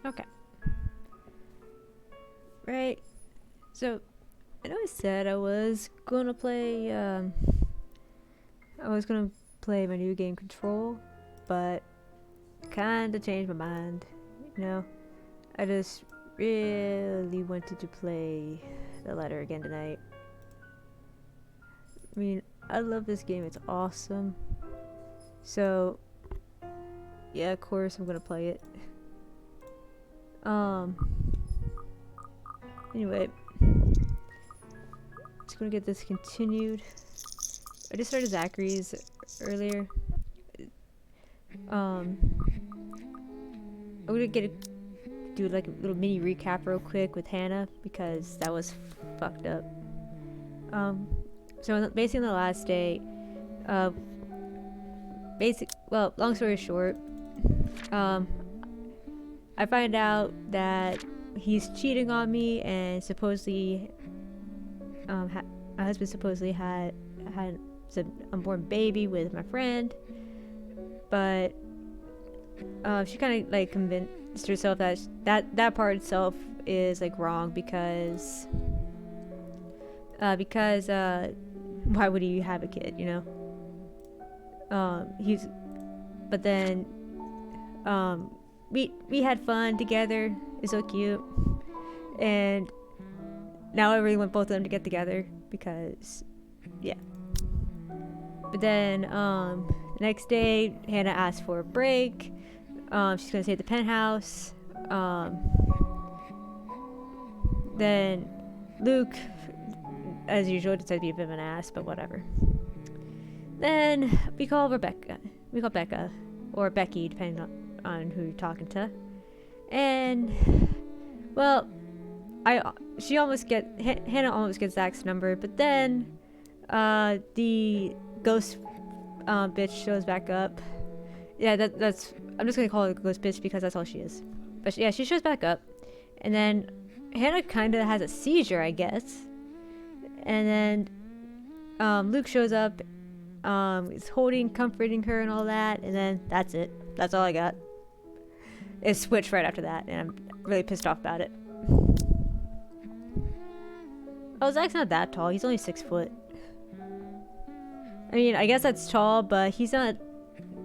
Okay. Right. So, I know I said I was gonna play my new game Control, but kinda changed my mind. You know, I just really wanted to play the letter again tonight. I mean, I love this game. It's awesome. So, yeah, of course I'm gonna play it. Um. Anyway, just gonna get this continued. I just started Zachary's earlier. I'm gonna do like a little mini recap real quick with Hannah because that was fucked up. So basically on the last day, uh, long story short, um, I find out that he's cheating on me and supposedly, my husband supposedly had an unborn baby with my friend, but she kind of like convinced herself that part itself is like wrong because why would he have a kid, you know? But then we had fun together. It's so cute, and now I really want both of them to get together because, yeah. But then the next day, Hannah asked for a break. She's gonna stay at the penthouse. Then Luke, as usual, decided to be a bit of an ass, but whatever. Then we call Rebecca. We call Becca, or Becky, depending on who you're talking to. And, well, Hannah almost gets Zach's number, but then the ghost bitch shows back up. Yeah, that's I'm just gonna call her a ghost bitch because that's all she is. But yeah, she shows back up, and then Hannah kind of has a seizure, I guess. And then Luke shows up, is comforting her and all that, and then that's it. That's all I got. It switched right after that, and I'm really pissed off about it. Oh, Zach's not that tall. He's only 6 foot. I mean, I guess that's tall, but he's not.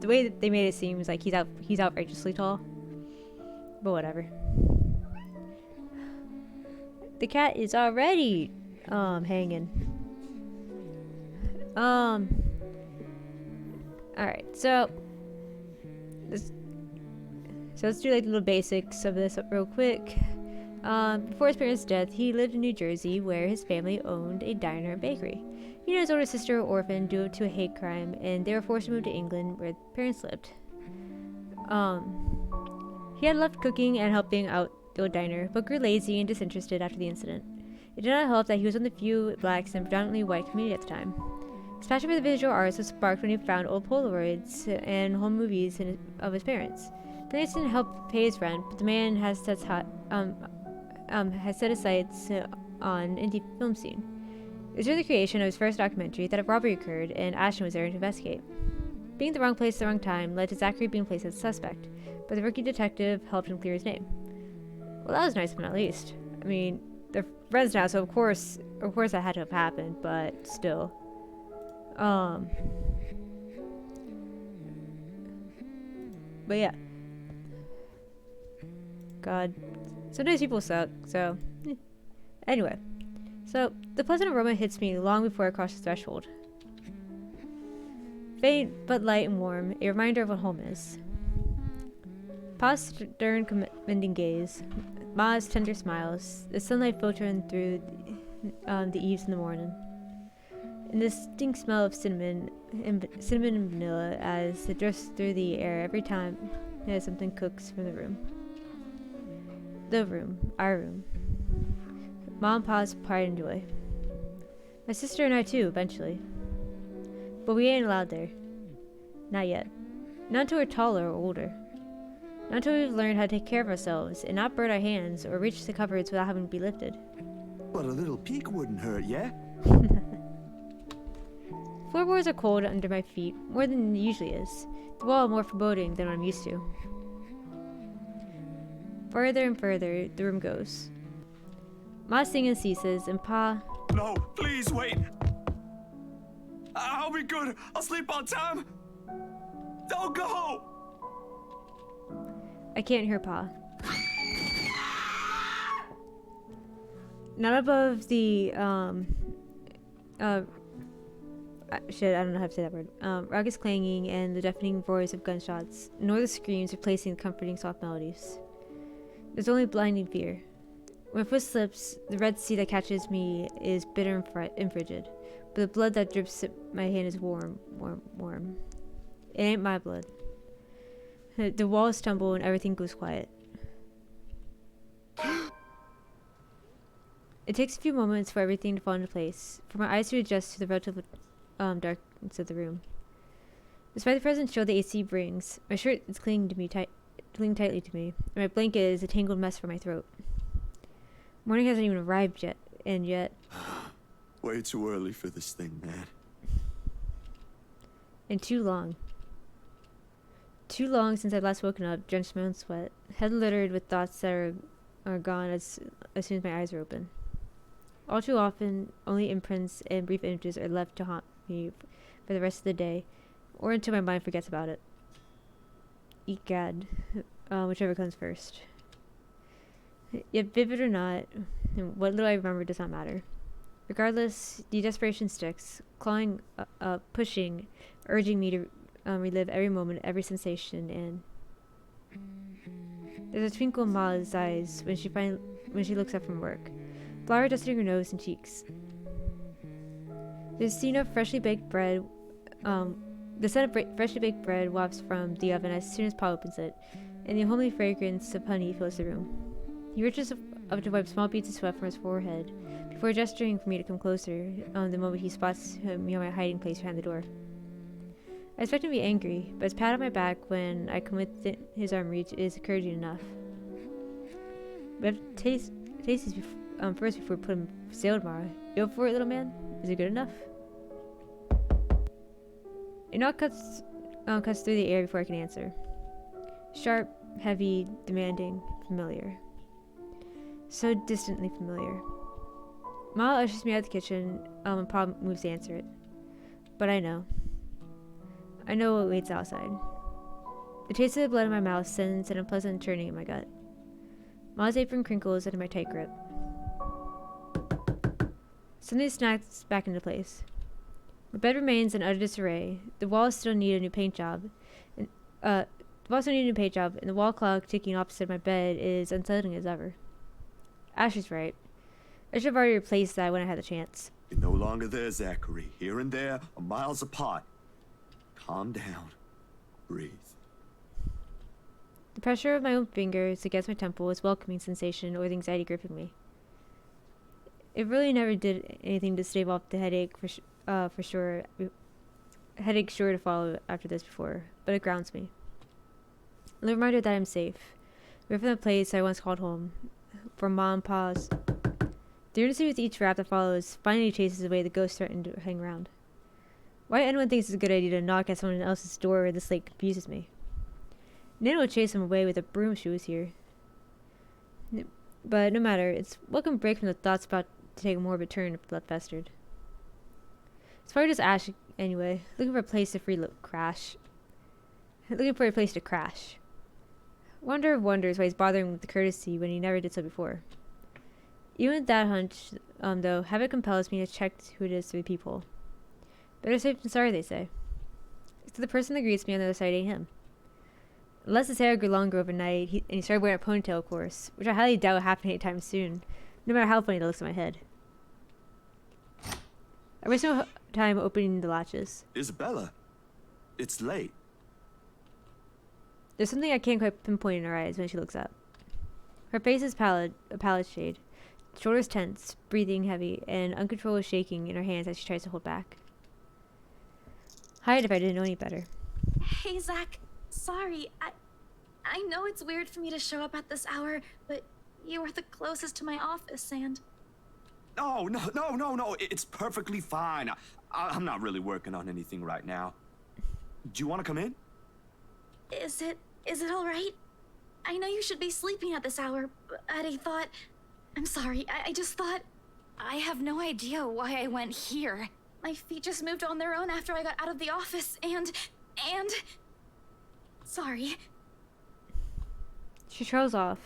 The way that they made it seem is like he's outrageously tall. But whatever. The cat is already hanging. Alright, so let's do like the little basics of this real quick. Before his parents' death, he lived in New Jersey where his family owned a diner and bakery. He and his older sister were orphaned due to a hate crime, and they were forced to move to England where their parents lived. He had loved cooking and helping out the old diner, but grew lazy and disinterested after the incident. It did not help that he was one of the few blacks in a predominantly white community at the time. His passion for the visual arts was sparked when he found old Polaroids and home movies of his parents. Parents didn't help pay his rent, but the man has set his sights on indie film scene. It was during the creation of his first documentary that a robbery occurred, and Ashton was there to investigate. Being in the wrong place at the wrong time led to Zachary being placed as a suspect, but the rookie detective helped him clear his name. Well, that was nice, but not least. I mean, they're friends now, so of course that had to have happened, but still. But yeah. God. Sometimes people suck, so. Anyway. So, the pleasant aroma hits me long before I cross the threshold. Faint, but light and warm, a reminder of what home is. Pa's stern, commending gaze, Ma's tender smiles, the sunlight filtering through the eaves in the morning, and the distinct smell of cinnamon and vanilla as it drifts through the air every time something cooks from the room. The room, our room. Mom and Pa's pride and joy. My sister and I too, eventually. But we ain't allowed there. Not yet. Not until we're taller or older. Not until we've learned how to take care of ourselves and not burn our hands or reach the cupboards without having to be lifted. But a little peek wouldn't hurt, yeah? Floorboards are cold under my feet, more than it usually is. The wall more foreboding than what I'm used to. Further and further, the room goes. Ma's singing ceases, and Pa... No, please wait. I'll be good. I'll sleep on time. Don't go. I can't hear Pa. Not above the, shit, I don't know how to say that word. Raucous clanging and the deafening roars of gunshots, nor the screams replacing the comforting soft melodies. There's only blinding fear. When my foot slips, the red sea that catches me is bitter and frigid, but the blood that drips at my hand is warm, warm, warm. It ain't my blood. The walls tumble and everything goes quiet. It takes a few moments for everything to fall into place, for my eyes to adjust to the relative darkness of the room. Despite the present chill the AC brings, my shirt is clinging tightly to me, and my blanket is a tangled mess for my throat. Morning hasn't even arrived yet, and yet... Way too early for this thing, man. And too long. Too long since I've last woken up, drenched in my own sweat, head littered with thoughts that are gone as soon as my eyes are open. All too often, only imprints and brief images are left to haunt me for the rest of the day, or until my mind forgets about it. Egad, whichever comes first. Yet vivid or not, what little I remember does not matter. Regardless, the desperation sticks, clawing up, pushing, urging me to relive every moment, every sensation, and there's a twinkle in Ma's eyes when she looks up from work, flour dusting her nose and cheeks. The scene of freshly baked bread, the scent of freshly baked bread wafts from the oven as soon as Pa opens it, and the homely fragrance of honey fills the room. He reaches up to wipe small beads of sweat from his forehead, before gesturing for me to come closer, the moment he spots me on my hiding place behind the door. I expect him to be angry, but his pat on my back when I come within his arm reach is encouraging enough. We have to taste these first before we put him for sale tomorrow. You up for it, little man? Is it good enough? A knock cuts through the air before I can answer. Sharp, heavy, demanding, familiar. So distantly familiar. Ma ushers me out of the kitchen, and Pa moves to answer it. But I know. I know what waits outside. The taste of the blood in my mouth sends an unpleasant churning in my gut. Ma's apron crinkles under my tight grip. Suddenly snaps back into place. My bed remains in utter disarray. The walls still need a new paint job. And the wall clock ticking opposite my bed is unsettling as ever. Ash is right. I should have already replaced that when I had the chance. You're no longer there, Zachary. Here and there, are miles apart. Calm down. Breathe. The pressure of my own fingers against my temple was a welcoming sensation or the anxiety gripping me. It really never did anything to stave off the headache for sure. Headache sure to follow after this before, but it grounds me. A reminder that I'm safe. Away from the place I once called home. From Mom and Pa's. The urgency with each rap that follows finally chases away the ghosts threatening to hang around. Why anyone thinks it's a good idea to knock at someone else's door this late confuses me. Nana would chase him away with a broom if she was here. But no matter, it's a welcome break from the thoughts about to take a morbid turn if left festered. It's probably just Ash anyway, looking for a place to crash. Wonder of wonders why he's bothering with the courtesy when he never did so before. Even with that hunch, though, habit compels me to check who it is to the people. Better safe than sorry, they say. It's the person that greets me on the other side ain't him. Unless his hair grew longer overnight, and he started wearing a ponytail, of course, which I highly doubt will happen anytime soon, no matter how funny it looks in my head. I waste no time opening the latches. Isabella, it's late. There's something I can't quite pinpoint in her eyes when she looks up. Her face is pallid, a pallid shade, shoulders tense, breathing heavy, and uncontrollable shaking in her hands as she tries to hold back. Hide if I didn't know any better. Hey, Zach. Sorry. I know it's weird for me to show up at this hour, but you were the closest to my office, and... No. It's perfectly fine. I'm not really working on anything right now. Do you want to come in? Is it all right? I know you should be sleeping at this hour, but I thought... I'm sorry, I just thought... I have no idea why I went here. My feet just moved on their own after I got out of the office, and... Sorry. She trails off,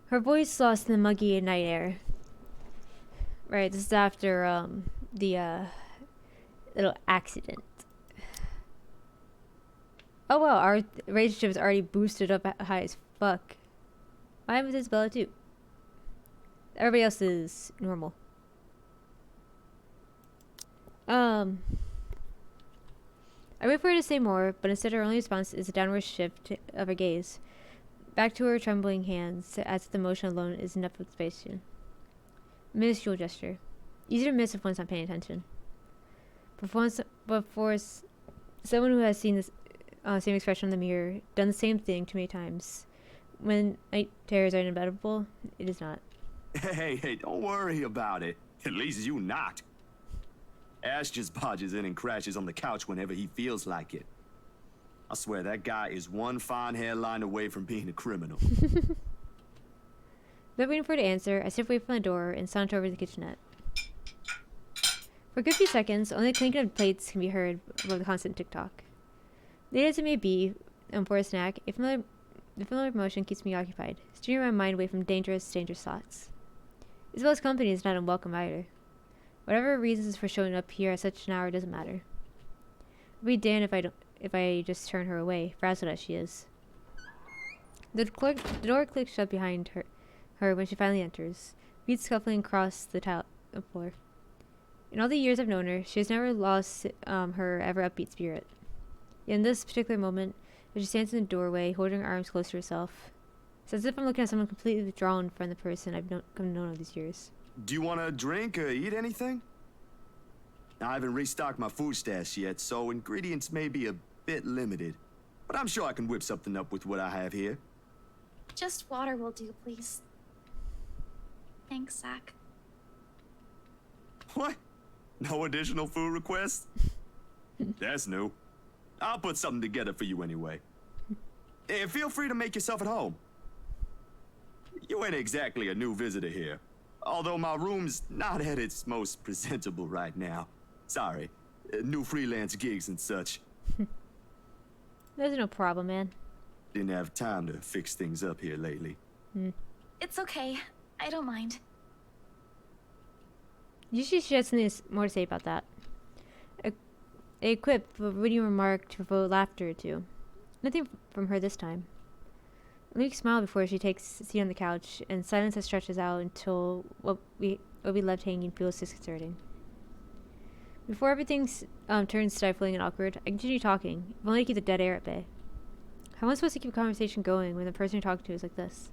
her voice lost in the muggy night air. Right, this is after, the, little accident. Oh wow, our relationship is already boosted up high as fuck. Mine with Isabella too. Everybody else is normal. I wait for her to say more, but instead her only response is a downward shift of her gaze. Back to her trembling hands, as if the motion alone is enough explanation. Minuscule gesture. Easy to miss if one's not paying attention. But for someone who has seen this same expression in the mirror, done the same thing too many times, when night terrors are inevitable, it is not. Hey, don't worry about it. At least you not. Ash just barges in and crashes on the couch whenever he feels like it. I swear that guy is one fine hairline away from being a criminal. Without waiting for her to answer, I step away from the door and saunter over to the kitchenette. For a good few seconds, only the clinking of plates can be heard above the constant tick-tock. Late as it may be, for a snack, the familiar motion keeps me occupied, steering my mind away from dangerous thoughts. Isabella's company is not unwelcome either. Whatever her reasons for showing up here at such an hour doesn't matter. I'll be damned if I just turn her away, frazzled as she is. The door clicks shut behind her when she finally enters, feet scuffling across the tile floor. In all the years I've known her, she has never lost her ever upbeat spirit. Yet in this particular moment, as she stands in the doorway, holding her arms close to herself, it's as if I'm looking at someone completely withdrawn from the person I've come to know all these years. Do you want to drink or eat anything? I haven't restocked my food stash yet, so ingredients may be a bit limited. But I'm sure I can whip something up with what I have here. Just water will do, please. Thanks, Zach. What? No additional food requests? That's new. I'll put something together for you anyway. Feel free to make yourself at home. You ain't exactly a new visitor here. Although my room's not at its most presentable right now. Sorry. New freelance gigs and such. There's no problem, man. Didn't have time to fix things up here lately. It's okay. I don't mind. Usually she has something more to say about that. A quip, a witty remark to provoke laughter or two. Nothing from her this time. Luke smiled before she takes a seat on the couch, and silence that stretches out until what we left hanging feels disconcerting. Before everything turns stifling and awkward, I continue talking, if only to keep the dead air at bay. How am I supposed to keep a conversation going when the person you're talking to is like this?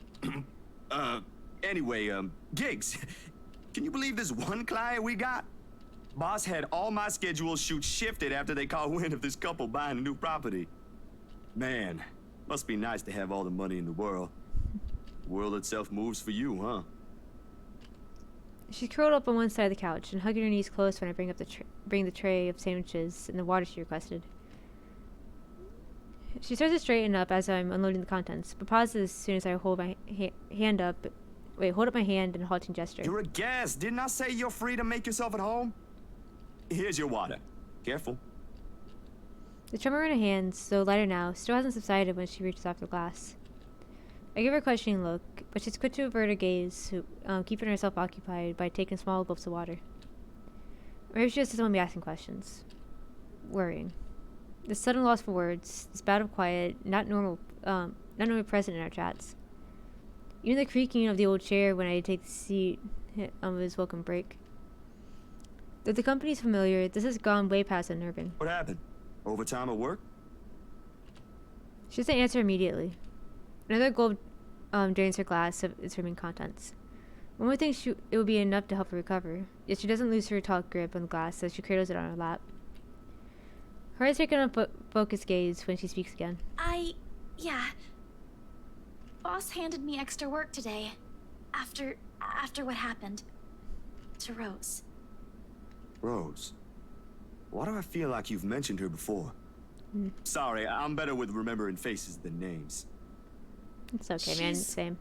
Anyway, gigs. Can you believe this one client we got? Boss had all my schedule shoots shifted after they caught wind of this couple buying a new property. Man, must be nice to have all the money in the world. The world itself moves for you, huh? She's curled up on one side of the couch and hugging her knees close when I bring the tray of sandwiches and the water she requested. She starts to straighten up as I'm unloading the contents, but pauses as soon as I hold my hand up. Hold up my hand in a halting gesture. You're a guest. Didn't I say you're free to make yourself at home? Here's your water. Careful. The tremor in her hands, though lighter now, still hasn't subsided when she reaches off the glass. I give her a questioning look, but she's quick to avert her gaze, keeping herself occupied by taking small gulps of water. Maybe she just doesn't want me asking questions. Worrying. This sudden loss for words, this bout of quiet, not normally present in our chats. Even the creaking of the old chair when I take the seat was welcome break. Though the company's familiar, this has gone way past unnerving. What happened? Overtime at work? She doesn't answer immediately. Another gulp drains her glass of its remaining contents. One would think it would be enough to help her recover, yet she doesn't lose her taut grip on the glass as she cradles it on her lap. Her eyes take on a focused gaze when she speaks again. Yeah. Boss handed me extra work today. After what happened. To Rose. Rose? Why do I feel like you've mentioned her before? Sorry, I'm better with remembering faces than names. It's okay, man. She's- Same.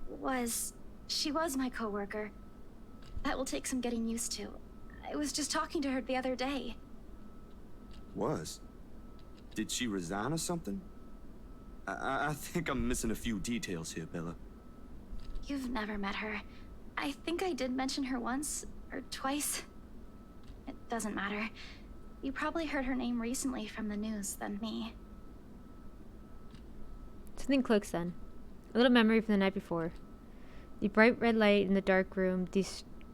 She was my coworker. That will take some getting used to. I was just talking to her the other day. Was? Did she resign or something? I think I'm missing a few details here, Bella. You've never met her. I think I did mention her once or twice. It doesn't matter. You probably heard her name recently from the news than me. Something clicks then. A little memory from the night before. The bright red light in the dark room, the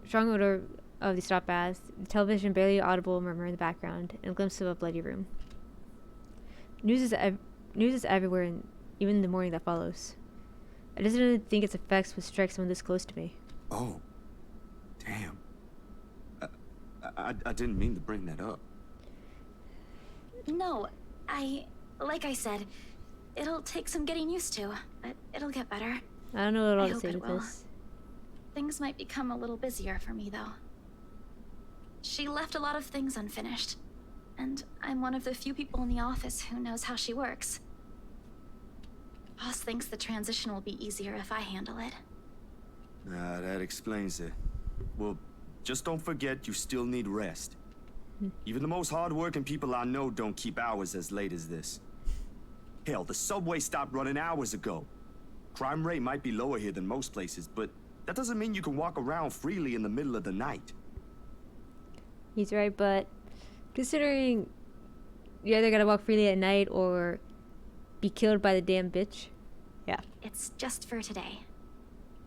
strong odor of the stop bath, the television barely audible murmur in the background, and a glimpse of a bloody room. News is everywhere, even in the morning that follows. I just didn't think its effects would strike someone this close to me. Oh. Damn. I didn't mean to bring that up. No, like I said, it'll take some getting used to, but it'll get better. I don't know what I all to hope say it to will. this. Things might become a little busier for me, though. She left a lot of things unfinished, and I'm one of the few people in the office who knows how she works. Boss thinks the transition will be easier if I handle it. That explains it. Well, just don't forget you still need rest. Even the most hardworking people I know don't keep hours as late as this. Hell, the subway stopped running hours ago. Crime rate might be lower here than most places, but that doesn't mean you can walk around freely in the middle of the night. He's right, but considering you either gotta walk freely at night or be killed by the damn bitch. Yeah. It's just for today.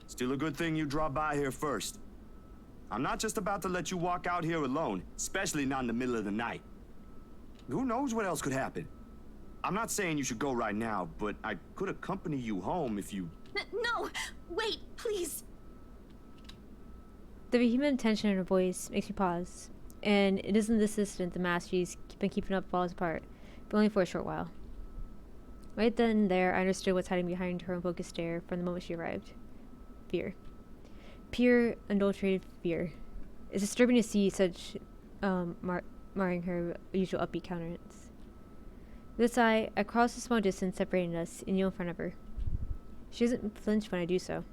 Still a good thing you dropped by here first. I'm not just about to let you walk out here alone, especially not in the middle of the night. Who knows what else could happen? I'm not saying you should go right now, but I could accompany you home if you... No! Wait, please! The vehement tension in her voice makes me pause, and it isn't this instant the mask she's been keeping up falls apart, but only for a short while. Right then and there, I understood what's hiding behind her unfocused stare from the moment she arrived. Fear. Pure, unadulterated fear. It's disturbing to see such marring her usual upbeat countenance. With a sigh, I cross the small distance separating us and kneel in front of her. She doesn't flinch when I do so.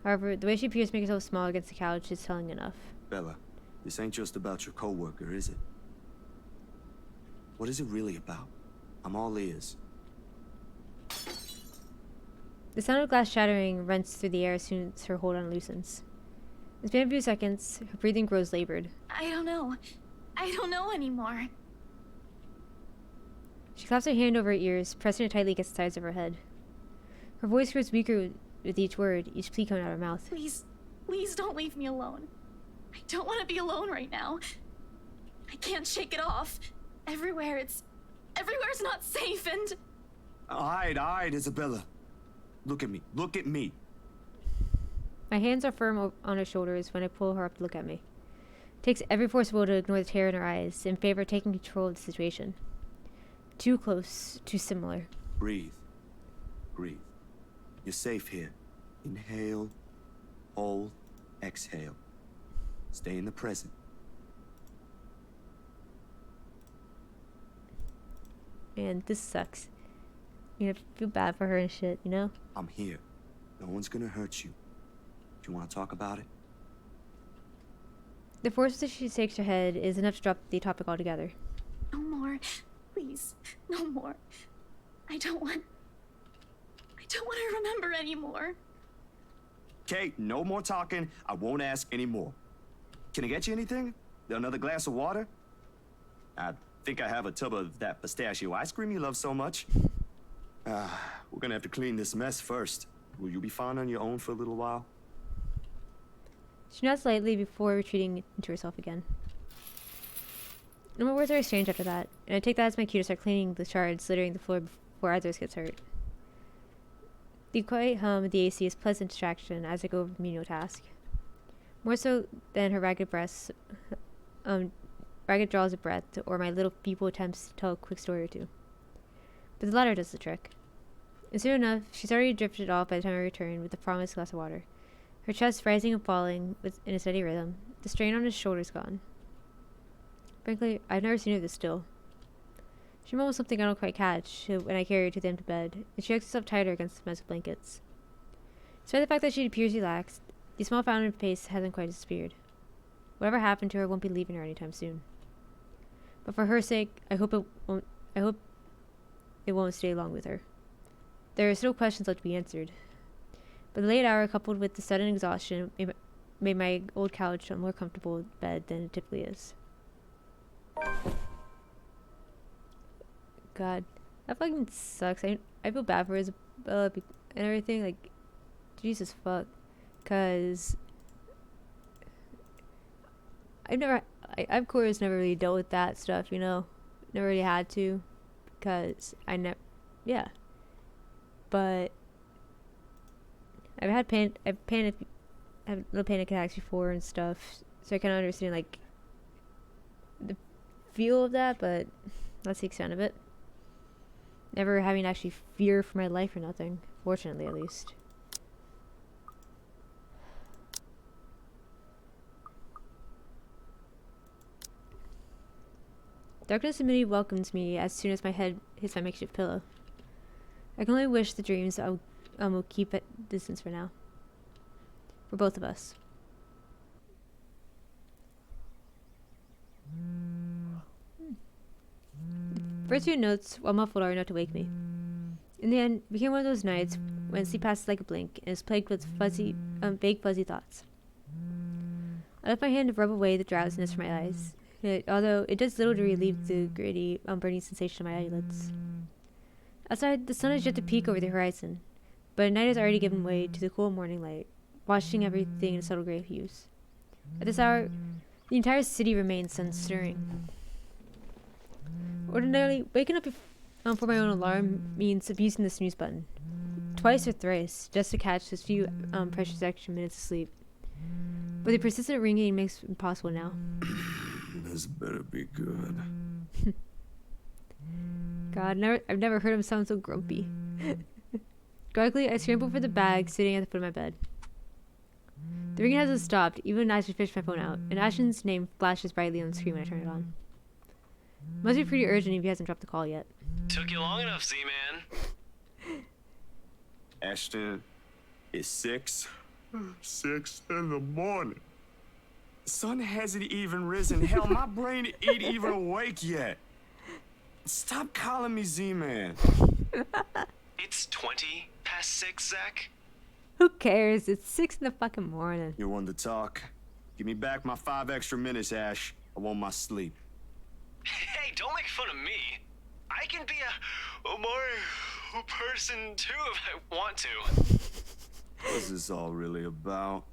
However, the way she appears to make herself small against the couch is telling enough. Bella, this ain't just about your coworker, is it? What is it really about? I'm all ears. The sound of glass shattering rents through the air as soon as her hold on loosens. In the span of a few seconds, her breathing grows labored. I don't know. I don't know anymore. She claps her hand over her ears, pressing it tightly against the sides of her head. Her voice grows weaker with each word, each plea coming out of her mouth. Please don't leave me alone. I don't want to be alone right now. I can't shake it off. Everywhere's not safe and... All right, Isabella. Look at me. Look at me. My hands are firm on her shoulders when I pull her up to look at me. It takes every force of will to ignore the terror in her eyes in favor of taking control of the situation. Too close, too similar. Breathe. Breathe. You're safe here. Inhale, hold, exhale. Stay in the present. And this sucks. You know, I feel bad for her and shit, you know? I'm here. No one's gonna hurt you. Do you want to talk about it? The force that she shakes her head is enough to drop the topic altogether. No more. Please. No more. I don't want to remember anymore. Kate, no more talking. I won't ask anymore. Can I get you anything? Another glass of water? I think I have a tub of that pistachio ice cream you love so much. We're gonna have to clean this mess first. Will you be fine on your own for a little while? She nods slightly before retreating into herself again. No more words are exchanged after that, and I take that as my cue to start cleaning the shards littering the floor before either of us gets hurt. The quiet hum of the AC is a pleasant distraction as I go over the menial task. More so than her ragged breaths, ragged draws of breath, or my little feeble attempts to tell a quick story or two. But the latter does the trick. And soon enough, she's already drifted off by the time I return with the promised glass of water. Her chest rising and falling in a steady rhythm, the strain on his shoulders gone. Frankly, I've never seen her this still. She mumbles something I don't quite catch when I carry her to the empty bed, and she hugs herself tighter against the mess of blankets. Despite the fact that she appears relaxed, the small frown on her face hasn't quite disappeared. Whatever happened to her won't be leaving her anytime soon. But for her sake, I hope it won't stay long with her. There are still questions left to be answered. But the late hour, coupled with the sudden exhaustion, made my old couch a more comfortable bed than it typically is. God, that fucking sucks. I feel bad for Isabella and everything. Like, Jesus fuck. Cause I've of course never really dealt with that stuff, you know. Never really had to. Cause yeah. But I've had little panic attacks before and stuff, so I kind of understand like the feel of that, but that's the extent of it. Never having actually fear for my life or nothing, fortunately at least. Darkness immediately welcomes me as soon as my head hits my makeshift pillow. I can only wish the dreams will keep at distance for now. For both of us. First few notes, while muffled, are enough to wake me. In the end, it became one of those nights when sleep passes like a blink and is plagued with vague, fuzzy thoughts. I let my hand rub away the drowsiness from my eyes, although it does little to relieve the gritty, burning sensation of my eyelids. Outside, the sun has yet to peek over the horizon, but night has already given way to the cool morning light, washing everything in subtle gray hues. At this hour, the entire city remains sun-stirring. Ordinarily, waking up for my own alarm means abusing the snooze button. Twice or thrice, just to catch those few precious extra minutes of sleep. But the persistent ringing makes it impossible now. This better be good. God, I've never heard him sound so grumpy. Quickly, I scrambled for the bag sitting at the foot of my bed. The ringing hasn't stopped, even as I fish my phone out, and Ashton's name flashes brightly on the screen when I turn it on. Must be pretty urgent if he hasn't dropped the call yet. Took you long enough, Z-Man. Ashton, it's 6 in the morning. The sun hasn't even risen. Hell, my brain ain't even awake yet. Stop calling me Z-Man. It's 20 past 6, Zach. Who cares? It's 6 in the fucking morning. You want to talk? Give me back my 5 extra minutes, Ash. I want my sleep. Hey, don't make fun of me. I can be a more person too if I want to. What's this all really about?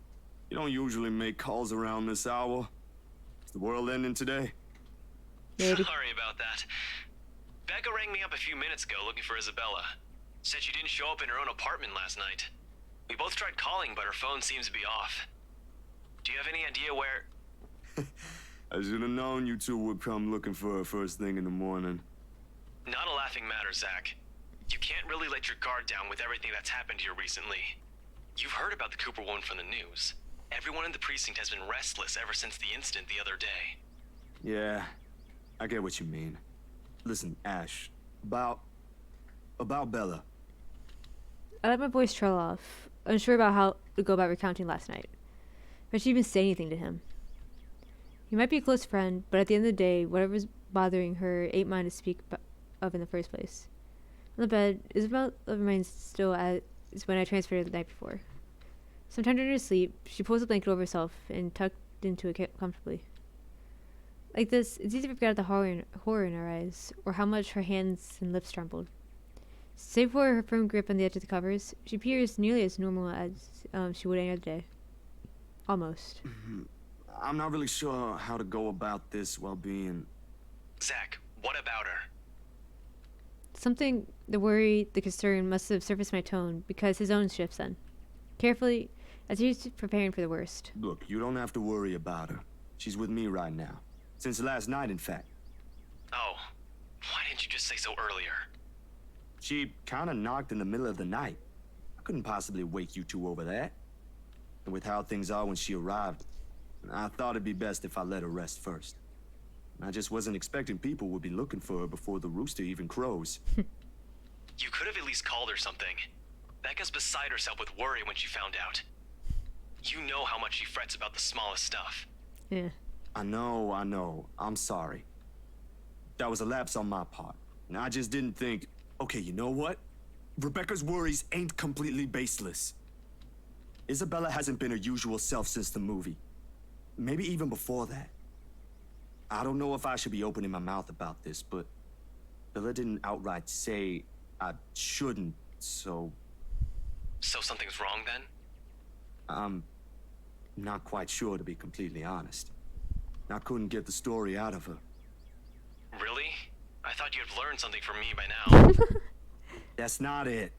You don't usually make calls around this hour. Is the world ending today? Maybe. Sorry about that. Becca rang me up a few minutes ago looking for Isabella. Said she didn't show up in her own apartment last night. We both tried calling, but her phone seems to be off. Do you have any idea where... I should have known you two would come looking for her first thing in the morning. Not a laughing matter, Zach. You can't really let your guard down with everything that's happened here recently. You've heard about the Cooper woman from the news. Everyone in the precinct has been restless ever since the incident the other day. Yeah, I get what you mean. Listen, Ash, about Bella. I let my voice trail off, unsure about how to go about recounting last night. But she even say anything to him. He might be a close friend, but at the end of the day, whatever's bothering her ain't mine to speak of in the first place. On the bed, Isabella remains still as when I transferred her the night before. Sometime during her sleep, she pulls a blanket over herself and tucked into it comfortably. Like this, it's easy to forget the horror in her eyes, or how much her hands and lips trembled. Save for her firm grip on the edge of the covers, she appears nearly as normal as she would any other day. Almost. I'm not really sure how to go about this while being... Zach, what about her? Something, the worry, the concern must have surfaced my tone because his own shifts then. Carefully, as he was preparing for the worst. Look, you don't have to worry about her. She's with me right now. Since last night, in fact. Oh, why didn't you just say so earlier? She kind of knocked in the middle of the night. I couldn't possibly wake you two over that. And with how things are when she arrived, I thought it'd be best if I let her rest first. I just wasn't expecting people would be looking for her before the rooster even crows. You could have at least called her something. Becca's beside herself with worry when she found out. You know how much she frets about the smallest stuff. Yeah. I know. I'm sorry. That was a lapse on my part. And I just didn't think, okay, you know what? Rebecca's worries ain't completely baseless. Isabella hasn't been her usual self since the movie. Maybe even before that. I don't know if I should be opening my mouth about this, but Bella didn't outright say I shouldn't, so So something's wrong then? I'm not quite sure, to be completely honest. I couldn't get the story out of her. Really? I thought you'd have learned something from me by now. That's not it.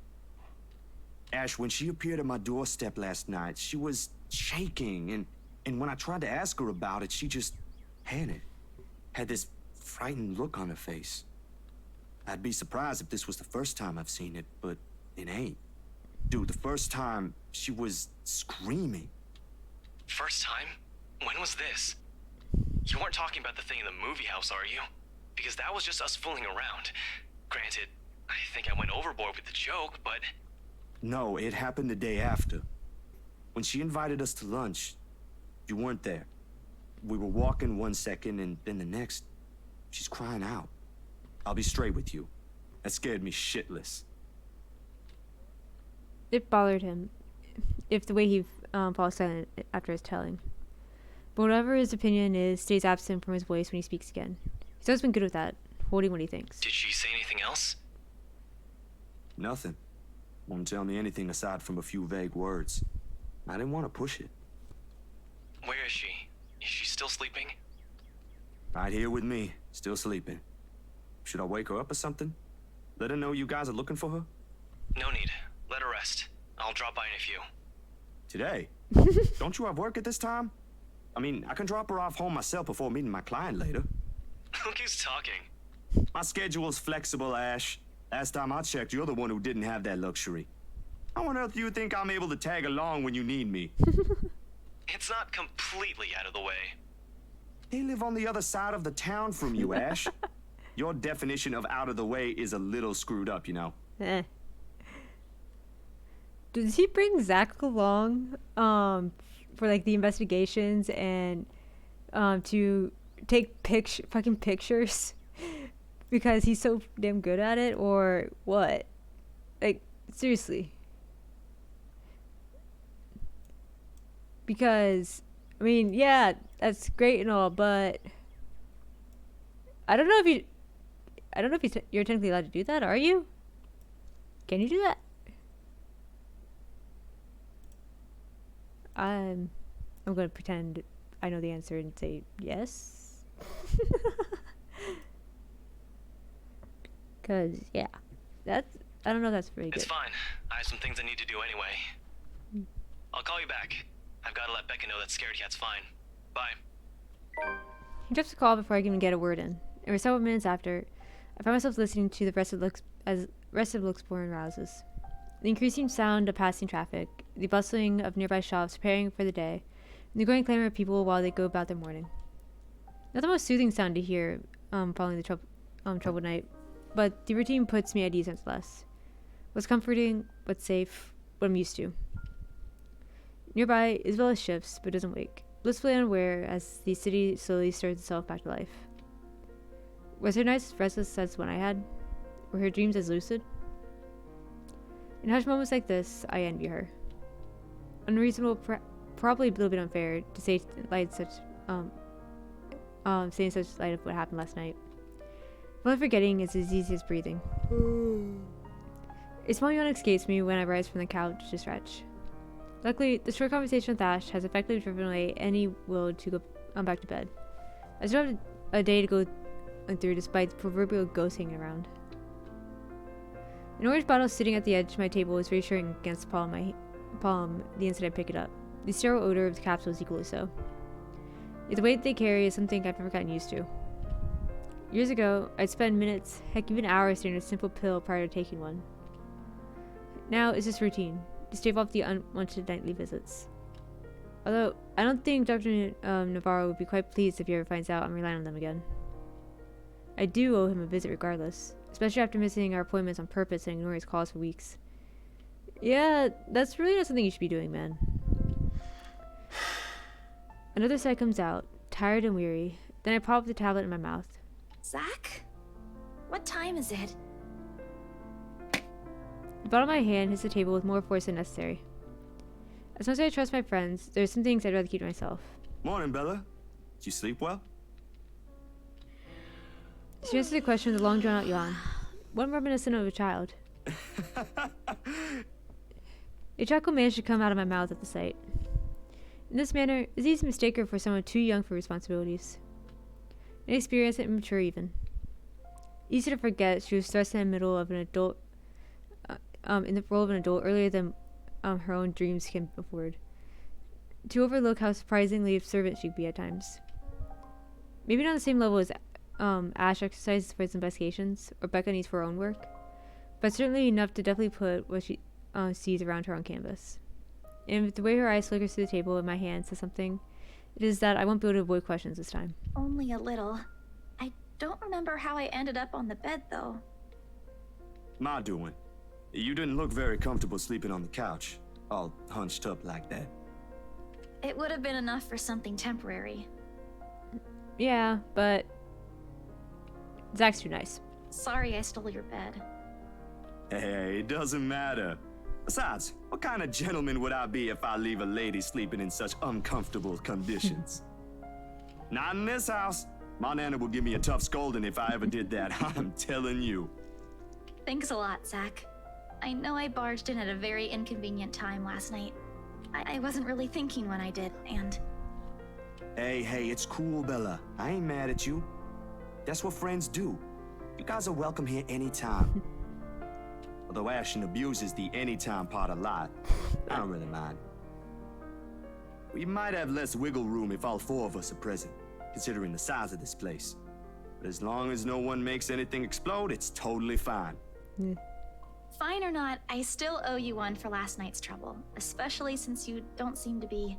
Ash, when she appeared at my doorstep last night, she was shaking, and when I tried to ask her about it, she just panicked. Had this frightened look on her face. I'd be surprised if this was the first time I've seen it, but it ain't. Dude, the first time, she was screaming. First time? When was this? You weren't talking about the thing in the movie house, are you? Because that was just us fooling around. Granted, I think I went overboard with the joke, but... No, it happened the day after. When she invited us to lunch, you weren't there. We were walking one second, and then the next, she's crying out. I'll be straight with you. That scared me shitless. It bothered him, if the way he falls silent after his telling. But whatever his opinion is, stays absent from his voice when he speaks again. He's always been good with that, holding what he thinks. Did she say anything else? Nothing. Won't tell me anything aside from a few vague words. I didn't want to push it. Where is she? Is she still sleeping? Right here with me, still sleeping. Should I wake her up or something? Let her know you guys are looking for her? No need. Let her rest. I'll drop by in a few. Today? Don't you have work at this time? I mean, I can drop her off home myself before meeting my client later. Look who's talking. My schedule's flexible, Ash. Last time I checked, you're the one who didn't have that luxury. How on earth do you think I'm able to tag along when you need me? It's not completely out of the way. They live on the other side of the town from you, Ash. Your definition of out of the way is a little screwed up, you know. Does he bring Zach along for like the investigations and to take fucking pictures because he's so damn good at it, or what? Like, seriously. Because I mean, yeah, that's great and all, but I don't know if you're technically allowed to do that, are you? Can you do that? I'm gonna pretend I know the answer and say yes. Cause yeah, I don't know if that's very good. It's fine. I have some things I need to do anyway. I'll call you back. I've got to let Becca know that Scared Cat's fine. Bye. He drops a call before I can even get a word in. And for several minutes after, I find myself listening to the rest of Luxborn rouses. The increasing sound of passing traffic, the bustling of nearby shops preparing for the day, and the growing clamor of people while they go about their morning. Not the most soothing sound to hear following the troubled night, but the routine puts me at ease nonetheless. What's comforting, what's safe, what I'm used to. Nearby, Isabella shifts, but doesn't wake, blissfully unaware as the city slowly stirs itself back to life. Was her nights as restless as one I had? Were her dreams as lucid? In hushed moments like this, I envy her. Unreasonable, probably a little bit unfair to say such light of what happened last night. Only forgetting is as easy as breathing. A small yawn escapes me when I rise from the couch to stretch. Luckily, the short conversation with Ash has effectively driven away any will to go back to bed. I still have a day to go through despite the proverbial ghost hanging around. An orange bottle sitting at the edge of my table is reassuring against the palm the instant I pick it up. The sterile odor of the capsule is equally so. Yet the weight they carry is something I've never gotten used to. Years ago, I'd spend minutes, heck even hours staring at a simple pill prior to taking one. Now it's just routine, to stave off the unwanted nightly visits. Although, I don't think Dr. Navarro would be quite pleased if he ever finds out I'm relying on them again. I do owe him a visit regardless, especially after missing our appointments on purpose and ignoring his calls for weeks. Yeah, that's really not something you should be doing, man. Another sigh comes out, tired and weary. Then I pop the tablet in my mouth. Zach? What time is it? The bottom of my hand hits the table with more force than necessary. As much as I trust my friends, there's some things I'd rather keep to myself. Morning, Bella. Did you sleep well? She answered the question with a long drawn out yawn. One reminiscent of a child. A chuckle managed to come out of my mouth at the sight. In this manner, it's easy to mistake her for someone too young for responsibilities. Inexperienced and immature even. Easy to forget she was thrust in the middle of an adult, in the role of an adult earlier than her own dreams can afford. To overlook how surprisingly observant she could be at times. Maybe not on the same level as Ash exercises for his investigations, or Becca needs for her own work, but certainly enough to definitely put what she sees around her on canvas. And with the way her eyes flickers through the table in my hand says something, it is that I won't be able to avoid questions this time. Only a little. I don't remember how I ended up on the bed, though. My doing. You didn't look very comfortable sleeping on the couch, all hunched up like that. It would have been enough for something temporary. Yeah, but Zach's too nice. Sorry I stole your bed. Hey, it doesn't matter. Besides, what kind of gentleman would I be if I leave a lady sleeping in such uncomfortable conditions? Not in this house. My nana would give me a tough scolding if I ever did that, I'm telling you. Thanks a lot, Zach. I know I barged in at a very inconvenient time last night. I wasn't really thinking when I did, and... Hey, it's cool, Bella. I ain't mad at you. That's what friends do. You guys are welcome here anytime. Although Ashton abuses the anytime part a lot, I don't really mind. We might have less wiggle room if all four of us are present, considering the size of this place. But as long as no one makes anything explode, it's totally fine. Fine or not, I still owe you one for last night's trouble, especially since you don't seem to be...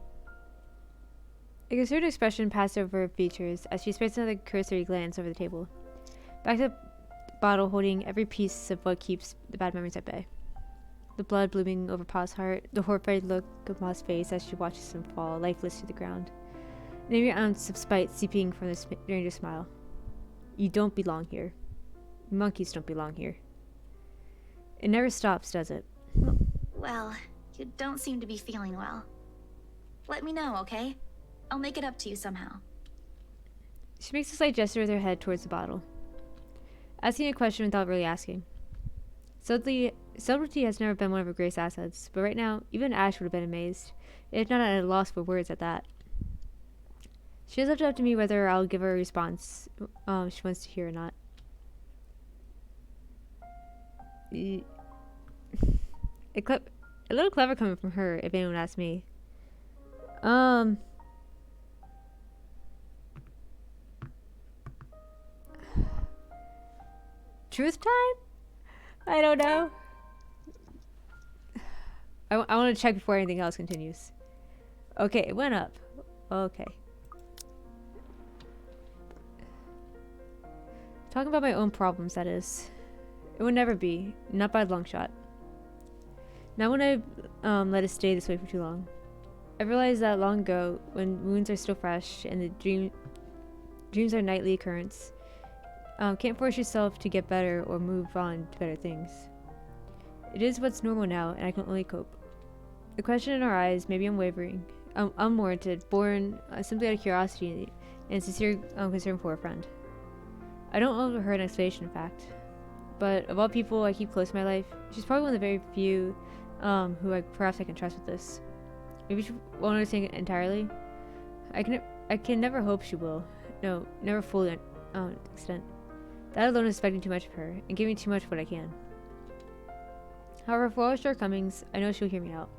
A concerned expression passed over her features as she spent another cursory glance over the table. Back to the bottle holding every piece of what keeps the bad memories at bay. The blood blooming over Pa's heart, the horrified look of Ma's face as she watches him fall lifeless to the ground, and every ounce of spite seeping from the stranger's smile. You don't belong here. Monkeys don't belong here. It never stops, does it? Well, you don't seem to be feeling well. Let me know, okay? I'll make it up to you somehow. She makes a slight gesture with her head towards the bottle, asking a question without really asking. Subtlety has never been one of her greatest assets, but right now, even Ash would have been amazed, if not at a loss for words at that. She has left it up to me whether I'll give her a response she wants to hear or not. A little clever coming from her, if anyone asks me. Truth time? I don't know. I want to check before anything else continues. Okay, it went up. Okay. Talking about my own problems, that is. It would never be. Not by a long shot. Not when I let it stay this way for too long. I realized that long ago, when wounds are still fresh and the dreams are nightly occurrence. Can't force yourself to get better or move on to better things. It is what's normal now, and I can only cope. The question in our eyes may be unwavering, unwarranted, born simply out of curiosity and sincere concern for a friend. I don't owe her an explanation, in fact. But of all people I keep close in my life, she's probably one of the very few who perhaps I can trust with this. Maybe she won't understand it entirely. I can never hope she will. No, never fully extent. That alone is expecting too much of her, and giving too much of what I can. However, for all her shortcomings, I know she'll hear me out.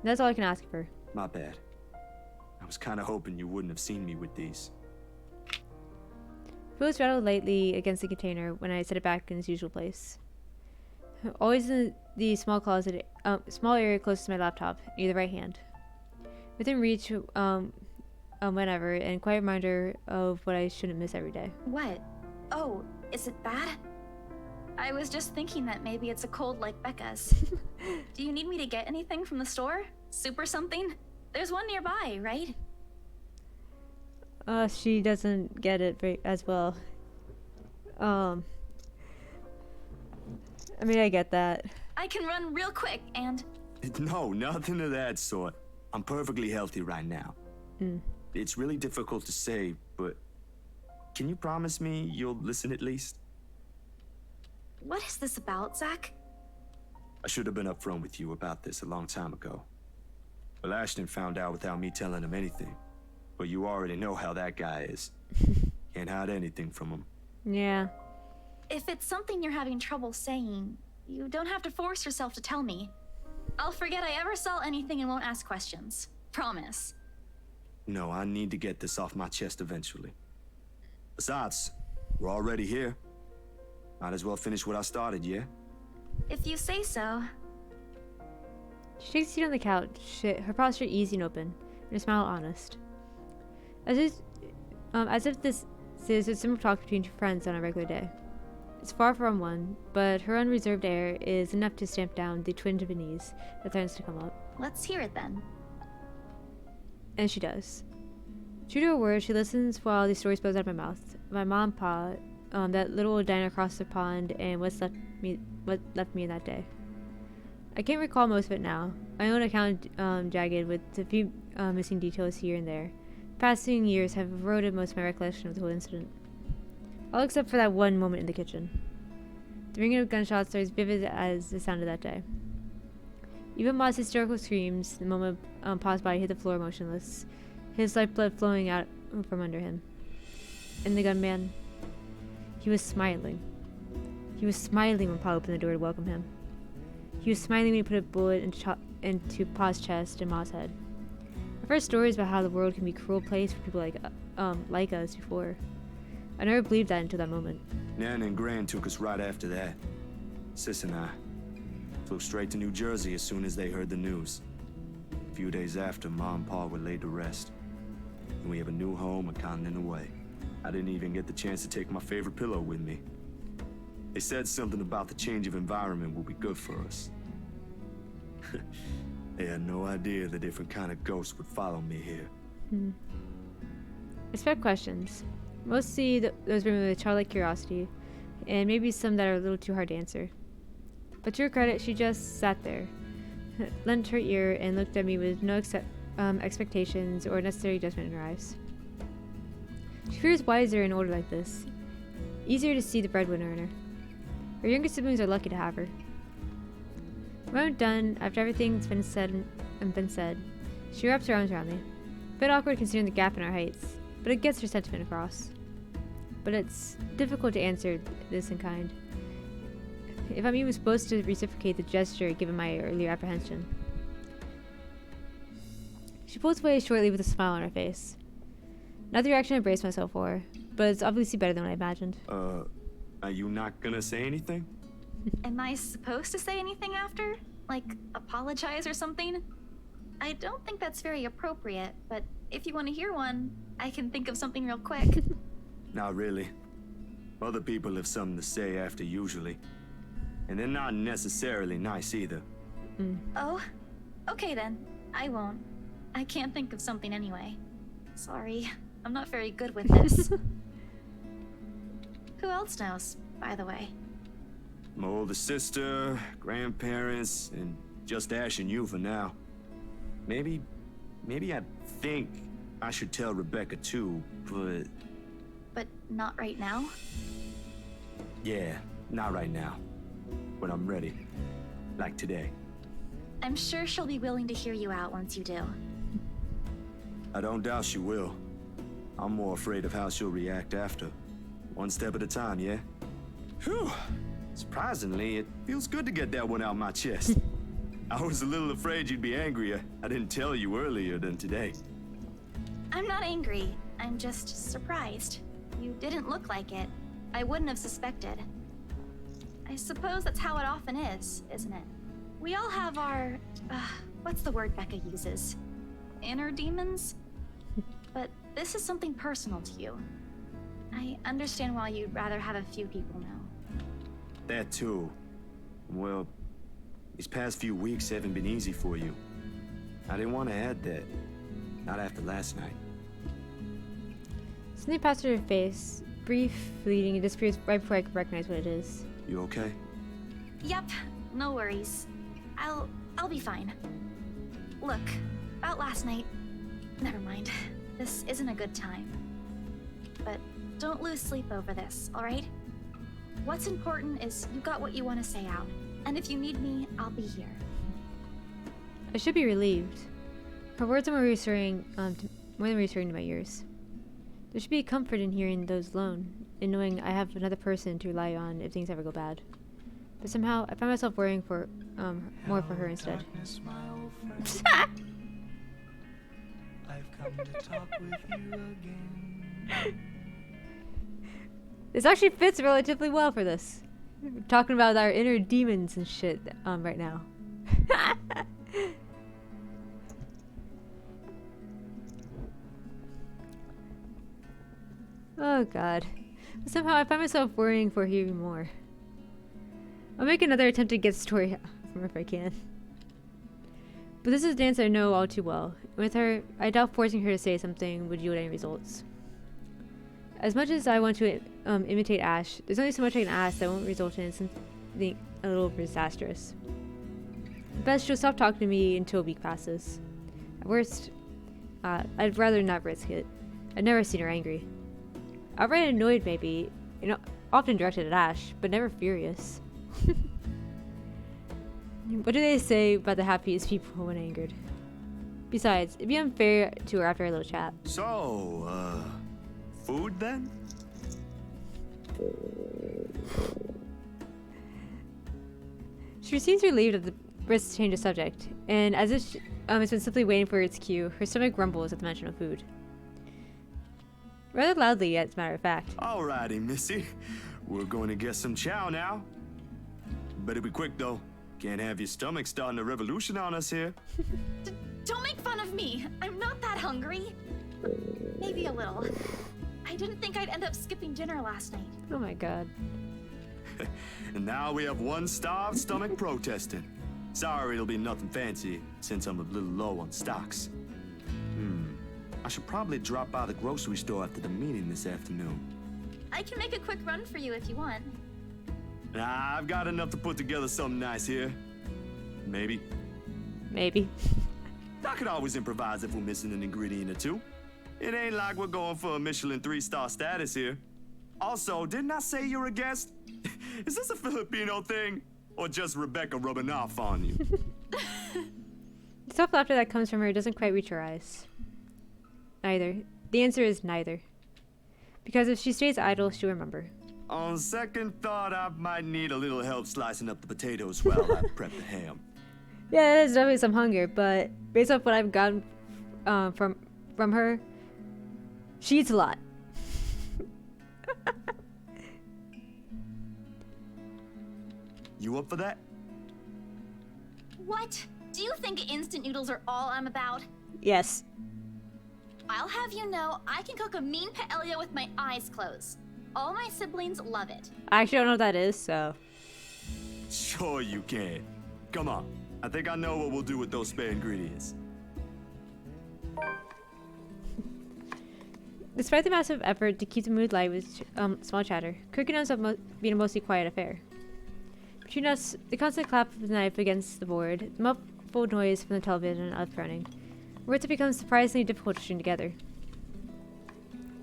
And that's all I can ask of her. My bad. I was kind of hoping you wouldn't have seen me with these. Phyllis rattled lightly against the container when I set it back in its usual place. Always in the small closet, small area closest to my laptop, near the right hand. Within reach, whenever, and quite a reminder of what I shouldn't miss every day. What? Oh, is it bad? I was just thinking that maybe it's a cold like Becca's. Do you need me to get anything from the store? Soup or something? There's one nearby, right? She doesn't get it very as well. I mean, I get that. I can run real quick and... No, nothing of that sort. I'm perfectly healthy right now. It's really difficult to say, but can you promise me you'll listen at least? What is this about, Zach? I should have been upfront with you about this a long time ago. Well, Ashton found out without me telling him anything. But you already know how that guy is. Can't hide anything from him. Yeah. If it's something you're having trouble saying, you don't have to force yourself to tell me. I'll forget I ever saw anything and won't ask questions. Promise. No, I need to get this off my chest eventually. Besides, we're already here. Might as well finish what I started, yeah? If you say so. She takes a seat on the couch, her posture easy and open, and her smile honest. As if this is a simple talk between two friends on a regular day. It's far from one, but her unreserved air is enough to stamp down the twinge of unease that threatens to come up. Let's hear it then. And she does. True to her word, she listens while the story spills out of my mouth. My mom and pa, that little old diner across the pond, and what left me that day. I can't recall most of it now. My own account jagged with a few missing details here and there. Passing years have eroded most of my recollection of the whole incident. All except for that one moment in the kitchen. The ringing of gunshots are as vivid as the sound of that day. Even Ma's hysterical screams, the moment paused by, hit the floor motionless, his lifeblood flowing out from under him. And the gunman, he was smiling. He was smiling when Pa opened the door to welcome him. He was smiling when he put a bullet into Pa's chest and Ma's head. I've heard stories about how the world can be a cruel place for people like us before. I never believed that until that moment. Nan and Gran took us right after that. Sis and I flew straight to New Jersey as soon as they heard the news. A few days after, Ma and Pa were laid to rest. And we have a new home a continent away. I didn't even get the chance to take my favorite pillow with me. They said something about the change of environment will be good for us. They had no idea the different kind of ghosts would follow me here. Expect questions. Mostly those brimming with childlike curiosity, and maybe some that are a little too hard to answer. But to her credit, she just sat there, lent her ear, and looked at me with no expectations or necessary judgment in her eyes. She appears wiser and older like this. Easier to see the breadwinner in her. Her younger siblings are lucky to have her. When I'm done, after everything's been said, she wraps her arms around me. A bit awkward considering the gap in our heights, but it gets her sentiment across. But it's difficult to answer this in kind, if I'm even supposed to reciprocate the gesture given my earlier apprehension. She pulls away shortly with a smile on her face. Not the reaction I braced myself for, but it's obviously better than I imagined. Are you not gonna say anything? Am I supposed to say anything after? Like, apologize or something? I don't think that's very appropriate, but if you want to hear one, I can think of something real quick. Not really. Other people have something to say after usually. And they're not necessarily nice either. Oh? Okay then. I won't. I can't think of something anyway. Sorry. I'm not very good with this. Who else knows, by the way? My older sister, grandparents, and just Ash and you for now. Maybe I think I should tell Rebecca too, but... But not right now? Yeah, not right now. When I'm ready. Like today. I'm sure she'll be willing to hear you out once you do. I don't doubt she will. I'm more afraid of how she'll react after. One step at a time, yeah? Whew. Surprisingly, it feels good to get that one out my chest. I was a little afraid you'd be angrier. I didn't tell you earlier than today. I'm not angry. I'm just surprised. You didn't look like it. I wouldn't have suspected. I suppose that's how it often is, isn't it? We all have our... what's the word Becca uses? Inner demons? But this is something personal to you. I understand why you'd rather have a few people know. That too. Well, these past few weeks haven't been easy for you. I didn't want to add that. Not after last night. Something passed through her face. Brief, fleeting, it disappears right before I could recognize what it is. You okay? Yep, no worries. I'll be fine. Look, about last night. Never mind. This isn't a good time. But don't lose sleep over this, alright? What's important is you got what you want to say out. And if you need me, I'll be here. I should be relieved. Her words are more reassuring, more than reassuring to my ears. There should be comfort in hearing those alone, in knowing I have another person to rely on if things ever go bad. But somehow, I find myself worrying for, more for her instead. Darkness, my old friend. I've come to talk with you again. This actually fits relatively well for this. We're talking about our inner demons and shit, right now. Oh god. But somehow I find myself worrying for her even more. I'll make another attempt to get the story from her if I can. But this is a dance I know all too well. With her, I doubt forcing her to say something would yield any results. As much as I want to imitate Ash, there's only so much I can ask that won't result in something a little disastrous. At best, she'll stop talking to me until a week passes. At worst, I'd rather not risk it. I've never seen her angry. Outright annoyed, maybe, often directed at Ash, but never furious. What do they say about the happiest people when angered? Besides, it'd be unfair to her after our little chat. So, food then? She seems relieved at the risk to change the subject, and as if it's been simply waiting for its cue, her stomach rumbles at the mention of food. Rather loudly, as a matter of fact. Alrighty, Missy. We're going to get some chow now. Better be quick, though. Can't have your stomach starting a revolution on us here. Don't make fun of me. I'm not that hungry. Maybe a little. I didn't think I'd end up skipping dinner last night. Oh my god. And now we have one starved stomach protesting. Sorry, it'll be nothing fancy, since I'm a little low on stocks. I should probably drop by the grocery store after the meeting this afternoon. I can make a quick run for you if you want. Nah, I've got enough to put together something nice here. Maybe. Maybe. I could always improvise if we're missing an ingredient or two. It ain't like we're going for a Michelin 3-star status here. Also, didn't I say you're a guest? Is this a Filipino thing? Or just Rebecca rubbing off on you? The soft laughter that comes from her doesn't quite reach her eyes. Neither. The answer is neither. Because if she stays idle, she'll remember. On second thought, I might need a little help slicing up the potatoes while I prep the ham. Yeah, there's definitely some hunger, but based off what I've gotten from her, she eats a lot. You up for that? What? Do you think instant noodles are all I'm about? Yes. I'll have you know, I can cook a mean paella with my eyes closed. All my siblings love it. I actually don't know what that is, so. Sure you can. Come on. I think I know what we'll do with those spare ingredients. Despite the massive effort to keep the mood light with small chatter, cooking ends up being a mostly quiet affair. Between us, the constant clap of the knife against the board, the muffled noise from the television and us running, words have become surprisingly difficult to string together.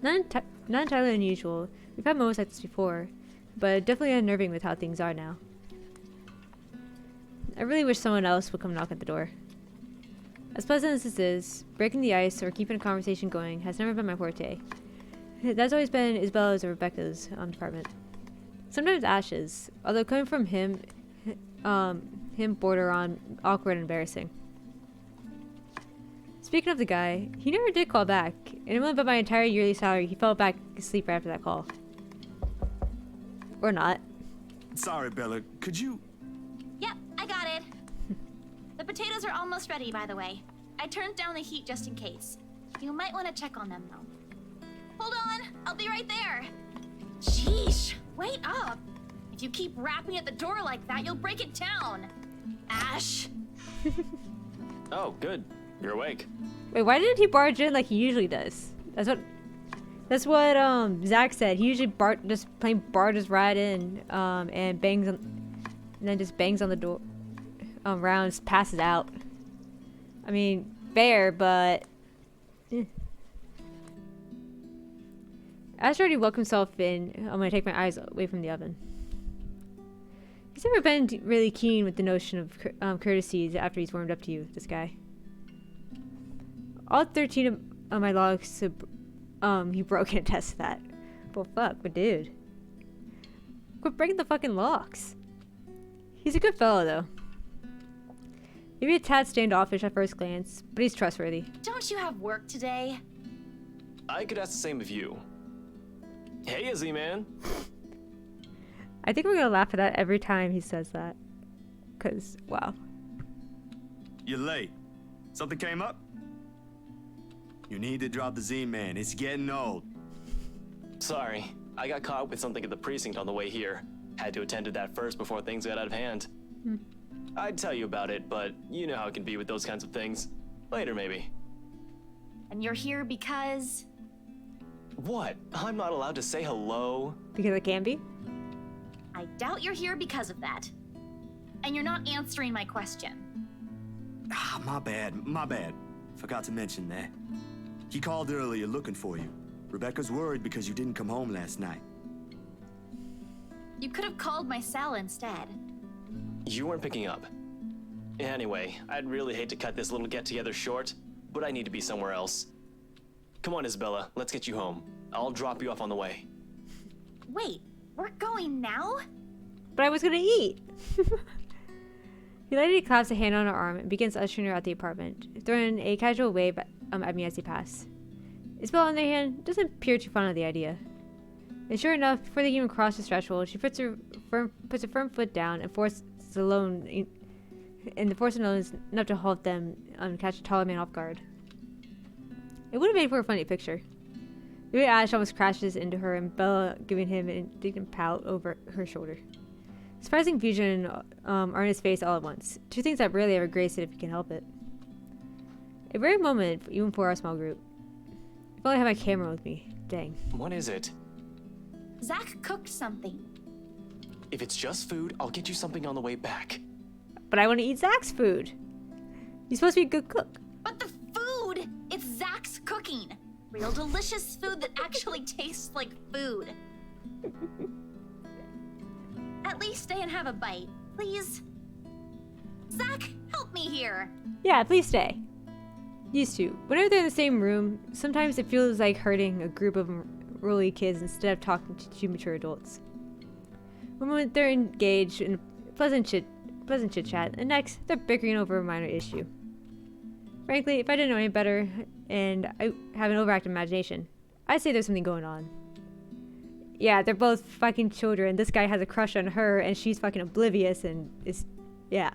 Not entirely unusual. We've had moments like this before, but definitely unnerving with how things are now. I really wish someone else would come knock at the door. As pleasant as this is, breaking the ice or keeping a conversation going has never been my forte. That's always been Isabella's or Rebecca's department. Sometimes Ash's, although coming from him border on awkward and embarrassing. Speaking of the guy, he never did call back, and it went but my entire yearly salary he fell back asleep right after that call. Or not. Sorry, Bella. Could you... Yep, I got it. The potatoes are almost ready, by the way. I turned down the heat just in case. You might want to check on them, though. Hold on, I'll be right there. Sheesh, wait up. If If you keep rapping at the door like that, you'll break it down. Ash. Oh, good. You're awake. Wait, why didn't he barge in like he usually does? That's what Zach said. He usually just plain barges right in and bangs on, and then just bangs on the door, rounds, passes out. I mean, fair, but Ash already woke himself in. I'm gonna take my eyes away from the oven. He's never been really keen with the notion of courtesies after he's warmed up to you, this guy. All 13 of my logs, he broke and attest to that. Well, fuck, but dude. Quit breaking the fucking locks. He's a good fellow, though. Maybe a tad standoffish at first glance, but he's trustworthy. Don't you have work today? I could ask the same of you. Hey, Izzy, man. I think we're gonna laugh at that every time he says that. Cause, wow. You're late. Something came up? You need to drop the Z-Man. It's getting old. Sorry, I got caught with something at the precinct on the way here. Had to attend to that first before things got out of hand. I'd tell you about it, but you know how it can be with those kinds of things. Later, maybe. And you're here because... What? I'm not allowed to say hello? Because it can be? I doubt you're here because of that. And you're not answering my question. Ah, my bad. Forgot to mention that. He called earlier looking for you. Rebecca's worried because you didn't come home last night. You could have called my cell instead. You weren't picking up. Anyway, I'd really hate to cut this little get-together short, but I need to be somewhere else. Come on, Isabella, let's get you home. I'll drop you off on the way. Wait, we're going now? But I was gonna eat! He lightly claps a hand on her arm and begins ushering her out the apartment, throwing a casual wave at me as he passed. Isabella, on the other hand, doesn't appear too fond of the idea. And sure enough, before they even cross the threshold, she puts a firm foot down and forces alone, and the force alone is enough to halt them and catch a taller man off guard. It would have made for a funny picture. The way Ash almost crashes into her and Bella giving him an indignant pout over her shoulder. Surprising fusion are in his face all at once. Two things that rarely ever grace it if he can help it. A rare moment, even for our small group. If only I had my camera with me. Dang. What is it? Zach cooked something. If it's just food, I'll get you something on the way back. But I want to eat Zach's food. He's supposed to be a good cook. But the food! It's Zach's cooking. Real delicious food that actually tastes like food. At least stay and have a bite, please. Zach, help me here. Yeah, please stay. Used to. Whenever they're in the same room, sometimes it feels like hurting a group of unruly kids instead of talking to two mature adults. One moment they're engaged in pleasant chit chat, and next they're bickering over a minor issue. Frankly, if I didn't know any better and I have an overactive imagination, I'd say there's something going on. Yeah, they're both fucking children. This guy has a crush on her and she's fucking oblivious and is, yeah.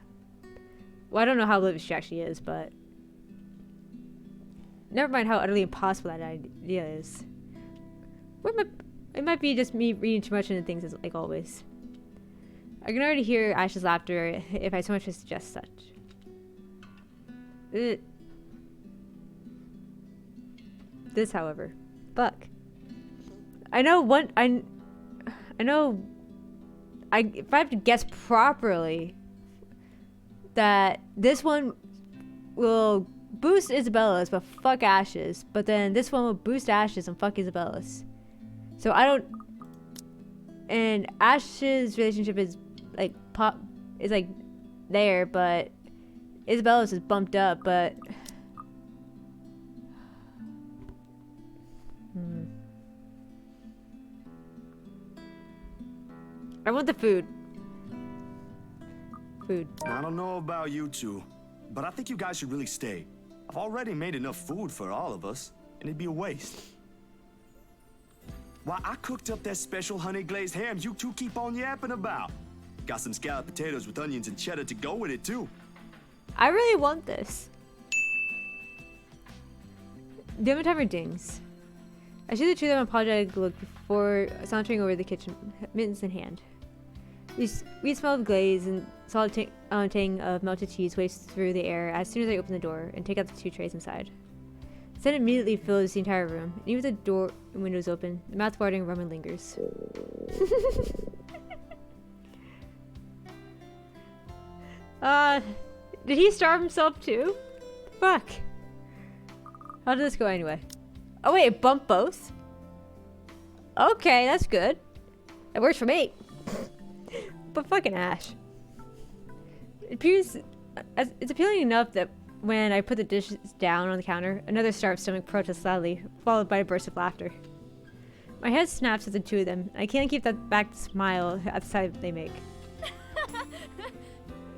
Well, I don't know how oblivious she actually is, but never mind how utterly impossible that idea is. It might be just me reading too much into things, as like always. I can already hear Ash's laughter if I so much as suggest such. Ugh. This, however, fuck. I know if I have to guess properly, that this one will boost Isabella's, but fuck Ash's. But then this one will boost Ash's and fuck Isabella's. So I don't. And Ash's relationship is like there, but Isabella's is bumped up. But I want the food. I don't know about you two, but I think you guys should really stay. I've already made enough food for all of us, and it'd be a waste. Why, I cooked up that special honey glazed ham you two keep on yapping about. Got some scalloped potatoes with onions and cheddar to go with it, too. I really want this. The other timer dings. I see the two of them apologetic look before sauntering over the kitchen, mittens in hand. We smell of glaze and solid tang of melted cheese waves through the air as soon as I open the door and take out the 2 trays inside. The scent immediately fills the entire room, and even with the door and windows open, the mouth-watering aroma lingers. Did he starve himself too? Fuck. How did this go anyway? Oh wait, it bumped both? Okay, that's good. It works for me. But fucking Ash. It's appealing enough that when I put the dishes down on the counter, another starved stomach protests loudly, followed by a burst of laughter. My head snaps at the 2 of them, and I can't keep that back smile at the sight they make.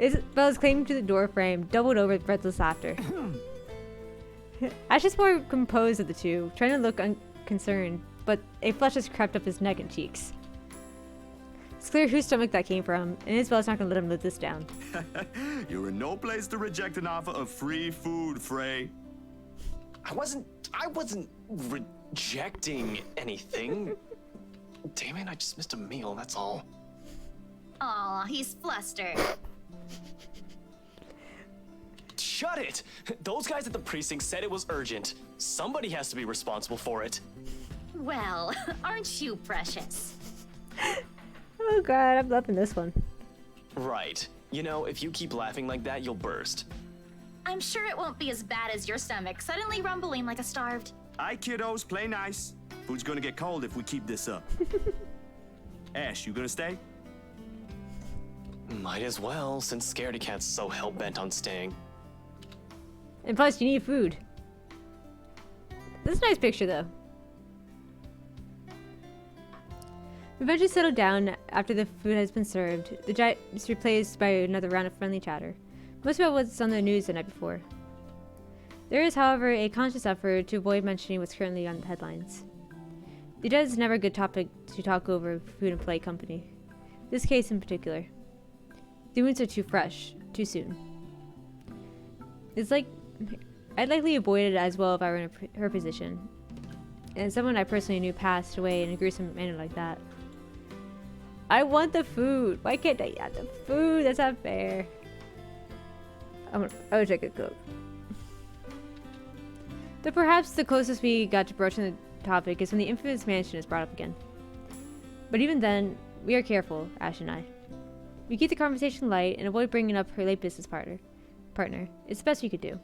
Isabella's clinging to the door frame, doubled over with breathless laughter. Ash is more composed of the 2, trying to look unconcerned, but a flush has crept up his neck and cheeks. It's clear whose stomach that came from, and Isabella's not gonna let him live this down. You're in no place to reject an offer of free food, Frey. I wasn't rejecting anything. Damn it, I just missed a meal, that's all. Aw, he's flustered. Shut it! Those guys at the precinct said it was urgent. Somebody has to be responsible for it. Well, aren't you precious? Oh god, I'm loving this one. Right. You know, if you keep laughing like that, you'll burst. I'm sure it won't be as bad as your stomach suddenly rumbling like a starved. Aye, kiddos, play nice. Food's gonna get cold if we keep this up. Ash, you gonna stay? Might as well, since Scaredy Cat's so hell-bent on staying. And plus, you need food. This is a nice picture, though. We eventually settled down after the food has been served. The giant is replaced by another round of friendly chatter, most about what's on the news the night before. There is, however, a conscious effort to avoid mentioning what's currently on the headlines. The dead is never a good topic to talk over food and polite company. This case in particular. The wounds are too fresh, too soon. It's like I'd likely avoid it as well if I were in her position. And someone I personally knew passed away in a gruesome manner like that. I want the food. Why can't I get the food? That's not fair. I would take a Coke. Though perhaps the closest we got to broaching the topic is when the infamous mansion is brought up again. But even then, we are careful, Ash and I. We keep the conversation light and avoid bringing up her late business partner. It's the best we could do.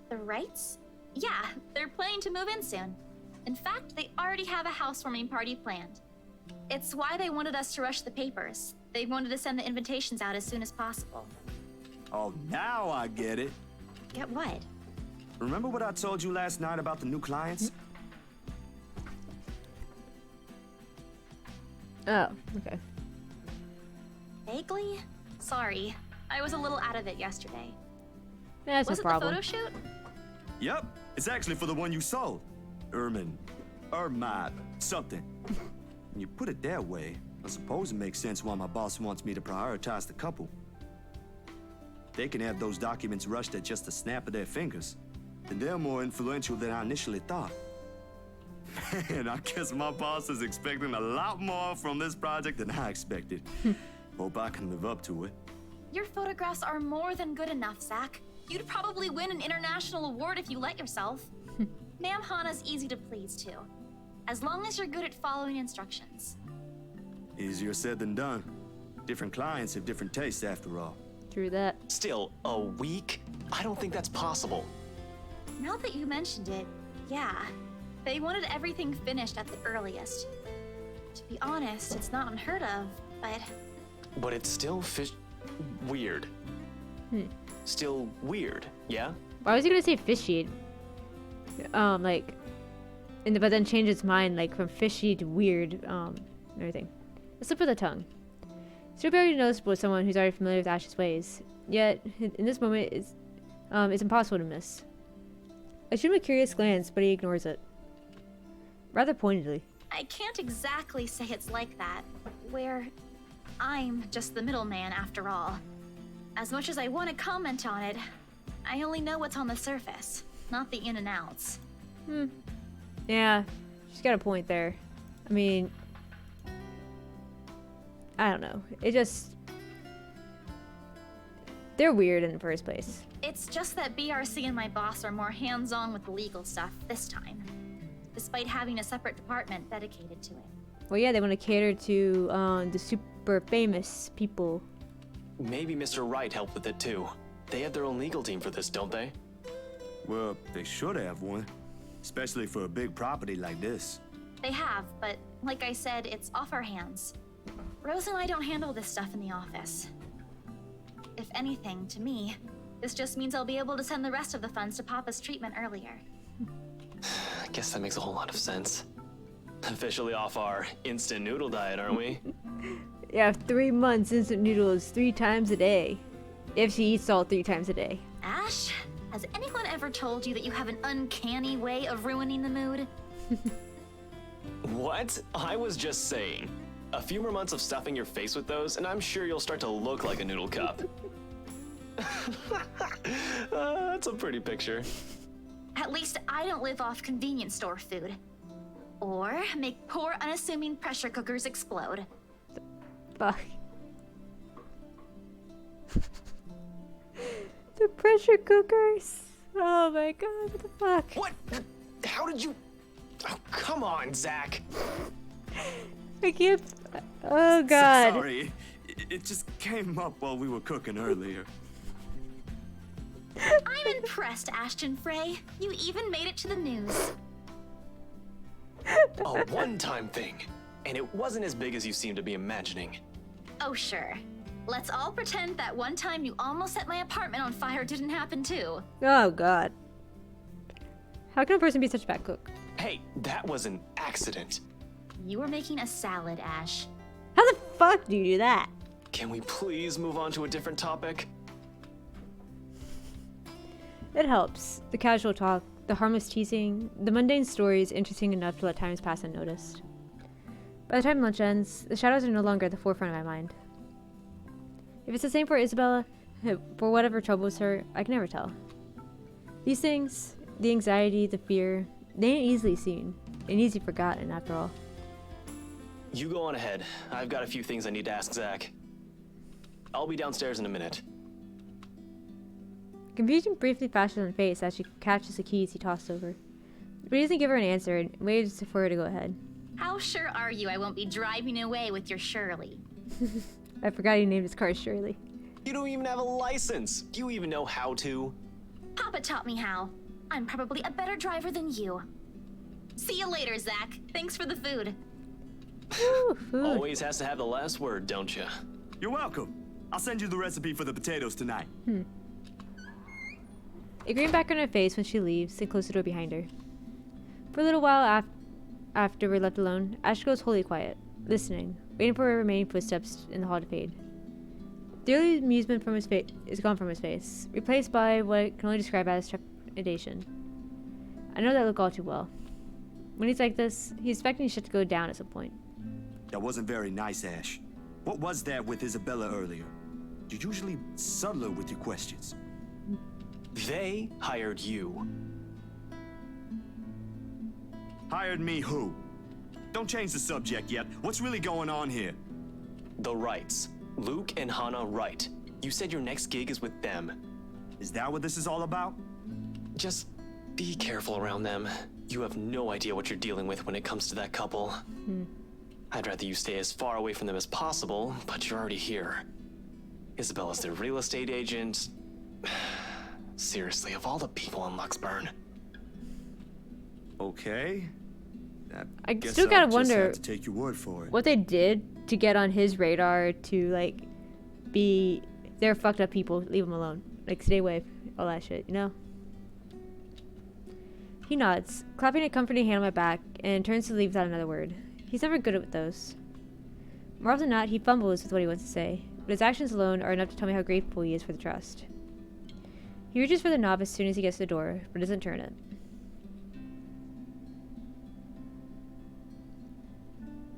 The Wrights? Yeah, they're planning to move in soon. In fact, they already have a housewarming party planned. It's why they wanted us to rush the papers. They wanted to send the invitations out as soon as possible. Oh, now I get it. Get what? Remember what I told you last night about the new clients? Oh, okay. Vaguely? Sorry, I was a little out of it yesterday. That's Was no it the problem. photo shoot? Yep, it's actually for the one you sold. Ermite, something. When you put it that way, I suppose it makes sense why my boss wants me to prioritize the couple. They can have those documents rushed at just a snap of their fingers. And they're more influential than I initially thought. Man, I guess my boss is expecting a lot more from this project than I expected. Hope I can live up to it. Your photographs are more than good enough, Zach. You'd probably win an international award if you let yourself. Ma'am Hana's easy to please, too. As long as you're good at following instructions. Easier said than done. Different clients have different tastes after all. True that. Still, a week? I don't think that's possible. Now that you mentioned it, yeah. They wanted everything finished at the earliest. To be honest, it's not unheard of, but... But it's still weird. Still weird, yeah? Why was he gonna say fishy? Like, but then change its mind, like from fishy to weird, and everything. A slip of the tongue. It's barely noticeable as someone who's already familiar with Ash's ways. Yet, in this moment, it's impossible to miss. I shoot him a curious glance, but he ignores it. Rather pointedly. I can't exactly say it's like that, where I'm just the middleman after all. As much as I want to comment on it, I only know what's on the surface, not the in and outs. Yeah, she's got a point there. I mean, I don't know. It just... They're weird in the first place. It's just that BRC and my boss are more hands-on with the legal stuff this time, despite having a separate department dedicated to it. Well, yeah, they want to cater to the super famous people. Maybe Mr. Wright helped with it too. They have their own legal team for this, don't they? Well, they should have one. Especially for a big property like this. They have, but like I said, it's off our hands. Rose and I don't handle this stuff in the office. If anything, to me, this just means I'll be able to send the rest of the funds to Papa's treatment earlier. I guess that makes a whole lot of sense. Officially off our instant noodle diet, aren't we? Yeah, 3 months instant noodles 3 times a day. If she eats salt 3 times a day. Ash, has anyone ever told you that you have an uncanny way of ruining the mood? What? I was just saying. A few more months of stuffing your face with those, and I'm sure you'll start to look like a noodle cup. That's a pretty picture. At least I don't live off convenience store food. Or make poor, unassuming pressure cookers explode. Fuck. The pressure cookers. Oh my god, what the fuck? What? How did you... Oh, come on, Zach. I can't... Oh god. Sorry. It just came up while we were cooking earlier. I'm impressed, Ashton Frey. You even made it to the news. A one-time thing. And it wasn't as big as you seem to be imagining. Oh, sure. Let's all pretend that one time you almost set my apartment on fire didn't happen too. Oh god. How can a person be such a bad cook? Hey, that was an accident. You were making a salad, Ash. How the fuck do you do that? Can we please move on to a different topic? It helps. The casual talk, the harmless teasing, the mundane stories interesting enough to let times pass unnoticed. By the time lunch ends, the shadows are no longer at the forefront of my mind. If it's the same for Isabella, for whatever troubles her, I can never tell. These things, the anxiety, the fear, they ain't easily seen, and easy forgotten after all. You go on ahead. I've got a few things I need to ask Zach. I'll be downstairs in a minute. Confusion briefly flashes on her face as she catches the keys he tossed over. But he doesn't give her an answer and waits for her to go ahead. How sure are you I won't be driving away with your Shirley? I forgot he named his car Shirley. You don't even have a license. Do you even know how to? Papa taught me how. I'm probably a better driver than you. See you later, Zach. Thanks for the food. Ooh, food. Always has to have the last word, don't you? You're welcome. I'll send you the recipe for the potatoes tonight. A grin back on her face when she leaves and closes the door behind her. For a little while after we're left alone, Ash goes wholly quiet, listening, waiting for her remaining footsteps in the hall to fade. The early amusement from his face is gone from his face, replaced by what I can only describe as trepidation. I know that look all too well. When he's like this, he's expecting shit to go down at some point. That wasn't very nice, Ash. What was that with Isabella earlier? You're usually subtler with your questions. They hired you. Hired me who? Don't change the subject yet. What's really going on here? The Wrights. Luke and Hannah Wright. You said your next gig is with them. Is that what this is all about? Just be careful around them. You have no idea what you're dealing with when it comes to that couple. I'd rather you stay as far away from them as possible, but you're already here. Isabella's their real estate agent. Seriously, of all the people in Luxburn. Okay. I Guess still I'll gotta just wonder have to take your word for it. what they did to get on his radar to, like, be... They're fucked up people. Leave them alone. Like, stay away. All that shit, you know? He nods, clapping a comforting hand on my back, and turns to leave without another word. He's never good with those. More often than not, he fumbles with what he wants to say, but his actions alone are enough to tell me how grateful he is for the trust. He reaches for the knob as soon as he gets to the door, but doesn't turn it.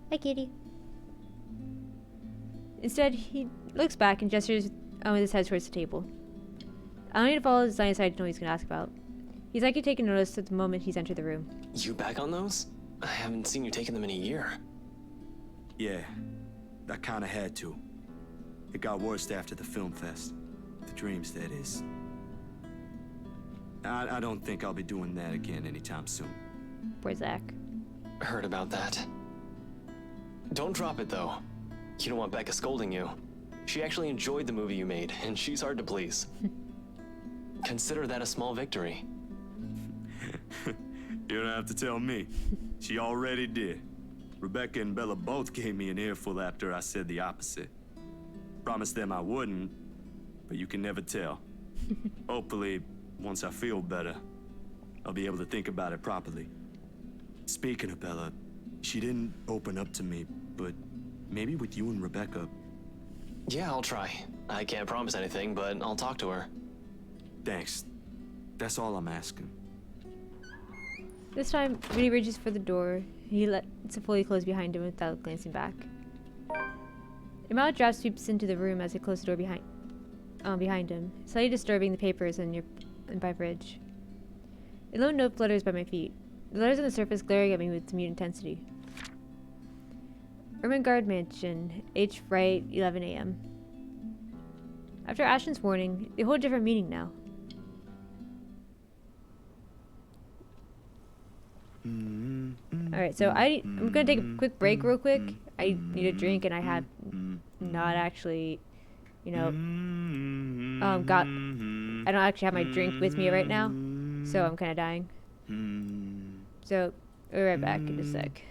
Hi, kitty. Instead, he looks back and gestures with his head towards the table. I don't need to follow his line of sight to know what he's going to ask about. He's likely taken notice at the moment he's entered the room. You back on those? I haven't seen you taking them in a year. Yeah, I kinda had to. It got worse after the film fest. The dreams, that is. I don't think I'll be doing that again anytime soon. Poor Zach. Heard about that. Don't drop it, though. You don't want Becca scolding you. She actually enjoyed the movie you made, and she's hard to please. Consider that a small victory. You don't have to tell me. She already did. Rebecca and Bella both gave me an earful after I said the opposite. Promised them I wouldn't, but you can never tell. Hopefully, once I feel better, I'll be able to think about it properly. Speaking of Bella, she didn't open up to me, but maybe with you and Rebecca. Yeah, I'll try. I can't promise anything, but I'll talk to her. Thanks. That's all I'm asking. This time, when he reaches for the door, he lets it fully close behind him without glancing back. A mild draft sweeps into the room as he closes the door behind him, slightly disturbing the papers and my fridge. A lone note flutters by my feet, the letters on the surface glaring at me with mute intensity. Ermengarde Mansion, H. Wright, 11 a.m. After Ashton's warning, they hold a different meaning now. Alright, so I'm gonna take a quick break real quick. I need a drink and I have not actually, I don't actually have my drink with me right now, so I'm kinda dying. So, we'll be right back in a sec.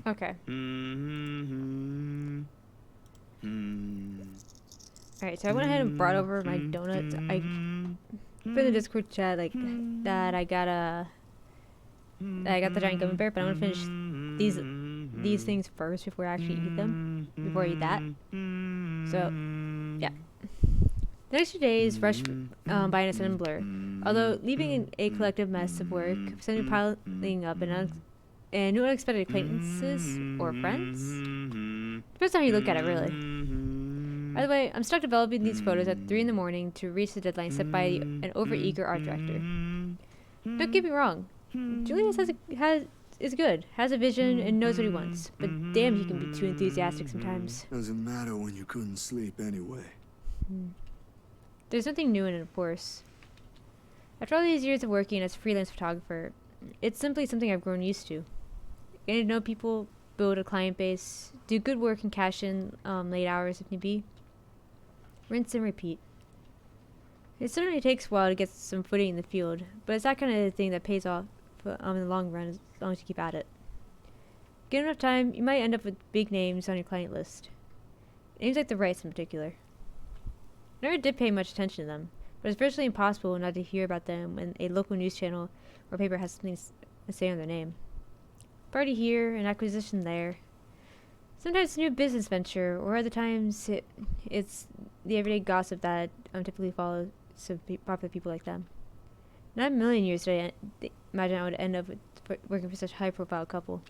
Okay. Alright, so I went ahead and brought over my donuts. I put in the Discord chat that I got the giant gummy bear, but I'm gonna finish these things first before I actually eat them. Before I eat that. So yeah. The next few days rushed by in a sudden blur. Although leaving a collective mess of work, suddenly piling up and new unexpected acquaintances or friends. Depends on how you look at it, really. By the way, I'm stuck developing these photos at 3 in the morning to reach the deadline set by an overeager art director. Don't get me wrong, Julia is good, has a vision, and knows what he wants. But damn, he can be too enthusiastic sometimes. Doesn't matter when you couldn't sleep anyway. There's nothing new in it, of course. After all these years of working as a freelance photographer, it's simply something I've grown used to. Getting to know people, build a client base, do good work and cash in late hours if need be. Rinse and repeat. It certainly takes a while to get some footing in the field, but it's that kind of thing that pays off in the long run as long as you keep at it. Get enough time, you might end up with big names on your client list. Names like the Wrights in particular. I never did pay much attention to them, but it's virtually impossible not to hear about them when a local news channel or paper has something to say on their name. Party here, an acquisition there. Sometimes it's a new business venture, or other times it's the everyday gossip that typically follows some popular people like them. Not a million years did I imagine I would end up working for such a high-profile couple.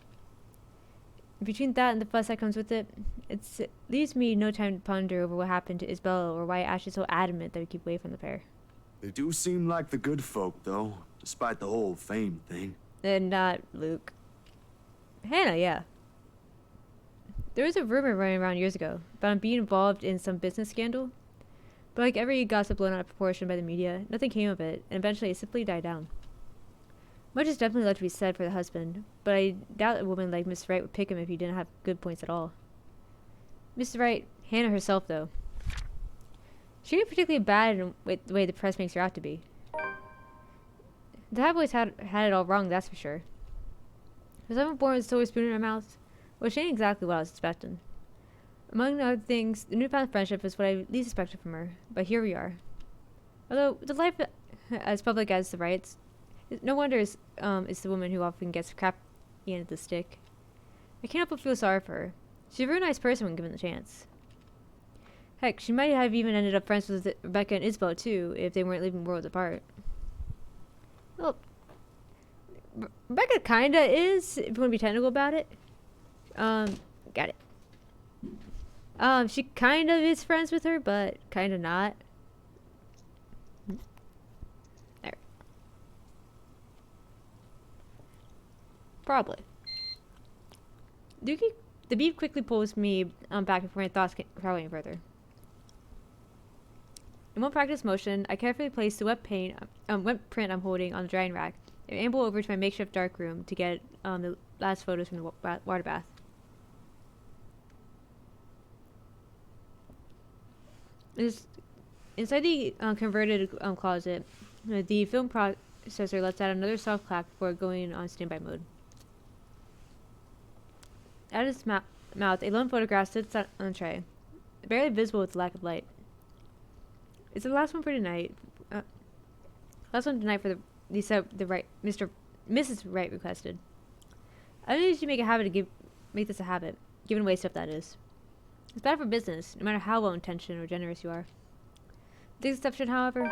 Between that and the fuss that comes with it, it leaves me no time to ponder over what happened to Isabella or why Ash is so adamant that we keep away from the pair. They do seem like the good folk, though, despite the whole fame thing. And not Luke. Hannah, yeah. There was a rumor running around years ago about him being involved in some business scandal. But like every gossip blown out of proportion by the media, nothing came of it, and eventually it simply died down. Much is definitely left to be said for the husband, but I doubt a woman like Miss Wright would pick him if he didn't have good points at all. Miss Wright, Hannah herself, though. She ain't particularly bad in the way the press makes her out to be. The tabloids had it all wrong, that's for sure. Was someone born with a silver spoon in her mouth? Well, she ain't exactly what I was expecting. Among other things, the newfound friendship was what I least expected from her, but here we are. Although, with a life as public as the Wrights, no wonder it's the woman who often gets crap at the stick. I can't help but feel sorry for her. She's a very nice person when given the chance. Heck, she might have even ended up friends with Rebecca and Isabel, too, if they weren't living worlds apart. Well, Rebecca kinda is, if you want to be technical about it. Got it. She kind of is friends with her, but kind of not. There. Probably. The beep quickly pulls me back before my thoughts can travel any further. In one practice motion, I carefully place the wet print I'm holding on the drying rack and amble over to my makeshift dark room to get the last photos from the water bath. Inside the converted closet, the film processor lets out another soft clap before going on standby mode. At its mouth, a lone photograph sits on a tray, barely visible with the lack of light. It's the last one for tonight. Last one tonight for Mrs. Wright requested. I don't usually make this a habit, giving away stuff that is. It's bad for business, no matter how well-intentioned or generous you are. With the exception, however,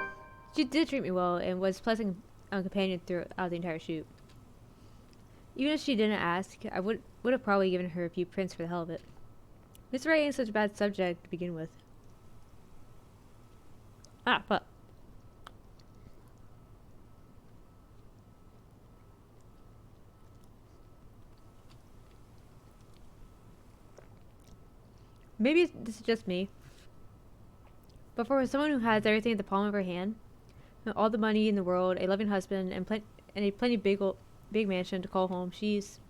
she did treat me well and was a pleasant companion throughout the entire shoot. Even if she didn't ask, I would have probably given her a few prints for the hell of it. Miss Wright ain't such a bad subject to begin with. Ah, fuck. Maybe this is just me, but for someone who has everything at the palm of her hand, all the money in the world, a loving husband, and a plenty big mansion to call home, she's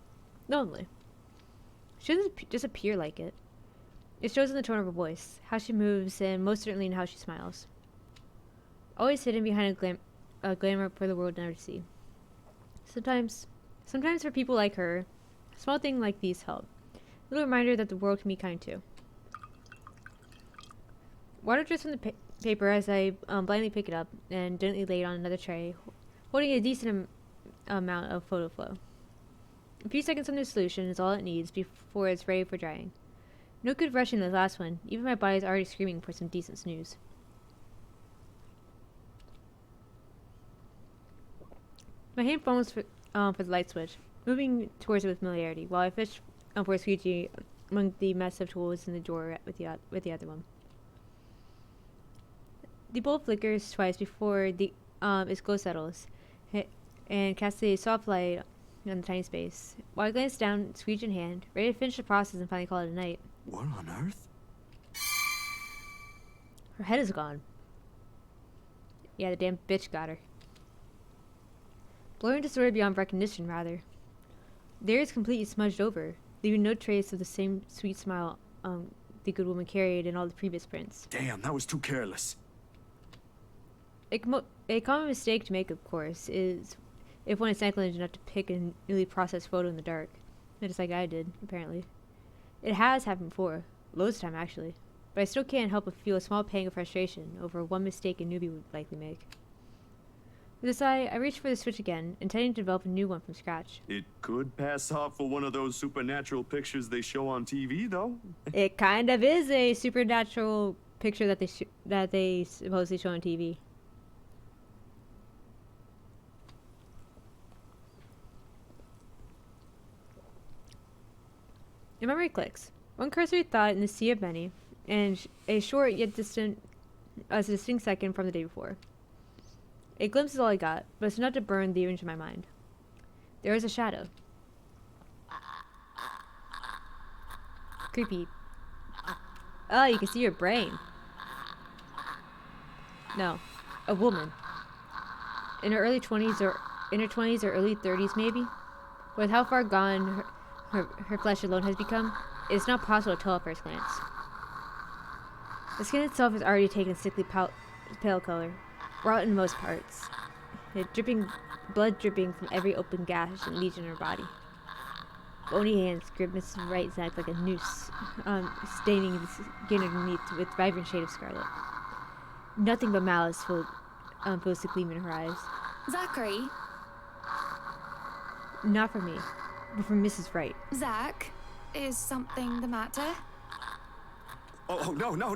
lonely. She doesn't just appear like it. It shows in the tone of her voice, how she moves, and most certainly in how she smiles. Always hidden behind a glamour for the world never to see. Sometimes for people like her, a small thing like these help. A little reminder that the world can be kind too. Water drips from the paper as I blindly pick it up and gently lay it on another tray, holding a decent amount of photo flow. A few seconds on the solution is all it needs before it's ready for drying. No good rushing this last one, even my body's already screaming for some decent snooze. My hand fumbles for the light switch, moving towards it with familiarity, while I fish for a squeegee among the mess of tools in the drawer with the other one. The bulb flickers twice before its glow settles, and casts a soft light on the tiny space. While I glanced down, squeegee in hand, ready to finish the process and finally call it a night. What on earth? Her head is gone. Yeah, the damn bitch got her. Blurry and distorted beyond recognition, rather. The area is completely smudged over, leaving no trace of the same sweet smile the good woman carried in all the previous prints. Damn, that was too careless. A common mistake to make, of course, is if one is negligent enough to pick a newly processed photo in the dark. Just like I did, apparently. It has happened before. Loads of time, actually. But I still can't help but feel a small pang of frustration over one mistake a newbie would likely make. With a sigh, I reached for the switch again, intending to develop a new one from scratch. It could pass off for one of those supernatural pictures they show on TV, though. It kind of is a supernatural picture that they supposedly show on TV. A memory clicks. One cursory thought in the sea of many, and a short yet distinct second from the day before. A glimpse is all I got, but it's enough to burn the image in my mind. There is a shadow. Creepy. Oh, you can see your brain. No, a woman. In her early 20s or early 30s maybe. With how far gone her flesh alone has become, it is not possible to tell at first glance. The skin itself has already taken a sickly pale color, raw in most parts, blood dripping from every open gash and lesion in her body. Bony hands grip Mrs. Wright's neck like a noose, staining the skin underneath with vibrant shade of scarlet. Nothing but malice fills the gleam in her eyes. Zachary? Not for me, but for Mrs. Wright. Zach, is something the matter? Oh no,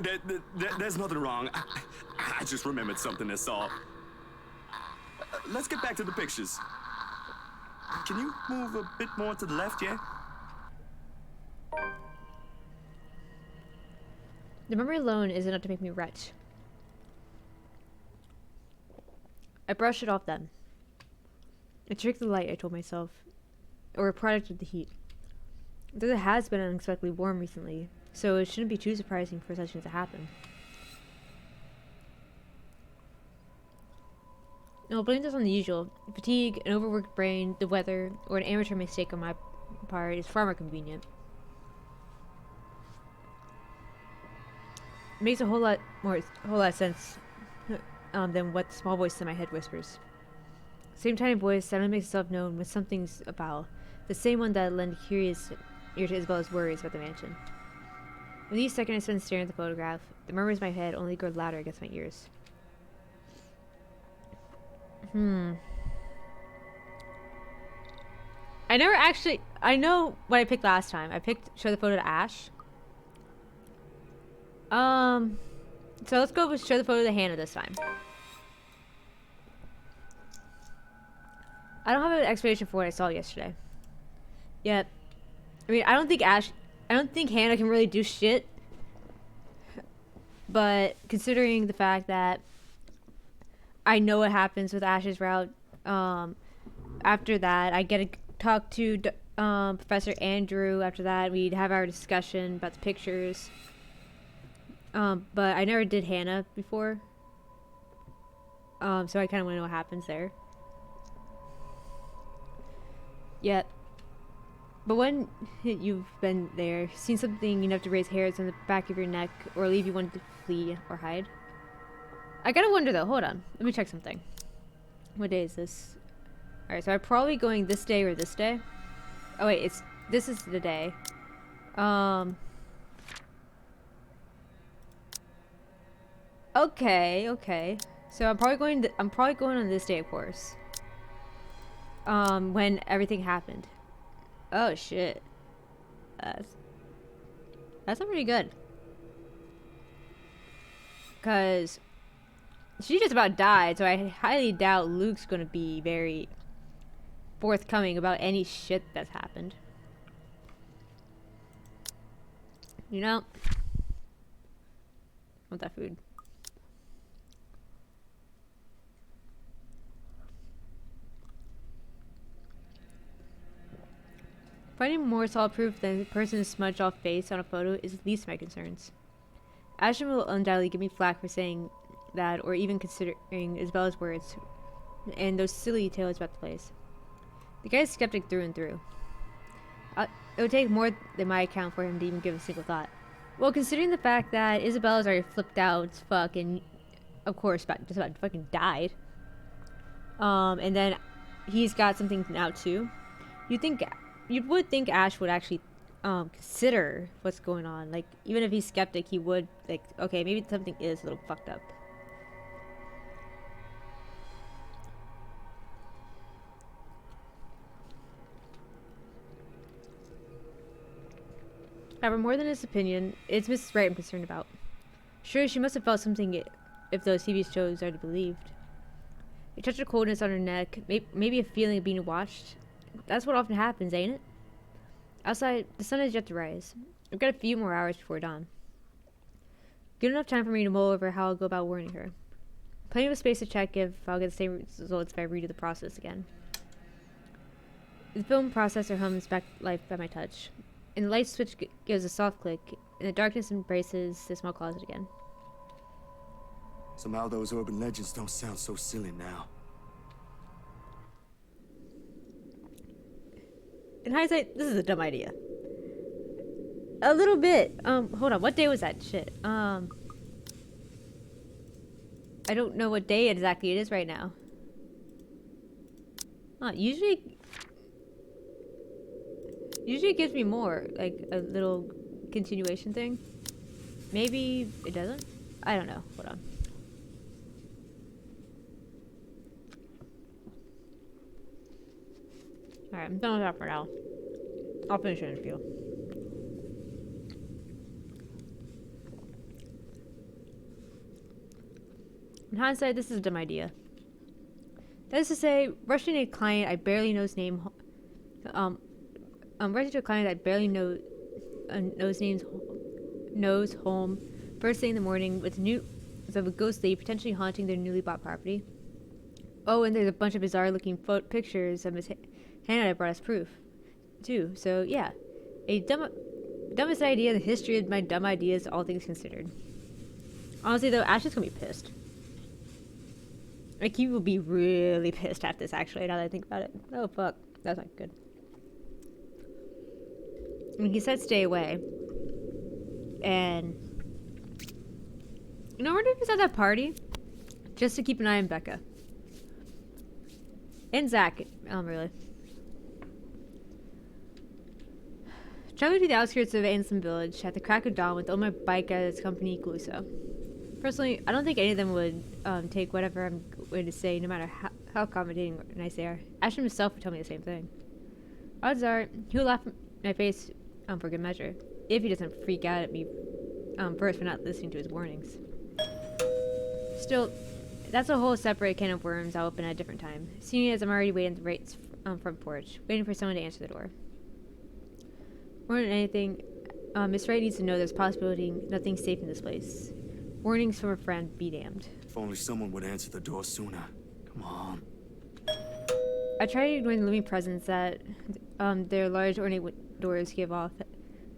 there's nothing wrong. I just remembered something, that's all. Let's get back to the pictures. Can you move a bit more to the left, yeah? The memory alone is enough to make me retch. I brushed it off then. A trick of the light, I told myself, or a product of the heat. Though it has been unexpectedly warm recently, so it shouldn't be too surprising for such things to happen. I'll blame this on the usual. Fatigue, an overworked brain, the weather, or an amateur mistake on my part is far more convenient. It makes a whole lot of sense than what the small voice in my head whispers. Same tiny voice suddenly makes itself known when something's about, the same one that lent a curious ear to Isabella's worries about the mansion. In each second I spent staring at the photograph, the murmurs in my head only grew louder against my ears. I know what I picked last time. I picked show the photo to Ash. So let's go with show the photo to Hannah this time. I don't have an explanation for what I saw yesterday. Yet. I mean, I don't think Hannah can really do shit. But considering the fact that I know what happens with Ash's route, after that, I get to talk to Professor Andrew. After that, we'd have our discussion about the pictures. But I never did Hannah before. So I kind of want to know what happens there. Yet. But when you've been there, seen something enough to raise hairs on the back of your neck, or leave you wanting to flee or hide. I gotta wonder though, hold on. Let me check something. What day is this? Alright, so I'm probably going this day or this day. Oh wait, this is the day. Okay. So I'm probably going on this day, of course. When everything happened. Oh shit. That's not pretty good. Cause she just about died, so I highly doubt Luke's gonna be very forthcoming about any shit that's happened. You know? Want that food. Finding more solid proof than the person's smudged off face on a photo is least of my concerns. Ashton will undoubtedly give me flack for saying that, or even considering Isabella's words and those silly tales about the place. The guy's skeptic through and through. It would take more than my account for him to even give a single thought. Well, considering the fact that Isabella's already flipped out as fuck and, of course, just about fucking died. And then he's got something now too. You would think Ash would actually consider what's going on. Like, even if he's skeptic, he would, like, okay, maybe something is a little fucked up. However, more than his opinion, it's Mrs. Wright I'm concerned about. Sure, she must have felt something if those TV shows are to be believed. A touch of coldness on her neck, maybe a feeling of being watched. That's what often happens, ain't it? Outside, the sun has yet to rise. I've got a few more hours before dawn. Good enough time for me to mull over how I'll go about warning her. Plenty of space to check if I'll get the same results if I redo the process again. The film processor hums back life by my touch, and the light switch gives a soft click, and the darkness embraces the small closet again. Somehow those urban legends don't sound so silly now. In hindsight, this is a dumb idea. A little bit. Hold on. What day was that? Shit. I don't know what day exactly it is right now. Usually it gives me more, like a little continuation thing. Maybe it doesn't? I don't know. Hold on. Alright, I'm done with that for now. I'll finish it in a few. In hindsight, this is a dumb idea. That is to say, rushing a client I barely know's name, rushing to a client I barely knows home first thing in the morning with news of a ghost lady potentially haunting their newly bought property. Oh, and there's a bunch of bizarre-looking pictures of Miss Hannah that brought us proof, too. So yeah, a dumbest idea in the history of my dumb ideas, all things considered. Honestly, though, Ash is gonna be pissed. Like, he will be really pissed at this, actually, now that I think about it. Oh, fuck. That's not good. I mean, he said stay away. And... I wonder if he's at that party. Just to keep an eye on Becca. And Zach. Really. Traveling to the outskirts of Ansem Village at the crack of dawn with my bike as company Gluso. Personally, I don't think any of them would take whatever I'm going to say, no matter how accommodating or nice they are. Ashton himself would tell me the same thing. Odds are, he'll laugh in my face for good measure, if he doesn't freak out at me first for not listening to his warnings. Still, that's a whole separate can of worms I'll open at a different time, seeing as I'm already waiting at the Wright's front porch, waiting for someone to answer the door. More than anything, Miss Wright needs to know there's a possibility nothing's safe in this place. Warnings from a friend, be damned. If only someone would answer the door sooner. Come on. I try ignoring the looming presence that their large ornate doors give off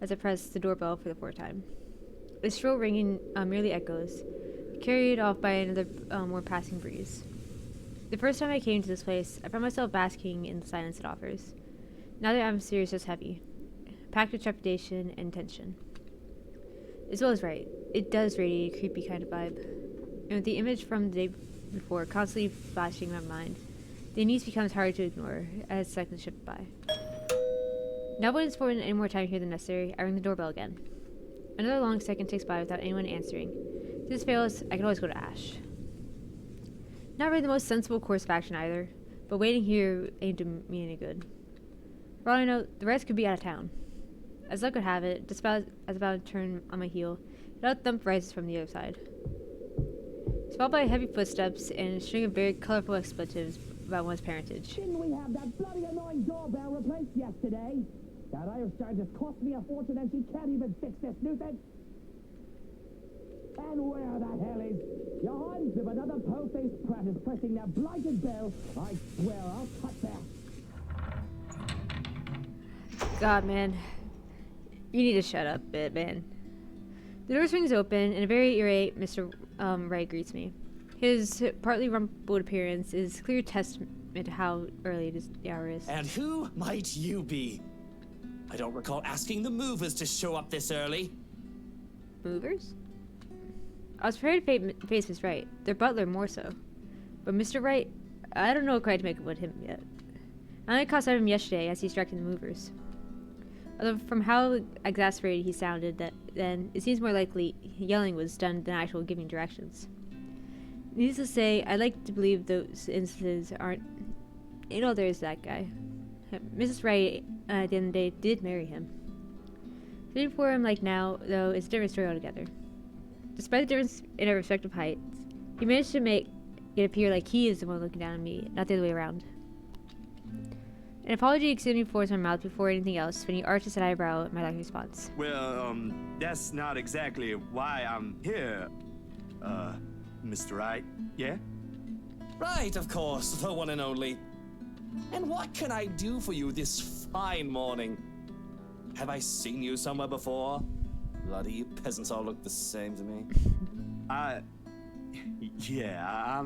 as I press the doorbell for the fourth time. The shrill ringing merely echoes, carried off by another more passing breeze. The first time I came to this place, I found myself basking in the silence it offers. Now the atmosphere is just heavy, packed with trepidation and tension. Isabel's right. It does radiate a creepy kind of vibe. And with the image from the day before constantly flashing in my mind, the unease becomes hard to ignore as seconds slip by. Not wanting to spend any more time here than necessary, I ring the doorbell again. Another long second ticks by without anyone answering. If this fails, I can always go to Ash. Not really the most sensible course of action either, but waiting here ain't do me any good. For all I know, the rest could be out of town. As luck would have it, just as about to turn on my heel, a loud thump rises from the other side. It's followed by heavy footsteps and a string of very colorful expletives about one's parentage. Didn't we have that bloody annoying doorbell replaced yesterday? That Irish guard just cost me a fortune and she can't even fix this nuisance. And where the hell is... Johannes, if another po-faced prat is pressing that blighted bell, I swear I'll cut that. God, man. You need to shut up a bit, man. The door swings open, and a very irate Mr. Wright greets me. His partly rumpled appearance is clear testament to how early the hour is. And who might you be? I don't recall asking the movers to show up this early. Movers? I was prepared to face Mr. Wright, their butler more so. But Mr. Wright, I don't know quite to make of him yet. I only caught sight of him yesterday as he's directing the movers. Although from how exasperated he sounded then, it seems more likely yelling was done than actual giving directions. Needless to say, I'd like to believe those instances aren't... You know, there's that guy. Mrs. Wright, at the end of the day, did marry him. Sitting for him like now, though, is a different story altogether. Despite the difference in our respective heights, he managed to make it appear like he is the one looking down on me, not the other way around. An apology extending forwards my mouth before anything else when he arches an eyebrow at my lack of response. Well, that's not exactly why I'm here, Mr. Wright, yeah? Right, of course, the one and only. And what can I do for you this fine morning? Have I seen you somewhere before? Bloody you peasants all look the same to me. I'm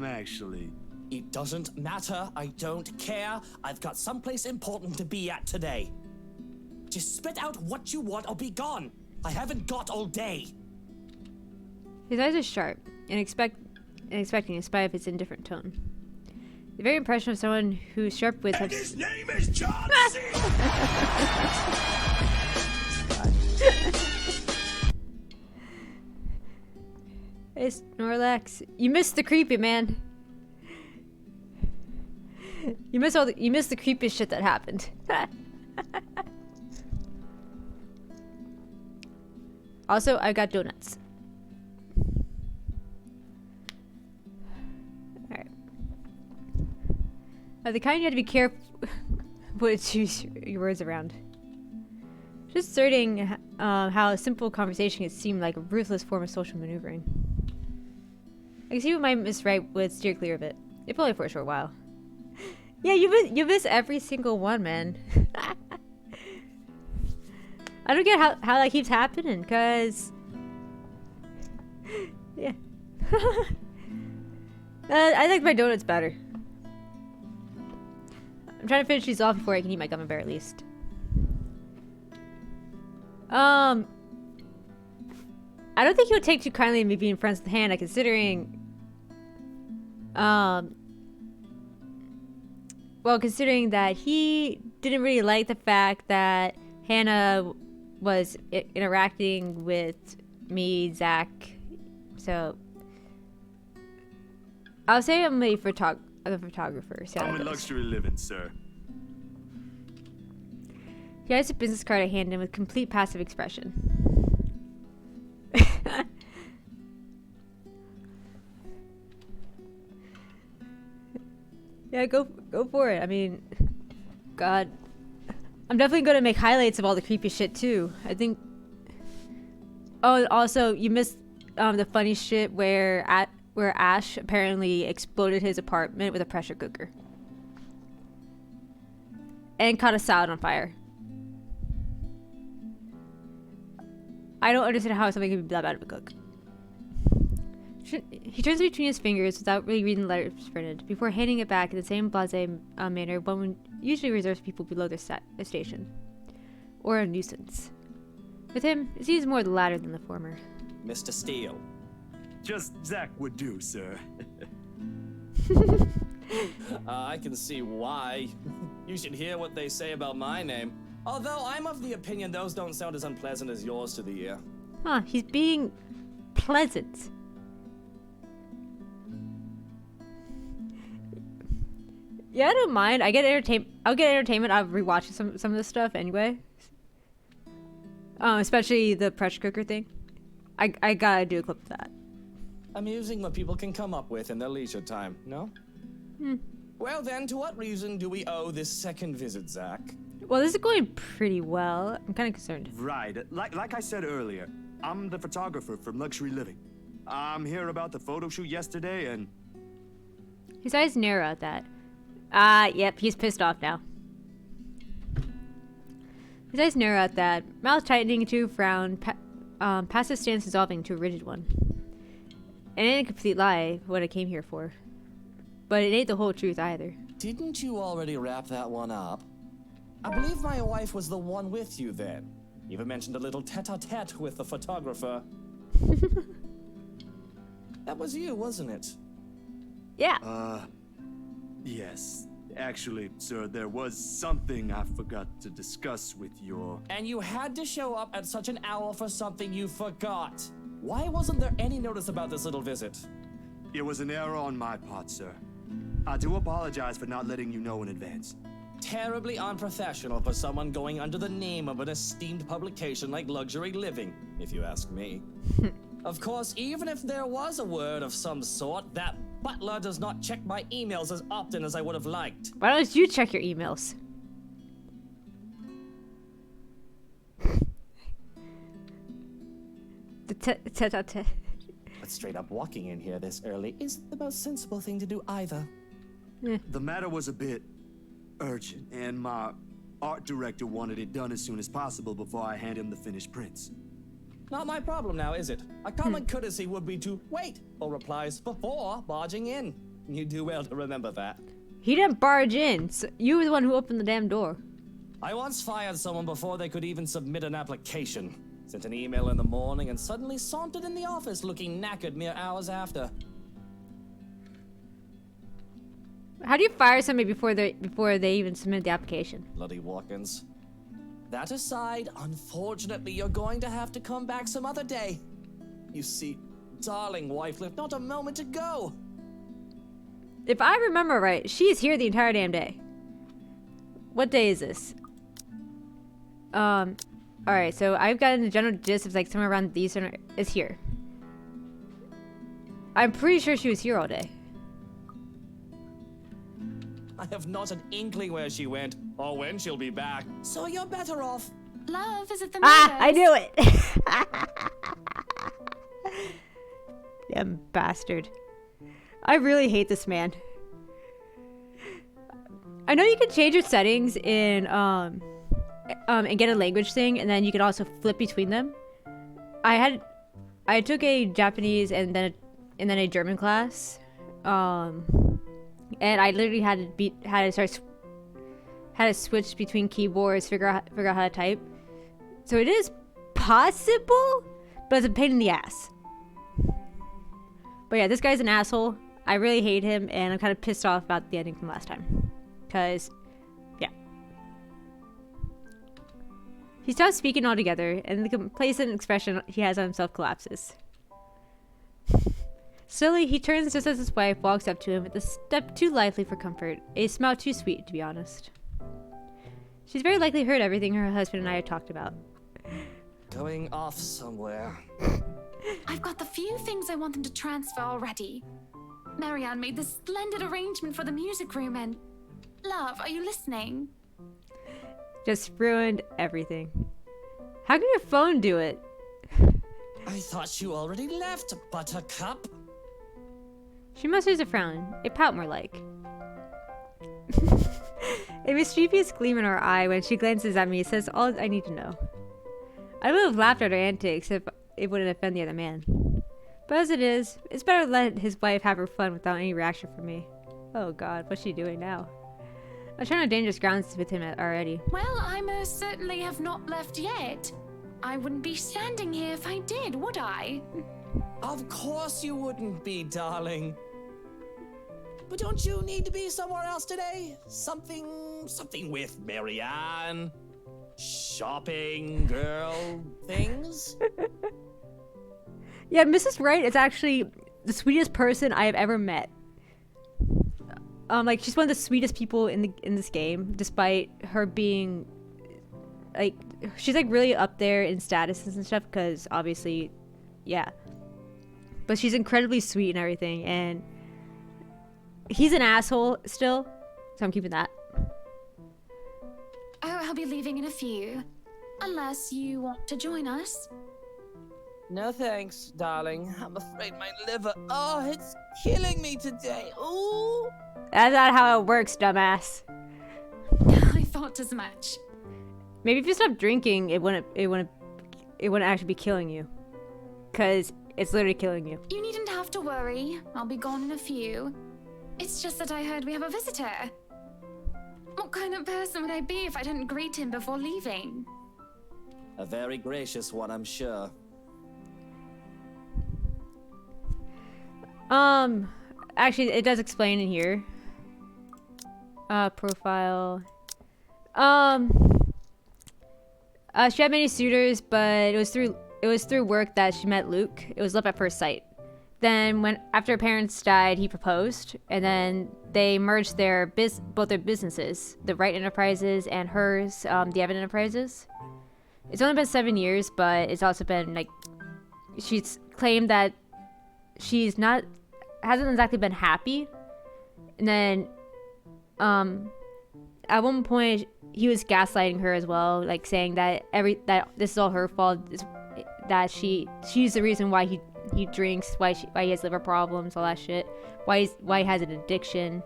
actually... It doesn't matter, I don't care. I've got someplace important to be at today. Just spit out what you want or be gone. I haven't got all day. His eyes are sharp and expecting in spite of his indifferent tone. The very impression of someone whose sharp wits have... His name is John C. Hey, Snorlax, you missed the creepy, man. You missed the creepy shit that happened. Also, I got donuts. Alright. The kind you have to be careful to choose your words around. Just asserting how a simple conversation can seem like a ruthless form of social maneuvering. I can see why Miss Wright would steer clear of it, if only for a short while. Yeah, you miss every single one, man. I don't get how that keeps happening, cause yeah. I like my donuts better. I'm trying to finish these off before I can eat my gummy bear at least. I don't think he would take too kindly to me being friends with Hannah, considering considering that he didn't really like the fact that Hannah was interacting with me, Zach. So I'll say I'm the photographer. So I'm in luxury living, sir. He has a business card I hand him with complete passive expression. Yeah, go for it. I mean, God, I'm definitely gonna make highlights of all the creepy shit too. I think. Oh, and also you missed the funny shit where Ash apparently exploded his apartment with a pressure cooker and caught a salad on fire. I don't understand how something can be that bad of a cook. He turns it between his fingers without really reading the letters printed, before handing it back in the same blasé manner one usually reserves people below their station. Or a nuisance. With him, it seems more the latter than the former. Mr. Steele. Just Zach would do, sir. I can see why. You should hear what they say about my name. Although I'm of the opinion those don't sound as unpleasant as yours to the ear. Huh, he's being pleasant. Yeah, I don't mind. I'll get entertainment out of rewatching some of this stuff anyway. Especially the pressure cooker thing. I gotta do a clip of that. Amusing what people can come up with in their leisure time, no? Well then, to what reason do we owe this second visit, Zach? Well, this is going pretty well. I'm kind of concerned. Right. Like I said earlier, I'm the photographer from Luxury Living. I'm here about the photo shoot yesterday and... His eyes narrow at that. Yep, he's pissed off now. His eyes narrow at that, mouth tightening to a frown, passive stance dissolving to a rigid one. It ain't a complete lie, what I came here for. But it ain't the whole truth either. Didn't you already wrap that one up? I believe my wife was the one with you then. Even mentioned a little tete-a-tete with the photographer. That was you, wasn't it? Yeah. Yes. Actually, sir, there was something I forgot to discuss with your... And you had to show up at such an hour for something you forgot. Why wasn't there any notice about this little visit? It was an error on my part, sir. I do apologize for not letting you know in advance. Terribly unprofessional for someone going under the name of an esteemed publication like Luxury Living, if you ask me. Of course, even if there was a word of some sort, that butler does not check my emails as often as I would have liked. Why don't you check your emails? The tete-a-tete. But straight up walking in here this early isn't the most sensible thing to do either. The matter was a bit urgent, and my art director wanted it done as soon as possible before I hand him the finished prints. Not my problem now, is it? A common courtesy would be to wait for replies before barging in. You do well to remember that. He didn't barge in. So you were the one who opened the damn door. I once fired someone before they could even submit an application. Sent an email in the morning and suddenly sauntered in the office looking knackered mere hours after. How do you fire somebody before they even submit the application? Bloody Watkins. That aside, unfortunately, you're going to have to come back some other day. You see, darling wife left not a moment to go. If I remember right, she's here the entire damn day. What day is this? Alright, so I've gotten the general gist of like somewhere around the Eastern is here. I'm pretty sure she was here all day. I have not an inkling where she went or when she'll be back, so you're better off. Love, is it the I neighbors? knew it! Damn bastard. I really hate this man. I know you can change your settings in and get a language thing, and then you can also flip between them. I took a Japanese and then a German class, and I literally had to switch between keyboards, figure out how to type. So it is possible, but it's a pain in the ass. But yeah, this guy's an asshole. I really hate him, and I'm kind of pissed off about the ending from last time. Because, yeah. He stops speaking altogether, and the complacent expression he has on himself collapses. Slowly, he turns just as his wife walks up to him with a step too lively for comfort, a smile too sweet, to be honest. She's very likely heard everything her husband and I had talked about. Going off somewhere. I've got the few things I want them to transfer already. Marianne made this splendid arrangement for the music room and... Love, are you listening? Just ruined everything. How can your phone do it? I thought you already left, Buttercup. She musters a frown, a pout more like. A mischievous gleam in her eye when she glances at me says all I need to know. I would have laughed at her antics if it wouldn't offend the other man. But as it is, it's better to let his wife have her fun without any reaction from me. Oh god, what's she doing now? I'm trying on dangerous grounds with him already. Well, I most certainly have not left yet. I wouldn't be standing here if I did, would I? Of course you wouldn't be, darling. But don't you need to be somewhere else today? Something with Marianne? Shopping, girl, things? Yeah, Mrs. Wright is actually the sweetest person I have ever met. Like, she's one of the sweetest people in this game, despite her being, like, she's, like, really up there in statuses and stuff, because, obviously, yeah. But she's incredibly sweet and everything, and he's an asshole still, so I'm keeping that. Oh, I'll be leaving in a few. Unless you want to join us. No thanks, darling. I'm afraid my liver, it's killing me today. Ooh. That's not how it works, dumbass. I thought as much. Maybe if you stop drinking, it wouldn't actually be killing you. Cause it's literally killing you. You needn't have to worry. I'll be gone in a few. It's just that I heard we have a visitor. What kind of person would I be if I didn't greet him before leaving? A very gracious one, I'm sure. Actually, it does explain in here. Profile. She had many suitors, but it was through work that she met Luke. It was love at first sight. Then after her parents died, he proposed, and then they merged both their businesses, the Wright Enterprises and hers, the Evan Enterprises. It's only been 7 years, but it's also been like, she's claimed that hasn't exactly been happy. And then, at one point, he was gaslighting her as well, like saying that this is all her fault, that she's the reason why he drinks, why he has liver problems, all that shit, why he has an addiction,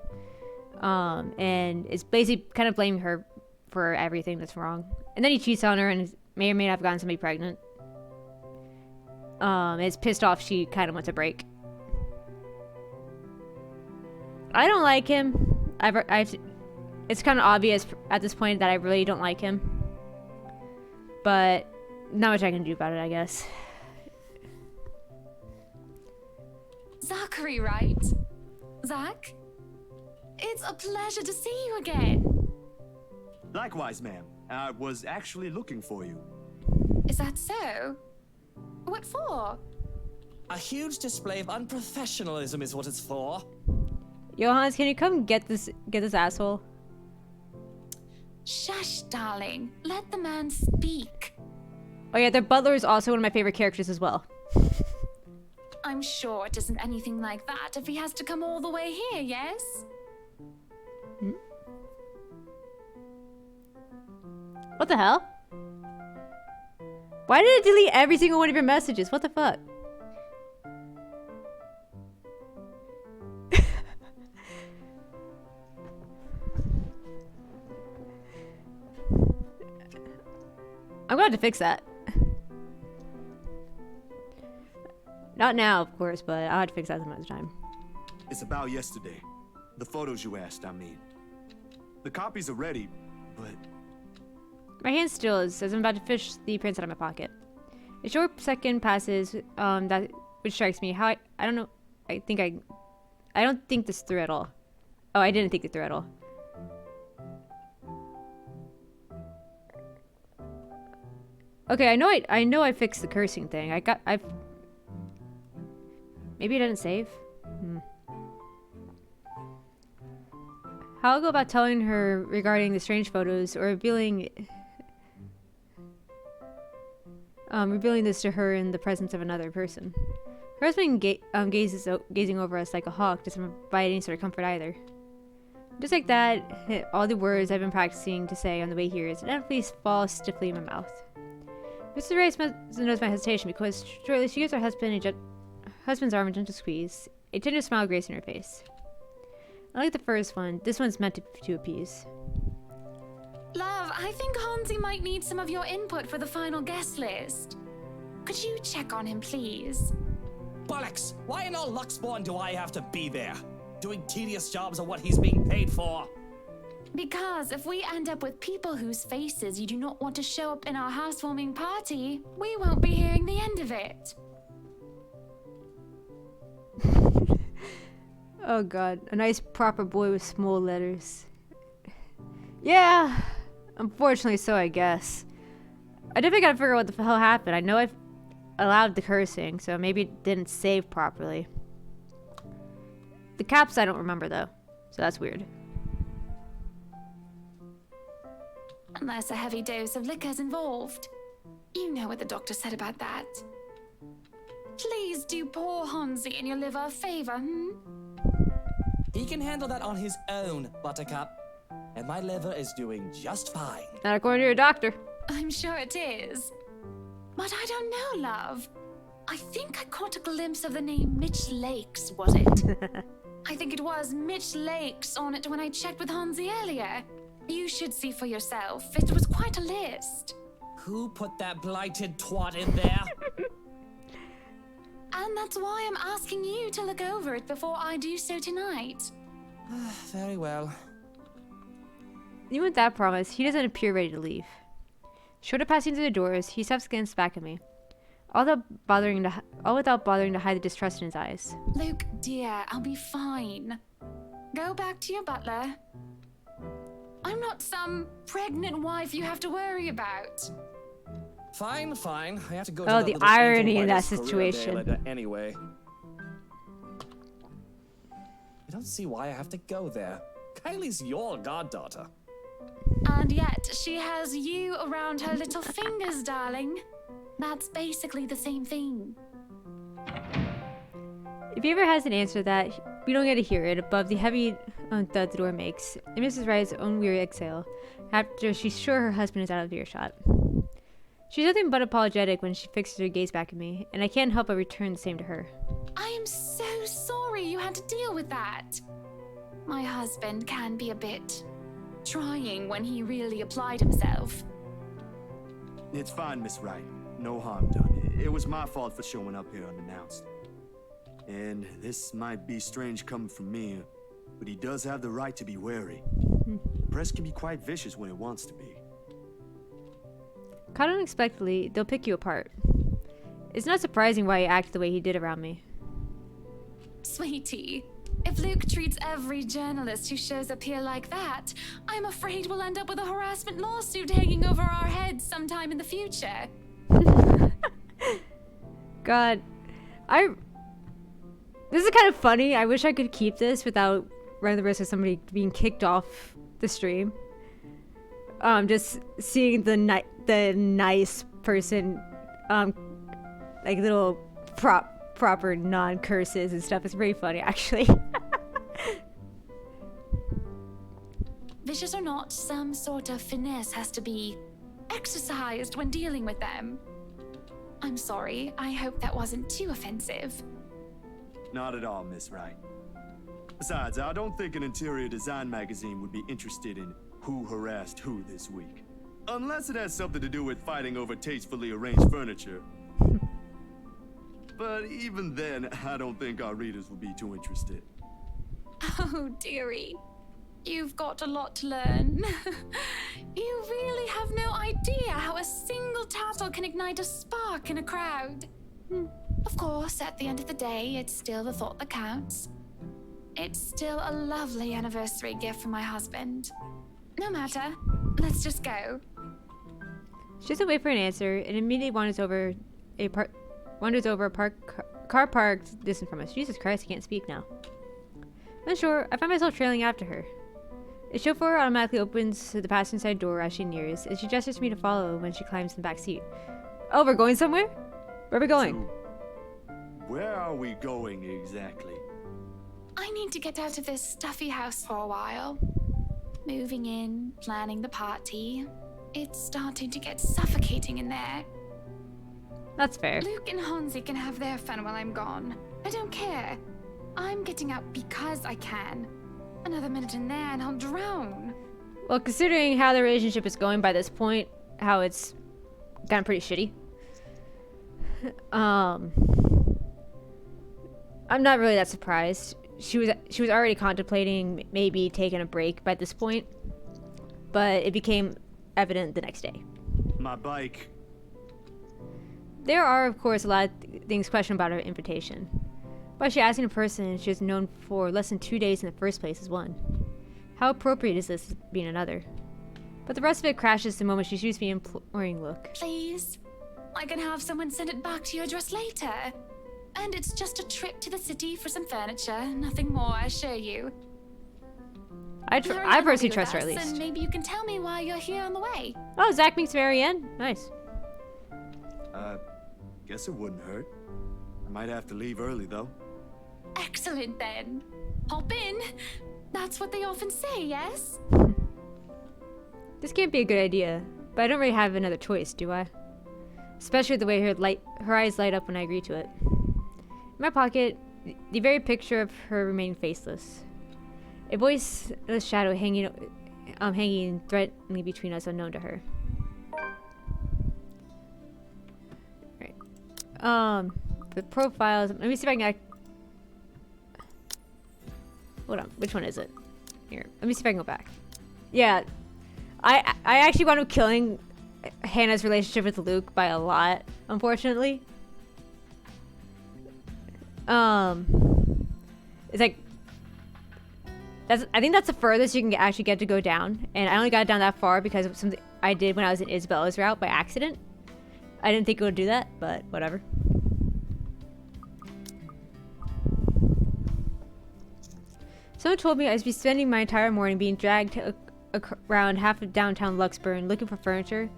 and it's basically kind of blaming her for everything that's wrong. And then he cheats on her and may or may not have gotten somebody pregnant. It's pissed off. She kind of wants a break. I don't like him. It's kind of obvious at this point that I really don't like him. But not much I can do about it, I guess. Zachary, right? Zach? It's a pleasure to see you again. Likewise, ma'am. I was actually looking for you. Is that so? What for? A huge display of unprofessionalism is what it's for. Johannes, can you come get this asshole? Shush, darling. Let the man speak. Oh yeah, their butler is also one of my favorite characters as well. I'm sure it isn't anything like that if he has to come all the way here, yes? Hmm? What the hell? Why did it delete every single one of your messages? What the fuck? I'm gonna have to fix that. Not now, of course, but I'll have to fix that some other time. It's about yesterday. The photos you asked, I mean. The copies are ready, but... My hand still is as I'm about to fish the prints out of my pocket. A short second passes, which strikes me. How I don't know. I don't think this through at all. Oh, I didn't think it through at all. Okay, I know I fixed the cursing thing. Maybe I didn't save? How I'll go about telling her regarding the strange photos or revealing this to her in the presence of another person. Her husband gazing over us like a hawk doesn't provide any sort of comfort either. Just like that, all the words I've been practicing to say on the way here inevitably fall stiffly in my mouth. Mr. Rice knows my hesitation because shortly she gives her husband's arm a gentle squeeze, a tender smile gracing her face. Unlike the first one, this one's meant to appease. Love, I think Hansi might need some of your input for the final guest list. Could you check on him, please? Bollocks! Why in all Luxborn do I have to be there? Doing tedious jobs of what he's being paid for? Because if we end up with people whose faces you do not want to show up in our housewarming party, we won't be hearing the end of it. Oh god, a nice proper boy with small letters. Yeah, unfortunately so, I guess. I definitely gotta figure out what the hell happened. I know I've allowed the cursing, so maybe it didn't save properly. The caps I don't remember though, so that's weird. Unless a heavy dose of liquor's involved. You know what the doctor said about that. Please do poor Hansi and your liver a favor, He can handle that on his own, Buttercup. And my liver is doing just fine. Not according to your doctor. I'm sure it is. But I don't know, love. I think I caught a glimpse of the name Mitch Lakes, was it? I think it was Mitch Lakes on it when I checked with Hansi earlier. You should see for yourself. It was quite a list. Who put that blighted twat in there? And that's why I'm asking you to look over it before I do so tonight. Very well. Even with that promise, he doesn't appear ready to leave. Short of passing through the doors, he steps against back at me, all without bothering to hide the distrust in his eyes. Luke, dear, I'll be fine. Go back to your butler. I'm not some pregnant wife you have to worry about. Fine, fine. I have to go Oh, to that the little irony angel in that writer's career situation. day anyway. I don't see why I have to go there. Kylie's your goddaughter. And yet, she has you around her little fingers, darling. That's basically the same thing. If he ever has an answer to that, we don't get to hear it above the heavy thud the door makes, and Mrs. Wright's own weary exhale, after she's sure her husband is out of earshot. She's nothing but apologetic when she fixes her gaze back at me, and I can't help but return the same to her. I am so sorry you had to deal with that. My husband can be a bit trying when he really applied himself. It's fine, Miss Wright. No harm done. It was my fault for showing up here unannounced. And this might be strange coming from me, but he does have the right to be wary. The press can be quite vicious when it wants to be. Caught unexpectedly, they'll pick you apart. It's not surprising why he acted the way he did around me. Sweetie, if Luke treats every journalist who shows up here like that, I'm afraid we'll end up with a harassment lawsuit hanging over our heads sometime in the future. God, this is kind of funny. I wish I could keep this without running the risk of somebody being kicked off the stream. Just seeing the nice person, like little proper non-curses and stuff is very funny, actually. Vicious or not, some sort of finesse has to be exercised when dealing with them. I'm sorry. I hope that wasn't too offensive. Not at all, Miss Wright. Besides, I don't think an interior design magazine would be interested in who harassed who this week. Unless it has something to do with fighting over tastefully arranged furniture. But even then, I don't think our readers will be too interested. Oh, dearie. You've got a lot to learn. You really have no idea how a single tattle can ignite a spark in a crowd. Of course, at the end of the day, it's still the thought that counts. It's still a lovely anniversary gift from my husband. No matter. Let's just go. She doesn't wait for an answer and immediately wanders over a car parked distant from us. Jesus Christ, I can't speak now. Unsure, I find myself trailing after her. The chauffeur automatically opens the passenger side door as she nears, and she gestures to me to follow when she climbs in the back seat. Oh, we're going somewhere? Where are we going? So, where are we going exactly? I need to get out of this stuffy house for a while. Moving in, planning the party. It's starting to get suffocating in there. That's fair. Luke and Hansi can have their fun while I'm gone. I don't care. I'm getting out because I can. Another minute in there and I'll drown. Well, considering how the relationship is going by this point, how it's gotten pretty shitty. I'm not really that surprised. She was already contemplating maybe taking a break by this point, but it became evident the next day. My bike. There are, of course, a lot of things questioned about her invitation. Why is she asking a person she has known for less than 2 days in the first place is one. How appropriate is this being another? But the rest of it crashes the moment she shoots me an imploring look. Please? I can have someone send it back to your address later. And it's just a trip to the city for some furniture. Nothing more, I assure you. I Hurry personally up with trust her at us, least. And maybe you can tell me why you're here on the way. Oh, Zach meets Marianne? Nice. Guess it wouldn't hurt. I might have to leave early, though. Excellent then. Hop in. That's what they often say, yes? This can't be a good idea, but I don't really have another choice, do I? Especially the way her eyes light up when I agree to it. In my pocket, the very picture of her remained faceless. A voiceless shadow hanging hanging threateningly between us, unknown to her. Right. The profiles. Let me see if I can. Hold on. Which one is it? Here. Let me see if I can go back. Yeah. I actually wound up killing Hannah's relationship with Luke by a lot, unfortunately. It's like I think that's the furthest you can actually get to go down, and I only got down that far because of something I did when I was in Isabella's route by accident. I didn't think it would do that, but whatever. Someone told me I'd be spending my entire morning being dragged around half of downtown Luxburn looking for furniture.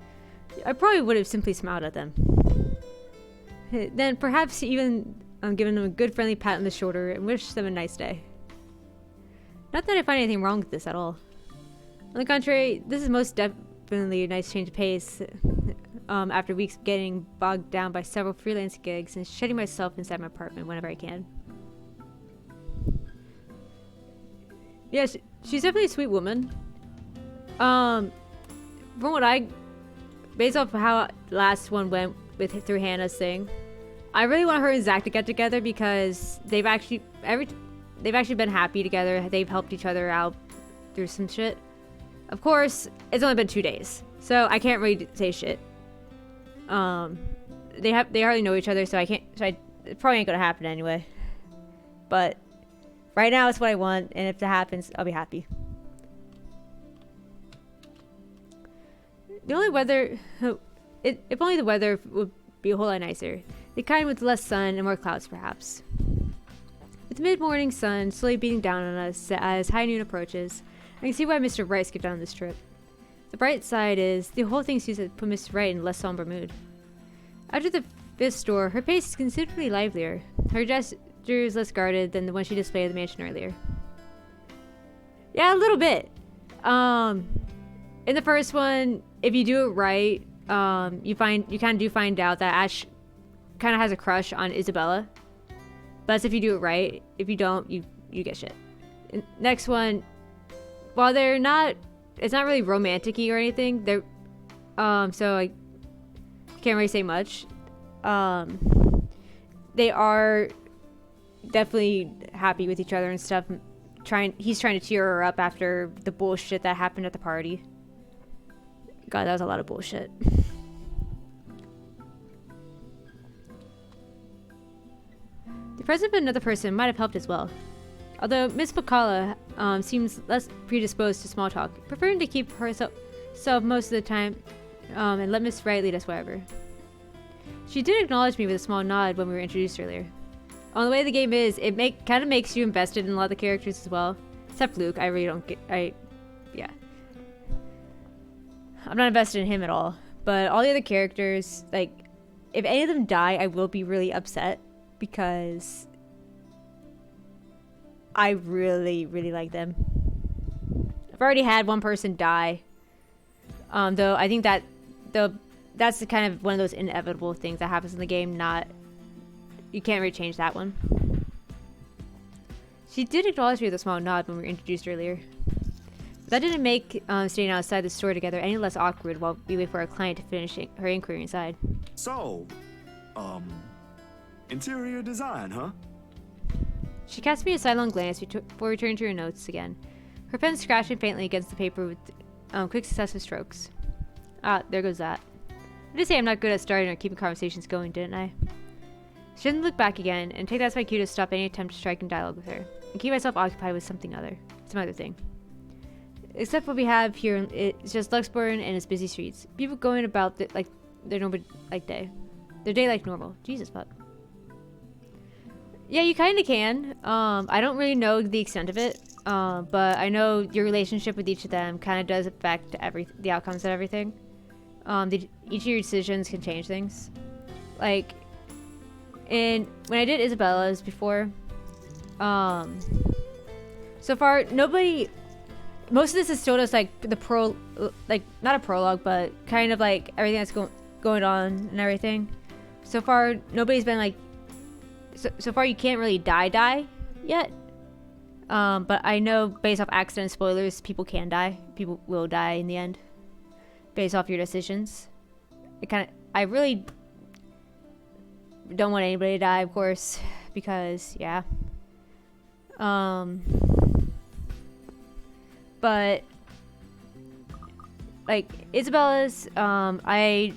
I probably would have simply smiled at them. Then perhaps even given them a good friendly pat on the shoulder and wished them a nice day. Not that I find anything wrong with this at all. On the contrary, this is most definitely a nice change of pace after weeks of getting bogged down by several freelance gigs and shutting myself inside my apartment whenever I can. Yes, she's definitely a sweet woman. From what based off of how last one went through Hannah's thing, I really want her and Zach to get together because they've actually been happy together. They've helped each other out through some shit. Of course, it's only been 2 days, so I can't really say shit. They hardly know each other, so it probably ain't gonna happen anyway. But right now, it's what I want, and if that happens, I'll be happy. The only weather, if only the weather would be a whole lot nicer. The kind with less sun and more clouds, perhaps. With the mid-morning sun slowly beating down on us as high noon approaches, I can see why Mr. Wright skipped on this trip. The bright side is, the whole thing seems to put Mr. Wright in a less somber mood. After the 5th store, her pace is considerably livelier. Her gestures less guarded than the one she displayed at the mansion earlier. Yeah, a little bit. In the first one, if you do it right, you kind of do find out that Ash kind of has a crush on Isabella. But that's if you do it right. If you don't, you get shit. Next one, while it's not really romantic-y or anything. So I can't really say much. They are definitely happy with each other and stuff. He's trying to cheer her up after the bullshit that happened at the party. God, that was a lot of bullshit. The presence of another person might have helped as well. Although Miss Bacala seems less predisposed to small talk, preferring to keep herself most of the time and let Miss Wright lead us wherever. She did acknowledge me with a small nod when we were introduced earlier. On the way the game is, it kind of makes you invested in a lot of the characters as well. Except Luke, I really don't get... yeah. I'm not invested in him at all. But all the other characters, like, if any of them die, I will be really upset. Because I really, really like them. I've already had one person die. Though I think that's the kind of one of those inevitable things that happens in the game. You can't really change that one. She did acknowledge me with a small nod when we were introduced earlier. But that didn't make staying outside the store together any less awkward while we wait for our client to finish her inquiry inside. So, interior design, huh? She cast me a sidelong glance before returning to her notes again, her pen scratching faintly against the paper with quick successive strokes. Ah, there goes that. I did say I'm not good at starting or keeping conversations going, didn't I? She didn't look back again, and take that as my cue to stop any attempt to strike in dialogue with her, and keep myself occupied with some other thing. Except what we have here, it's just Luxburn and its busy streets. People going about their normal day. Their day like normal. Jesus fuck. Yeah, you kind of can. I don't really know the extent of it, but I know your relationship with each of them kind of does affect the outcomes of everything. Each of your decisions can change things. Like, when I did Isabella's before, so far most of this is still just like not a prologue, but kind of like everything that's going on and everything. So far, nobody's been like. So far, you can't really die yet. But I know based off accident spoilers, people can die. People will die in the end, based off your decisions. I really don't want anybody to die, of course, because yeah. But like Isabella's, I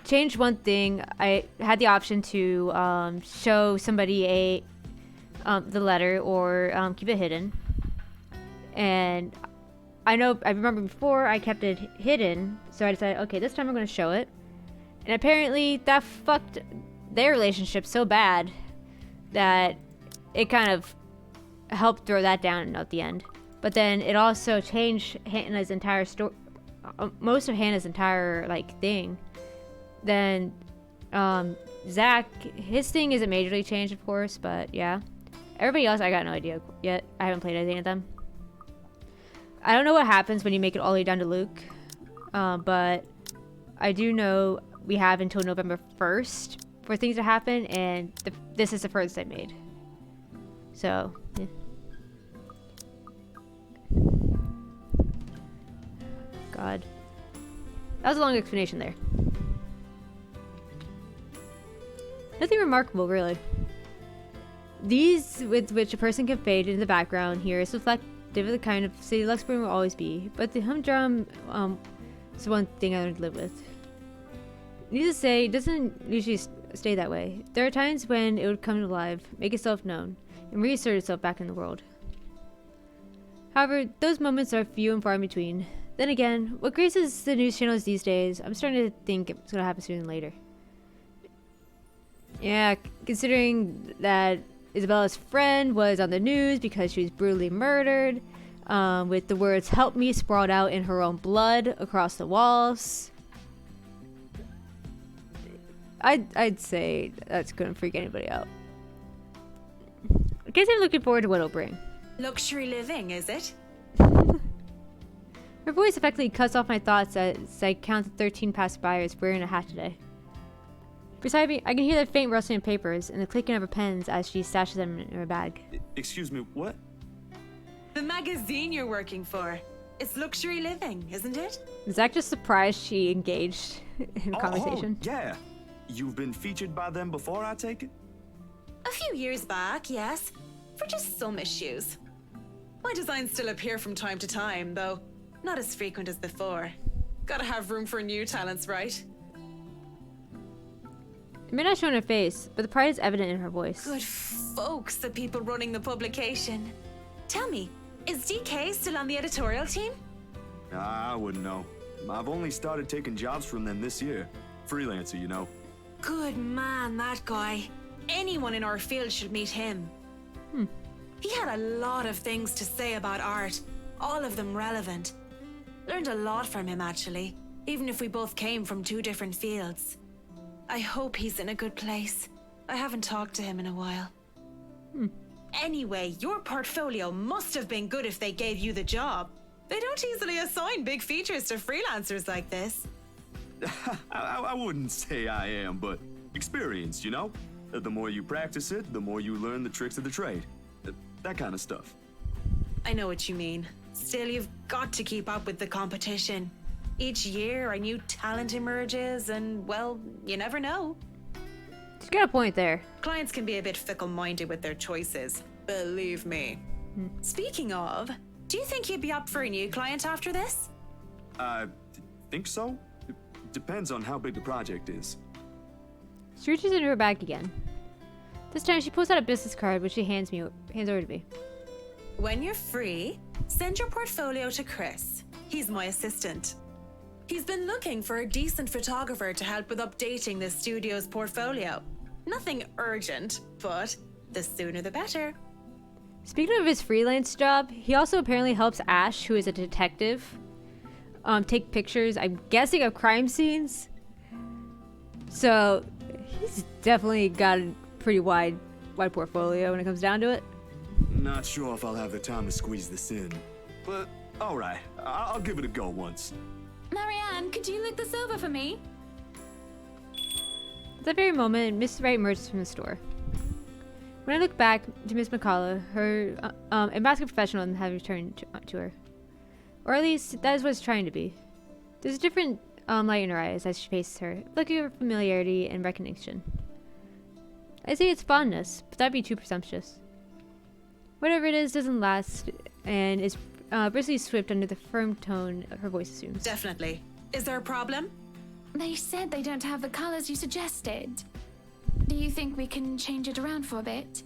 changed one thing. I had the option to show somebody the letter or keep it hidden. And I remember before I kept it hidden, so I decided, okay, this time I'm going to show it. And apparently that fucked their relationship so bad that it kind of helped throw that down at the end. But then it also changed Hannah's entire story, most of Hannah's entire like thing. Then Zach, his thing isn't majorly changed, of course, but yeah. Everybody else, I got no idea yet. I haven't played anything of them. I don't know what happens when you make it all the way down to Luke, but I do know we have until November 1st for things to happen, and this is the furthest I made. So, yeah. God. That was a long explanation there. Nothing remarkable, really. These with which a person can fade into the background here is reflective of the kind of city Luxburn will always be, but the humdrum is one thing I learned to live with. Needless to say, it doesn't usually stay that way. There are times when it would come to life, make itself known, and reassert itself back in the world. However, those moments are few and far in between. Then again, what graces the news channels these days, I'm starting to think it's going to happen sooner than later. Yeah, considering that Isabella's friend was on the news because she was brutally murdered, with the words "help me" sprawled out in her own blood across the walls. I'd say that's gonna freak anybody out. I guess I'm looking forward to what it'll bring. Luxury living, is it? Her voice effectively cuts off my thoughts as I count the 13 passerbyers wearing a hat today. Beside me, I can hear the faint rustling of papers and the clicking of her pens as she stashes them in her bag. Excuse me, what? The magazine you're working for. It's Luxury Living, isn't it? Zach just surprised she engaged in a conversation. Oh, yeah. You've been featured by them before, I take it? A few years back, yes. For just some issues. My designs still appear from time to time, though not as frequent as before. Gotta have room for new talents, right? It may not show in her face, but the pride is evident in her voice. Good folks, the people running the publication. Tell me, is DK still on the editorial team? I wouldn't know. I've only started taking jobs from them this year. Freelancer, you know. Good man, that guy. Anyone in our field should meet him. He had a lot of things to say about art, all of them relevant. Learned a lot from him, actually, even if we both came from two different fields. I hope he's in a good place. I haven't talked to him in a while. Anyway, your portfolio must have been good if they gave you the job. They don't easily assign big features to freelancers like this. I wouldn't say I am, but experienced, you know? The more you practice it, the more you learn the tricks of the trade. That kind of stuff. I know what you mean. Still, you've got to keep up with the competition. Each year, a new talent emerges, and, well, you never know. She's got a point there. Clients can be a bit fickle-minded with their choices. Believe me. Speaking of, do you think you'd be up for a new client after this? Think so? Depends on how big the project is. She reaches into her bag again. This time she pulls out a business card which she hands over to me. When you're free, send your portfolio to Chris. He's my assistant. He's been looking for a decent photographer to help with updating the studio's portfolio. Nothing urgent, but the sooner the better. Speaking of his freelance job, he also apparently helps Ash, who is a detective, take pictures, I'm guessing, of crime scenes. So he's definitely got a pretty wide portfolio when it comes down to it. Not sure if I'll have the time to squeeze this in, but all right, I'll give it a go once. Marianne, could you look this over for me? At that very moment, Mrs. Wright emerges from the store. When I look back to Miss McCullough, her ambassador professional had returned to her. Or at least, that is what it's trying to be. There's a different light in her eyes as she faces her, looking of familiarity and recognition. I say it's fondness, but that'd be too presumptuous. Whatever it is doesn't last, and is briskly swept under the firm tone her voice assumes. Definitely. Is there a problem? They said they don't have the colors you suggested. Do you think we can change it around for a bit?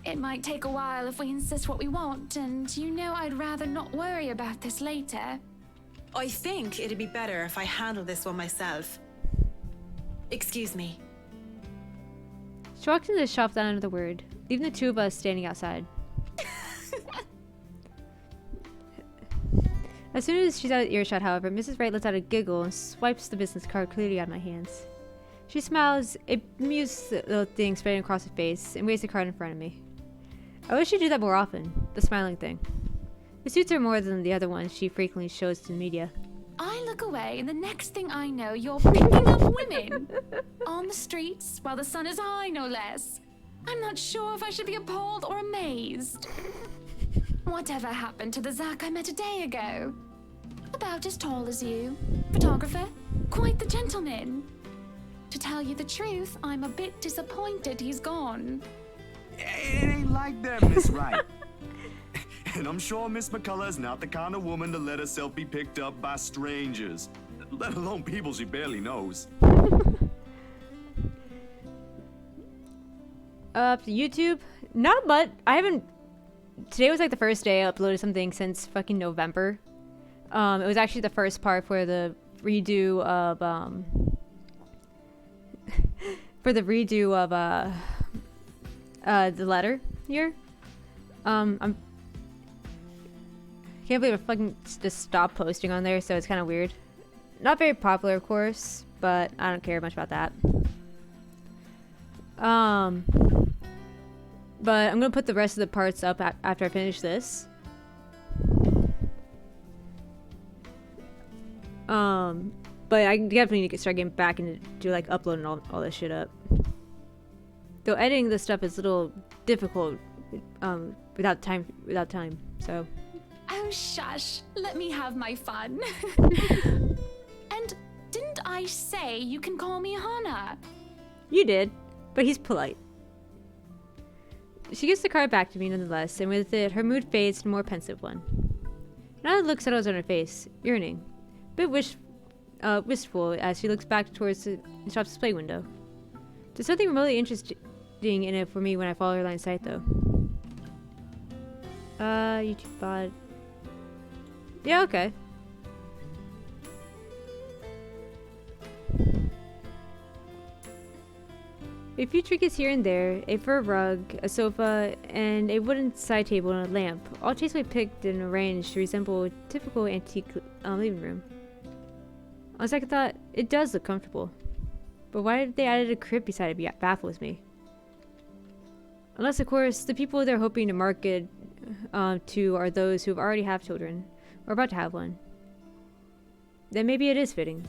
It might take a while if we insist what we want, and you know I'd rather not worry about this later. I think it'd be better if I handle this one myself. Excuse me. She walked into the shop without another word, leaving the two of us standing outside. As soon as she's out of earshot, however, Mrs. Wright lets out a giggle and swipes the business card clearly out of my hands. She smiles, a bemused little thing spreading across her face, and waves the card in front of me. I wish she'd do that more often, the smiling thing. It suits her more than the other ones she frequently shows to the media. I look away, and the next thing I know, you're picking up women on the streets while the sun is high, no less. I'm not sure if I should be appalled or amazed. Whatever happened to the Zach I met a day ago? About as tall as you. Photographer. Quite the gentleman. To tell you the truth, I'm a bit disappointed he's gone. It ain't like that, Miss Wright. And I'm sure Miss McCullough is not the kind of woman to let herself be picked up by strangers, let alone people she barely knows. Up to YouTube? Not much. I haven't... Today was like the first day I uploaded something since fucking November. It was actually the first part for the redo of, for the redo of, the letter here. I can't believe I fucking just stopped posting on there, so it's kind of weird. Not very popular, of course, but I don't care much about that. But I'm gonna put the rest of the parts up after I finish this. But I definitely need to start getting back into like uploading all this shit up. Though editing this stuff is a little difficult without time. So. Oh shush! Let me have my fun. And didn't I say you can call me Hannah? You did, but he's polite. She gives the card back to me nonetheless, and with it, her mood fades to a more pensive one. Another look settles on her face, yearning, a bit wistful as she looks back towards the shop's display window. There's something remotely interesting in it for me when I follow her line of sight, though. YouTube bot. Yeah, okay. A few trinkets here and there, a fur rug, a sofa, and a wooden side table and a lamp, all tastefully picked and arranged to resemble a typical antique living room. On second thought, it does look comfortable. But why did they added a crib beside it baffles me. Unless, of course, the people they're hoping to market to are those who already have children, or about to have one. Then maybe it is fitting.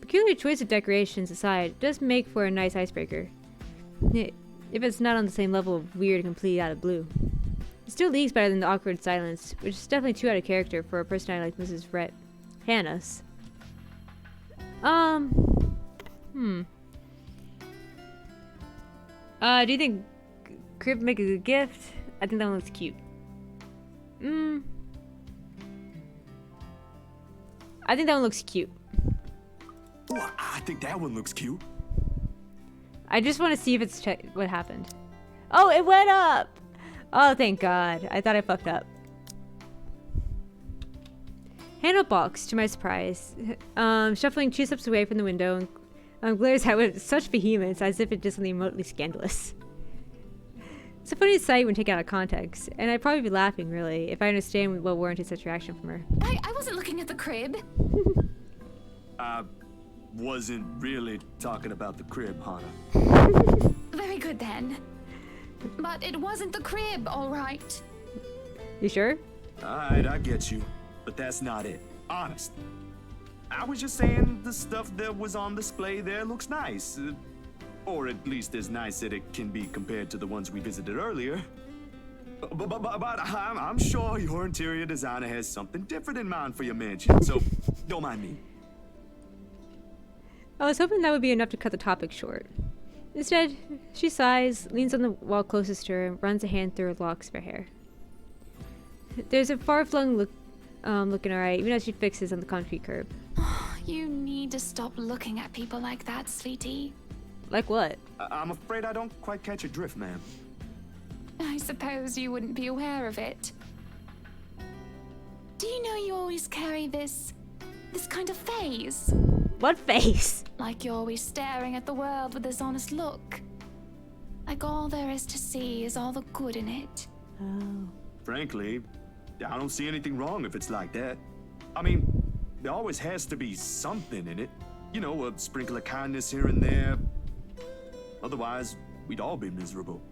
Peculiar choice of decorations aside, it does make for a nice icebreaker. If it's not on the same level of weird and completely out of blue. It still leagues better than the awkward silence, which is definitely too out of character for a personality like Mrs. Hannah's. Do you think crib make a good gift? I think that one looks cute. I think that one looks cute. Ooh, I think that one looks cute. I just want to see if it's what happened. Oh, it went up! Oh, thank God. I thought I fucked up. Handle box, to my surprise. Shuffling 2 steps away from the window and glares out with such vehemence as if it did something remotely scandalous. It's a funny sight when taken out of context, and I'd probably be laughing, really, if I understand what warranted such reaction from her. I wasn't looking at the crib. I wasn't really talking about the crib, Hannah. Very good then. But it wasn't the crib, all right. You sure? Alright, I get you. But that's not it. Honest. I was just saying the stuff that was on display there looks nice. Or at least as nice that it can be compared to the ones we visited earlier. But I'm sure your interior designer has something different in mind for your mansion, so don't mind me. I was hoping that would be enough to cut the topic short. Instead, she sighs, leans on the wall closest to her, and runs a hand through her locks of her hair. There's a far-flung look in her eye, even as she fixes on the concrete curb. You need to stop looking at people like that, sweetie. Like what? I'm afraid I don't quite catch your drift, ma'am. I suppose you wouldn't be aware of it. Do you know you always carry this kind of phase? What face? Like you're always staring at the world with this honest look. Like all there is to see is all the good in it. Oh. Frankly, I don't see anything wrong if it's like that. I mean, there always has to be something in it. You know, a sprinkle of kindness here and there. Otherwise, we'd all be miserable.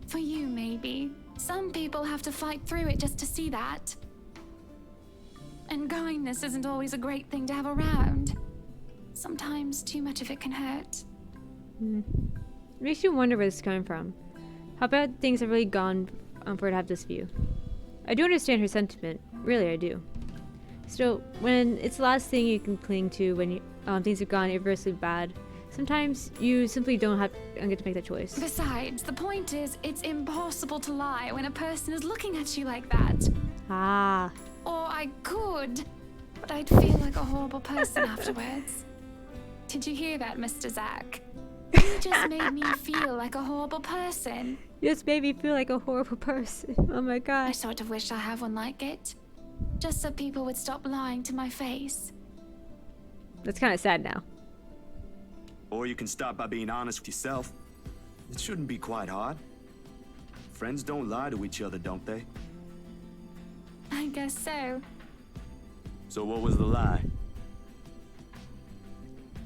For you, maybe. Some people have to fight through it just to see that. And kindness isn't always a great thing to have around. Sometimes too much of it can hurt. It makes you wonder where this is coming from. How bad things have really gone for her to have this view. I do understand her sentiment. Really, I do. Still, when it's the last thing you can cling to when things have gone irreversibly bad, sometimes you simply don't get to make that choice. Besides, the point is, it's impossible to lie when a person is looking at you like that. Ah. Or I could, but I'd feel like a horrible person afterwards. Did you hear that, Mr. Zach? You just made me feel like a horrible person. You just made me feel like a horrible person. Oh my god. I sort of wish I had one like it. Just so people would stop lying to my face. That's kind of sad now. Or you can start by being honest with yourself. It shouldn't be quite hard. Friends don't lie to each other, don't they? I guess so. So what was the lie?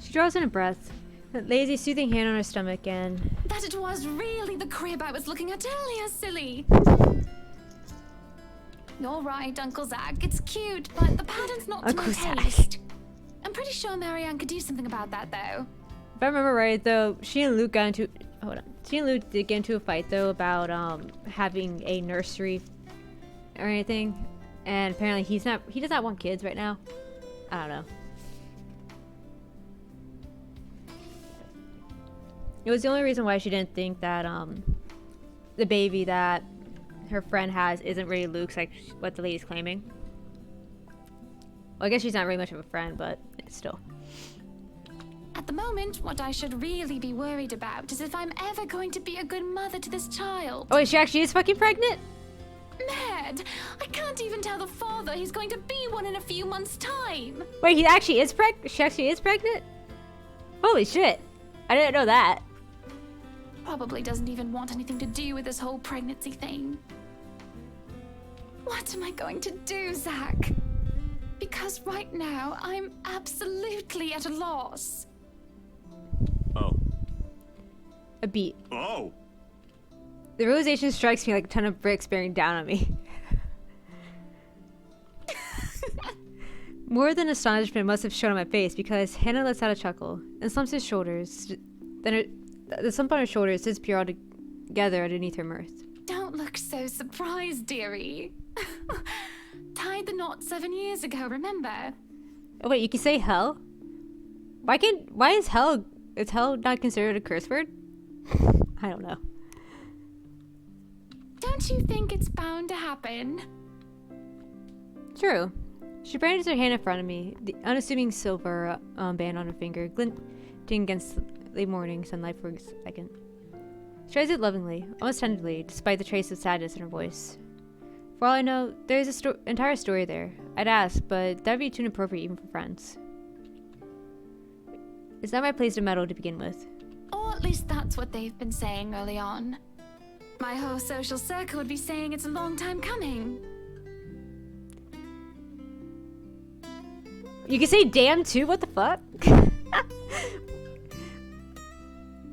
She draws in a breath, lays a soothing hand on her stomach, and... That it was really the crib I was looking at earlier, silly. You're right, Uncle Zach. It's cute, but the pattern's not to my taste. I'm pretty sure Marianne could do something about that, though. If I remember right, though, she and Luke did get into a fight, though, about having a nursery or anything. And apparently he does not want kids right now. I don't know. It was the only reason why she didn't think that the baby that her friend has isn't really Luke's, like what the lady's claiming. Well, I guess she's not really much of a friend, but still. At the moment, what I should really be worried about is if I'm ever going to be a good mother to this child. Oh, she actually is fucking pregnant? Mad! I can't even tell the father he's going to be one in a few months' time. Wait, she actually is pregnant? Holy shit. I didn't know that. Probably doesn't even want anything to do with this whole pregnancy thing. What am I going to do, Zach? Because right now, I'm absolutely at a loss. Oh. A beat. Oh! The realization strikes me like a ton of bricks bearing down on me. More than astonishment must have shown on my face because Hannah lets out a chuckle and slumps his shoulders. Then the slump on her shoulders disappear all together underneath her mirth. Don't look so surprised, dearie. Tied the knot 7 years ago, remember? Oh wait, you can say hell? Why is hell not considered a curse word? I don't know. Don't you think it's bound to happen? True. She brandishes her hand in front of me, the unassuming silver band on her finger, glinting against the morning sunlight for a second. She tries it lovingly, almost tenderly, despite the trace of sadness in her voice. For all I know, there's an entire story there. I'd ask, but that'd be too inappropriate even for friends. It's not my place to meddle to begin with. Or at least that's what they've been saying early on. My whole social circle would be saying it's a long time coming. You can say damn too? What the fuck?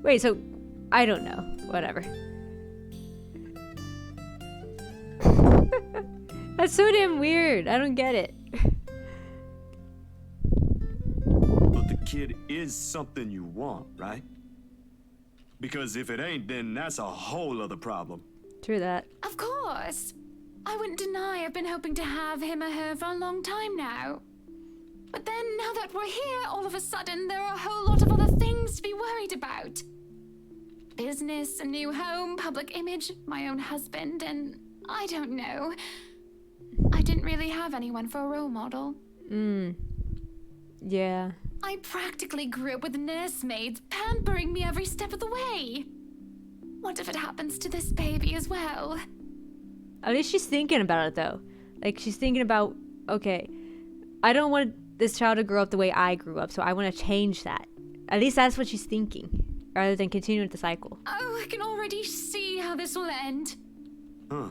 Wait, so... I don't know. Whatever. That's so damn weird. I don't get it. But the kid is something you want, right? Because if it ain't, then that's a whole other problem. True that. Of course. I wouldn't deny I've been hoping to have him or her for a long time now. But then, now that we're here, all of a sudden, there are a whole lot of other things to be worried about. Business, a new home, public image, my own husband, and I don't know. I didn't really have anyone for a role model. Yeah. I practically grew up with nursemaids pampering me every step of the way. What if it happens to this baby as well? At least she's thinking about it, though. Like, she's thinking about, okay, I don't want this child to grow up the way I grew up, so I want to change that. At least that's what she's thinking, rather than continuing the cycle. Oh, I can already see how this will end. Huh.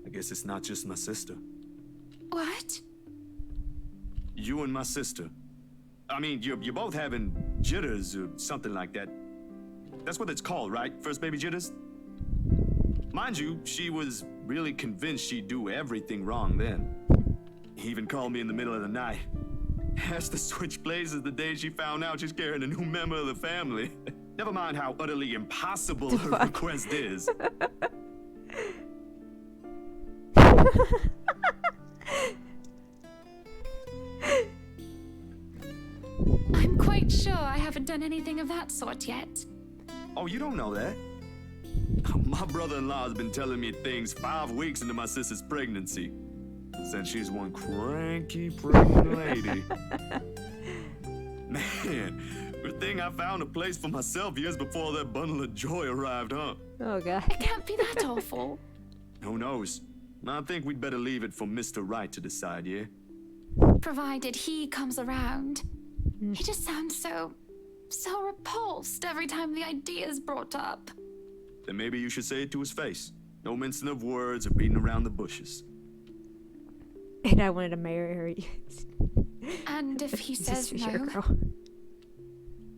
I guess it's not just my sister. What? You and my sister. I mean, you're both having jitters or something like that. That's what it's called, right? First baby jitters? Mind you, she was really convinced she'd do everything wrong then. He even called me in the middle of the night. Asked to switch places the day she found out she's carrying a new member of the family. Never mind how utterly impossible her request is. I'm quite sure I haven't done anything of that sort yet. Oh, you don't know that? My brother-in-law has been telling me things 5 weeks into my sister's pregnancy. Since she's one cranky pregnant lady. Man, good thing I found a place for myself years before that bundle of joy arrived, huh? Oh, God. It can't be that awful. Who knows? I think we'd better leave it for Mr. Right to decide, yeah? Provided he comes around. He just sounds so repulsed every time the idea is brought up. Then maybe you should say it to his face. No mincing of words or beating around the bushes. And I wanted to marry her. And if he says Sure, no? girl.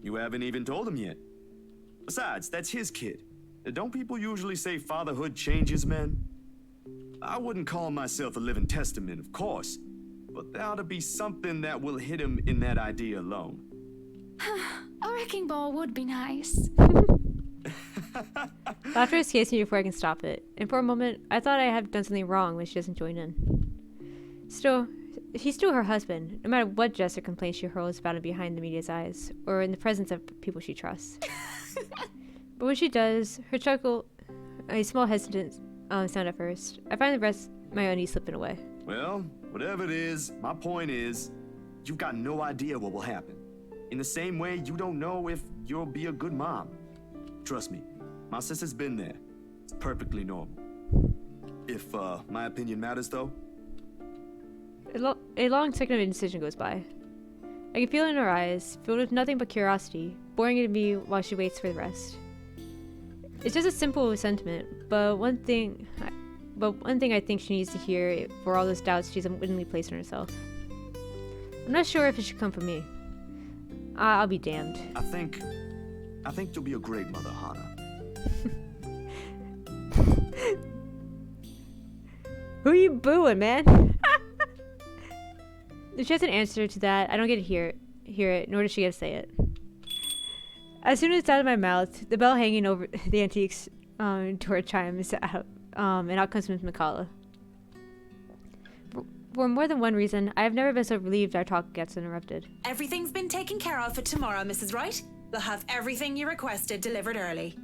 You haven't even told him yet. Besides, that's his kid. Don't people usually say fatherhood changes men? I wouldn't call myself a living testament, of course. But there ought to be something that will hit him in that idea alone. A wrecking ball would be nice. Laughter escapes me before I can stop it, and for a moment, I thought I had done something wrong when she doesn't join in. Still, he's still her husband, no matter what jest or complaint she hurls about him behind the media's eyes, or in the presence of people she trusts. But when she does, her chuckle, a small hesitant sound at first, I find the rest of my unease slipping away. Well, whatever it is, my point is, you've got no idea what will happen. In the same way, you don't know if you'll be a good mom. Trust me, my sister's been there. It's perfectly normal. If, my opinion matters, though. A long second of indecision goes by. I can feel it in her eyes, filled with nothing but curiosity, boring into me while she waits for the rest. It's just a simple sentiment, but one thing I think she needs to hear for all those doubts she's unwittingly placed on herself. I'm not sure if it should come from me. I'll be damned. I think you'll be a great mother, Hana. Who you booing, man? If she has an answer to that, I don't get to hear it, nor does she get to say it. As soon as it's out of my mouth, the bell hanging over the antiques door chimes out, and out comes Miss McCullough. For more than one reason, I have never been so relieved our talk gets interrupted. Everything's been taken care of for tomorrow, Mrs. Wright. You'll have everything you requested delivered early.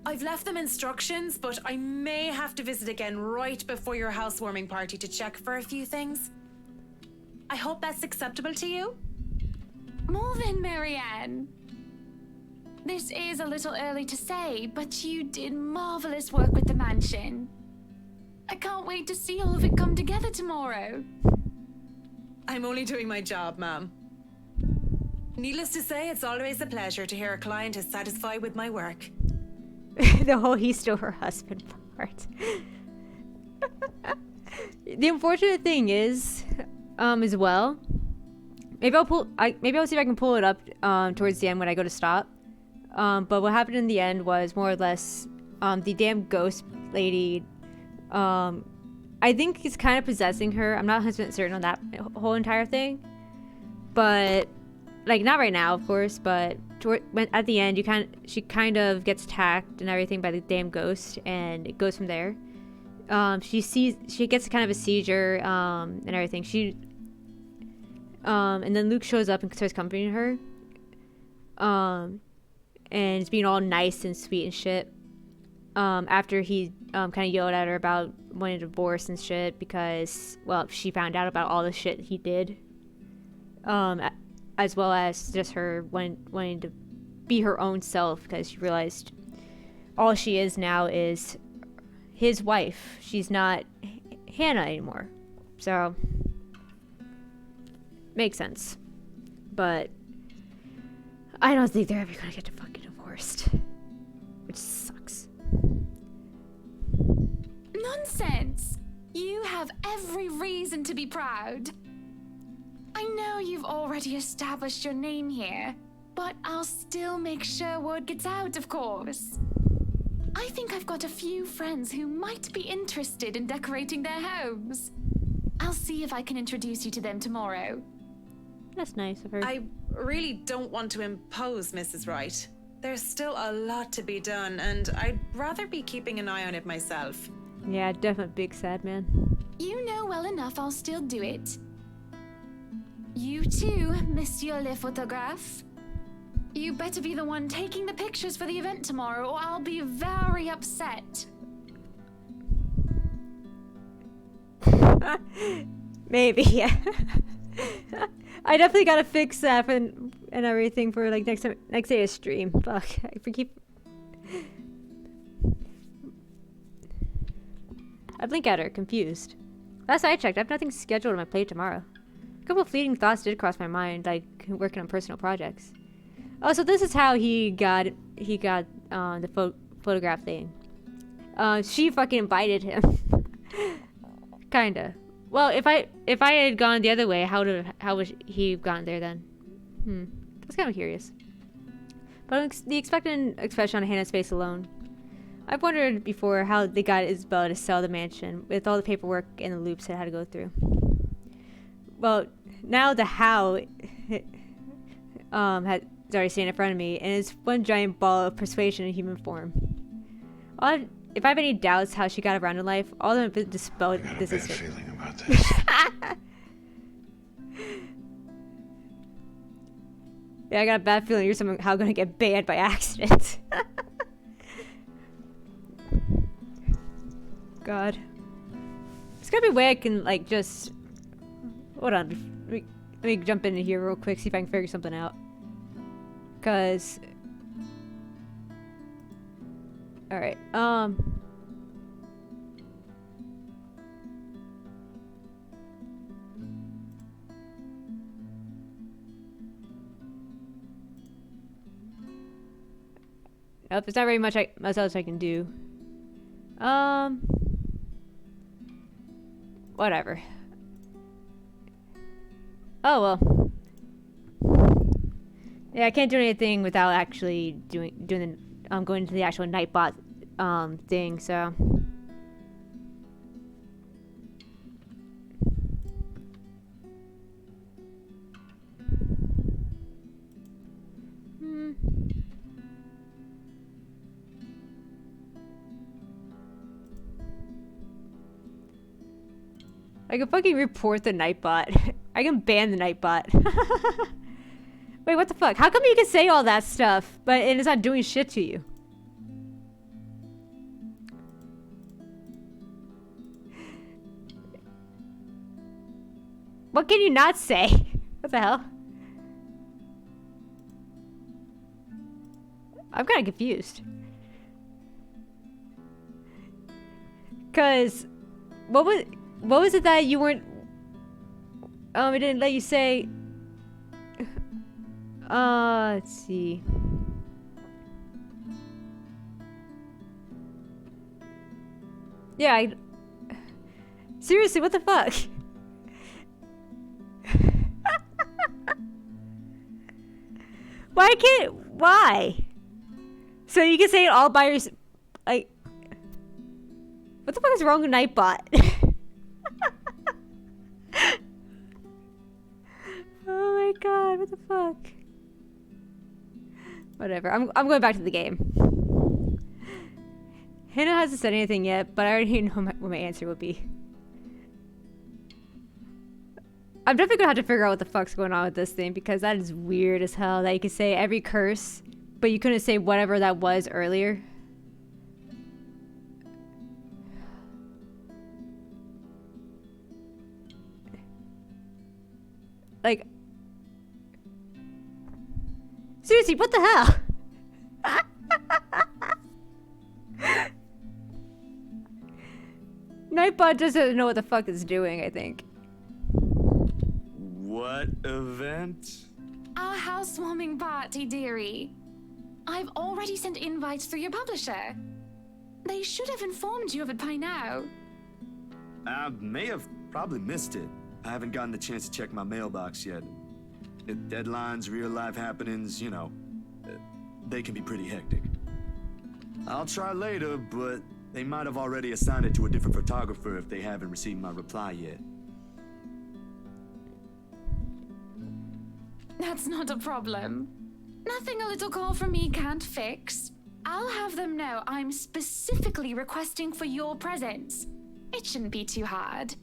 I've left them instructions, but I may have to visit again right before your housewarming party to check for a few things. I hope that's acceptable to you? More than Marianne. This is a little early to say, but you did marvelous work with the mansion. I can't wait to see all of it come together tomorrow. I'm only doing my job, ma'am. Needless to say, it's always a pleasure to hear a client is satisfied with my work. The whole he's still her husband part. The unfortunate thing is, as well, maybe I'll see if I can pull it up towards the end when I go to stop. But what happened in the end was more or less the damn ghost lady. I think he's kind of possessing her. I'm not 100% certain on that whole entire thing, but like not right now, of course. But at the end, she kind of gets attacked and everything by the damn ghost, and it goes from there. She gets kind of a seizure, and everything. And then Luke shows up and starts comforting her. And it's being all nice and sweet and shit. After he kind of yelled at her about wanting a divorce and shit because, well, she found out about all the shit he did. As well as just her wanting to be her own self because she realized all she is now is his wife. She's not Hannah anymore. So, makes sense. But I don't think they're ever gonna get fucking divorced. Which sucks. Nonsense! You have every reason to be proud. I know you've already established your name here, but I'll still make sure word gets out, of course. I think I've got a few friends who might be interested in decorating their homes. I'll see if I can introduce you to them tomorrow. That's nice of her. I really don't want to impose, Mrs. Wright. There's still a lot to be done, and I'd rather be keeping an eye on it myself. Yeah, definitely big sad man. You know well enough I'll still do it. You too, Monsieur le Photographe. You better be the one taking the pictures for the event tomorrow, or I'll be very upset. Maybe, yeah. I definitely gotta fix that and everything for like next day's stream. Fuck, I blink at her, confused. Last I checked, I have nothing scheduled on my plate tomorrow. A couple of fleeting thoughts did cross my mind, like working on personal projects. Oh, so this is how he got the photograph thing. She fucking invited him. Kinda. Well, if I had gone the other way, how would he have gotten there then? I was kind of curious. But the expectant expression on Hannah's face alone. I've wondered before how they got Isabella to sell the mansion with all the paperwork and the loops it had to go through. Well, now the how it's already sitting in front of me, and it's one giant ball of persuasion in human form. If I have any doubts how she got around in life, all of them have been dispelled this instant. I got a bad feeling about this. Yeah, I got a bad feeling you're somehow gonna get banned by accident. God. There's gotta be a way I can, like, just... Hold on. Let me jump into here real quick, see if I can figure something out. Because... Alright, Nope, there's not very much else I can do. Whatever. Oh, well. Yeah, I can't do anything without actually doing the, going to the actual Nightbot, thing, so. I can fucking report the Nightbot. I can ban the Nightbot. Wait, what the fuck? How come you can say all that stuff, but it's not doing shit to you? What can you not say? What the hell? I'm kind of confused. Cause, what was it that you weren't? It didn't let you say. Let's see. Yeah, seriously, what the fuck? Why? So you can say it all by yourself, like, what the fuck is wrong with Nightbot? Oh my god, what the fuck? Whatever. I'm going back to the game. Hannah hasn't said anything yet, but I already know what my answer would be. I'm definitely gonna have to figure out what the fuck's going on with this thing, because that is weird as hell that you can say every curse, but you couldn't say whatever that was earlier. Like, seriously, what the hell? Nightbot doesn't know what the fuck it's doing, I think. What event? Our housewarming party, dearie. I've already sent invites through your publisher. They should have informed you of it by now. I may have probably missed it. I haven't gotten the chance to check my mailbox yet. The deadlines, real life happenings, you know, they can be pretty hectic. I'll try later, but they might have already assigned it to a different photographer if they haven't received my reply yet. That's not a problem. Nothing a little call from me can't fix. I'll have them know I'm specifically requesting for your presence. It shouldn't be too hard.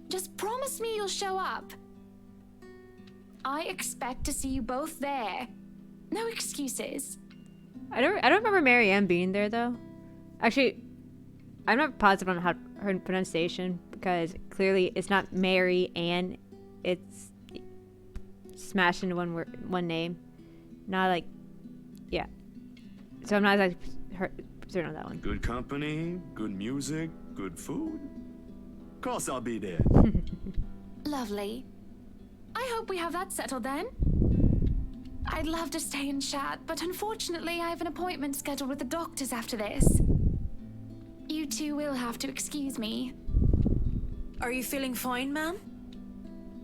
Just promise me you'll show up. I expect to see you both there. No excuses. I don't remember Marianne being there though. Actually, I'm not positive on how her pronunciation, because clearly it's not Mary Ann. It's smashed into one word, one name. Not like, yeah. So I'm not exactly certain on that one. Good company, good music, good food. Of course I'll be there. Lovely. I hope we have that settled then. I'd love to stay and chat, but unfortunately I have an appointment scheduled with the doctors after this. You two will have to excuse me. Are you feeling fine, ma'am?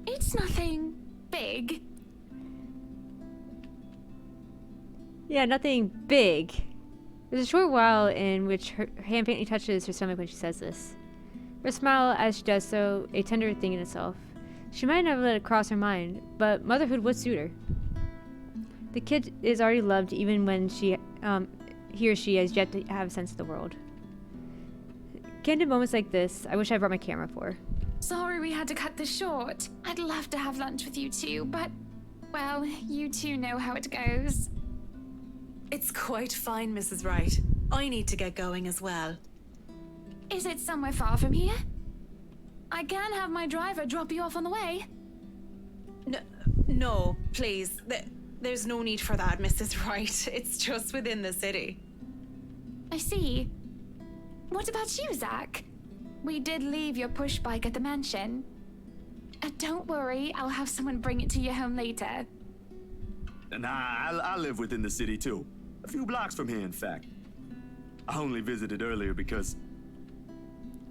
It's nothing big. Yeah, nothing big. There's a short while in which her hand faintly touches her stomach when she says this. Her smile as she does so, a tender thing in itself. She might never let it cross her mind, but motherhood would suit her. The kid is already loved even when he or she has yet to have a sense of the world. Candid moments like this, I wish I brought my camera for. Sorry we had to cut this short. I'd love to have lunch with you two, but, well, you two know how it goes. It's quite fine, Mrs. Wright. I need to get going as well. Is it somewhere far from here? I can have my driver drop you off on the way. No, please. There's no need for that, Mrs. Wright. It's just within the city. I see. What about you, Zach? We did leave your push bike at the mansion. Don't worry, I'll have someone bring it to your home later. Nah, I live within the city too. A few blocks from here, in fact. I only visited earlier because...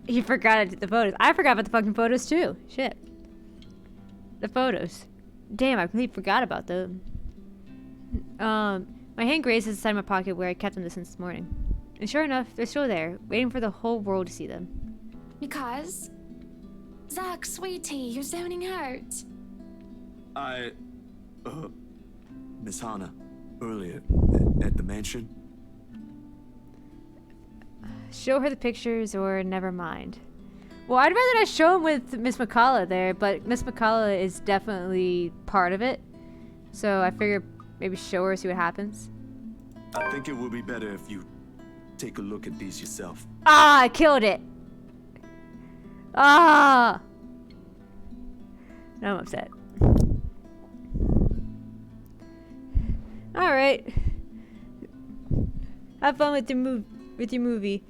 You forgot the photos. I forgot about the fucking photos too. Shit. The photos. Damn, I completely forgot about them. My hand grazes inside my pocket where I kept them since this morning. And sure enough, they're still there, waiting for the whole world to see them. Because? Zach, sweetie, you're zoning out. Miss Hannah, earlier, at the mansion. Show her the pictures or never mind. Well, I'd rather not show him with Miss McCullough there, but Miss McCullough is definitely part of it. So I figure maybe show her, see what happens. I think it would be better if you take a look at these yourself. Ah, I killed it. Ah. Now I'm upset. All right. Have fun with your movie.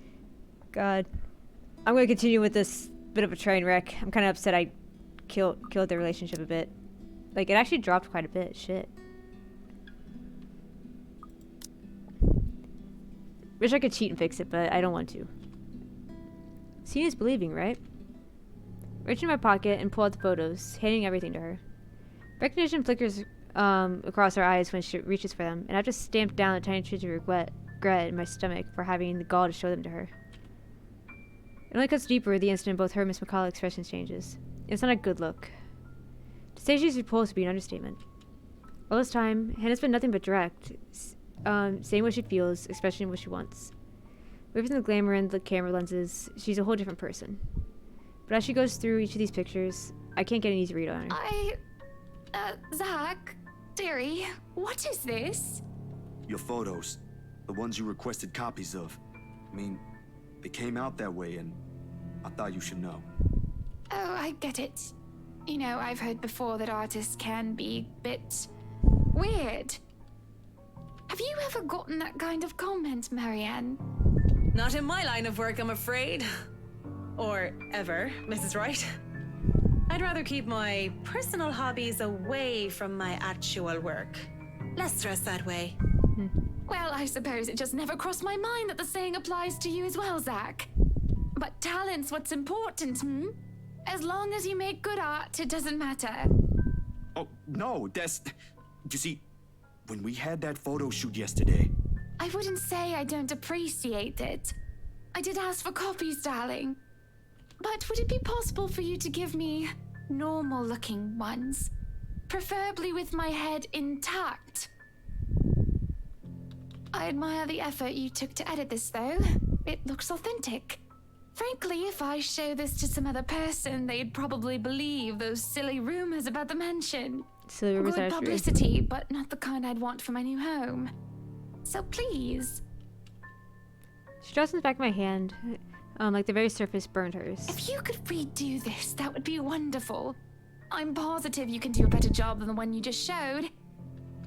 God, I'm gonna continue with this bit of a train wreck. I'm kind of upset I killed their relationship a bit. Like, it actually dropped quite a bit. Shit. Wish I could cheat and fix it, but I don't want to. Seeing is believing, right? Reach in my pocket and pull out the photos, handing everything to her. Recognition flickers across her eyes when she reaches for them, and I've just stamped down a tiny trace of regret in my stomach for having the gall to show them to her. It only cuts deeper the instant both her and Miss McCullough's expressions changes. It's not a good look. To say she's repulsed would be an understatement. All this time, Hannah's been nothing but direct, saying what she feels, expressing what she wants. Away from the glamour and the camera lenses, she's a whole different person. But as she goes through each of these pictures, I can't get an easy read on her. Zach, dearie, what is this? Your photos. The ones you requested copies of. I mean, they came out that way, and I thought you should know. Oh, I get it. You know, I've heard before that artists can be a bit weird. Have you ever gotten that kind of comment, Marianne? Not in my line of work, I'm afraid. Or ever, Mrs. Wright. I'd rather keep my personal hobbies away from my actual work. Less stress that way. Well, I suppose it just never crossed my mind that the saying applies to you as well, Zach. But talent's what's important, As long as you make good art, it doesn't matter. Oh, no, that's... You see, when we had that photo shoot yesterday... I wouldn't say I don't appreciate it. I did ask for copies, darling. But would it be possible for you to give me normal-looking ones? Preferably with my head intact. I admire the effort you took to edit this, though. It looks authentic. Frankly, if I show this to some other person, they'd probably believe those silly rumors about the mansion. Silly rumors Good are true. publicity, but not the kind I'd want for my new home. So please. She draws in the back of my hand, like the very surface burned hers. If you could redo this, that would be wonderful. I'm positive you can do a better job than the one you just showed.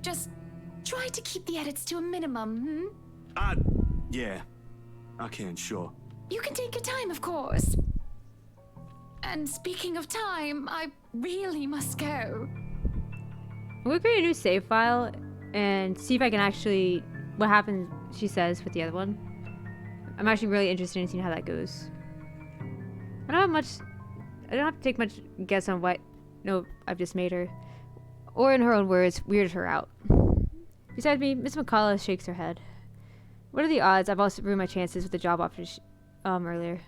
Just try to keep the edits to a minimum, Yeah. I can, sure. You can take your time, of course. And speaking of time, I really must go. I'm gonna create a new save file and see if I can actually... What happens, she says, with the other one. I'm actually really interested in seeing how that goes. I don't have to take much guess on what note I've just made her. Or in her own words, weirded her out. Beside me, Miss McCullough shakes her head. What are the odds I've also ruined my chances with the job offer earlier?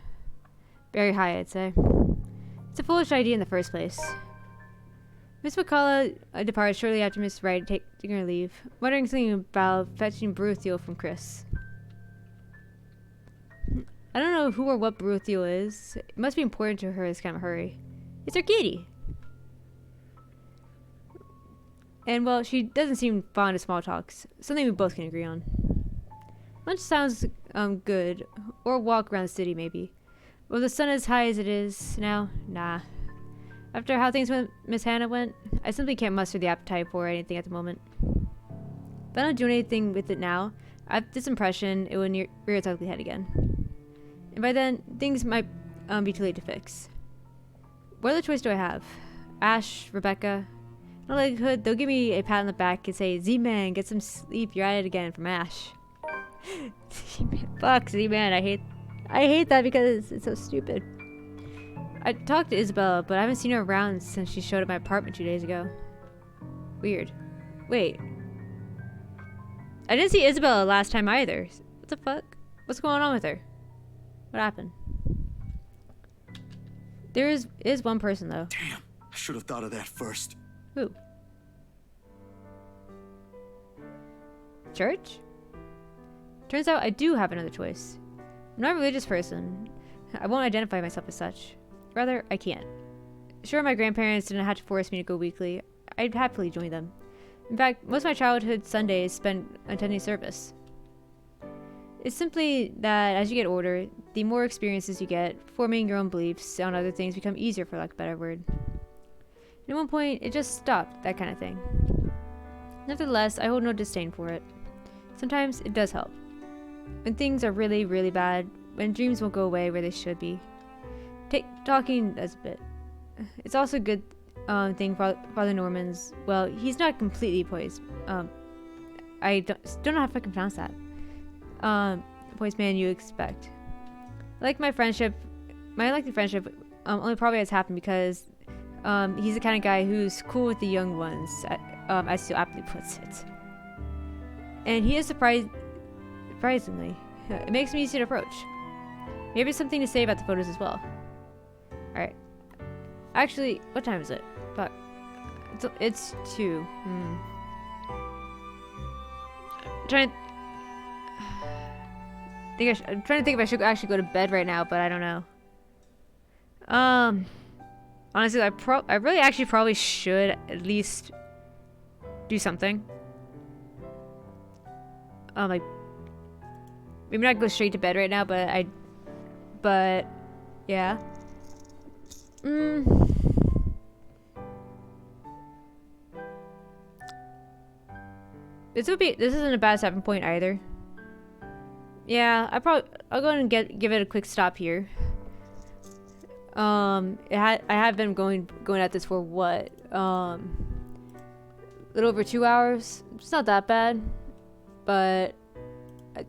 Very high, I'd say. It's a foolish idea in the first place. Miss McCullough departed shortly after Miss Wright taking her leave, muttering something about fetching Beruthiel from Chris. I don't know who or what Beruthiel is. It must be important to her in this kind of hurry. It's her kitty. And, well, she doesn't seem fond of small talks. Something we both can agree on. Lunch sounds good. Or a walk around the city, maybe. Well, the sun as high as it is now, nah. After how things with Miss Hannah went, I simply can't muster the appetite for anything at the moment. If I don't do anything with it now, I have this impression it will rear its ugly head again. And by then, things might be too late to fix. What other choice do I have? Ash, Rebecca? In all likelihood, they'll give me a pat on the back and say, Z-Man, get some sleep, you're at it again, from Ash. Z-Man, fuck Z-Man, I hate that because it's so stupid. I talked to Isabella, but I haven't seen her around since she showed up at my apartment 2 days ago. Weird. Wait. I didn't see Isabella last time either. What the fuck? What's going on with her? What happened? There is one person, though. Damn, I should have thought of that first. Who? Church? Turns out I do have another choice. I'm not a religious person. I won't identify myself as such. Rather, I can't. Sure, my grandparents didn't have to force me to go weekly. I'd happily join them. In fact, most of my childhood Sundays spent attending service. It's simply that as you get older, the more experiences you get, forming your own beliefs on other things become easier, for lack of a better word. And at one point, it just stopped, that kind of thing. Nevertheless, I hold no disdain for it. Sometimes it does help. When things are really, really bad, when dreams won't go away where they should be. Talking does a bit. It's also a good thing Father Norman's, well, he's not completely poised. I don't know how to fucking pronounce that. Poised man you expect. I like my friendship. My unlikely friendship only probably has happened because he's the kind of guy who's cool with the young ones, as he aptly puts it. And he is surprisingly. It makes me easy to approach. Maybe it's something to say about the photos as well. Alright. Actually, what time is it? Fuck. It's 2. I'm trying to think if I should actually go to bed right now, but I don't know. Honestly, I really actually probably should at least do something. Like maybe not go straight to bed right now, but yeah. This isn't a bad 7 point either. Yeah, I'll go ahead and give it a quick stop here. I have been going at this for what? A little over 2 hours. It's not that bad, but I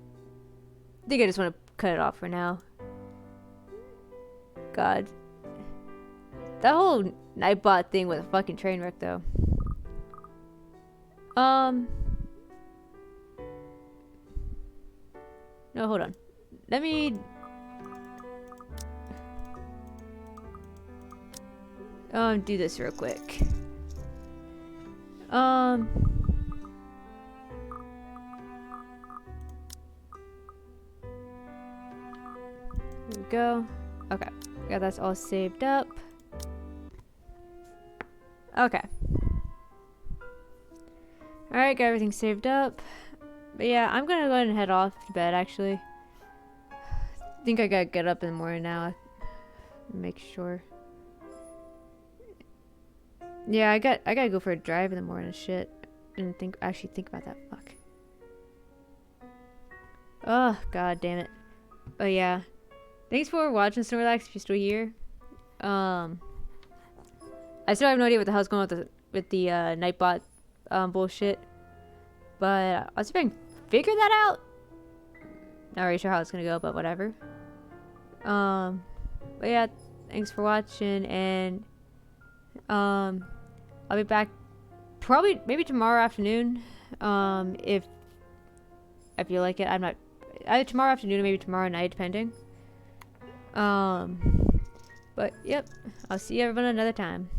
think I just want to cut it off for now. God. That whole Nightbot thing was a fucking train wreck though. No, hold on. Let me do this real quick. Here we go. Okay. Yeah, that's all saved up. Okay. Alright, got everything saved up. But yeah, I'm gonna go ahead and head off to bed actually. I think I gotta get up in the morning now. Make sure. Yeah, I gotta go for a drive in the morning. Shit, didn't actually think about that. Fuck. Oh god damn it. But yeah, thanks for watching Snorlax if you're still here. I still have no idea what the hell's going on with the Nightbot bullshit, but I'll see if I can figure that out. Not really sure how it's gonna go, but whatever. But yeah, thanks for watching, and I'll be back probably maybe tomorrow afternoon, if I feel like it. I'm not either tomorrow afternoon or maybe tomorrow night, depending. But yep, I'll see everyone another time.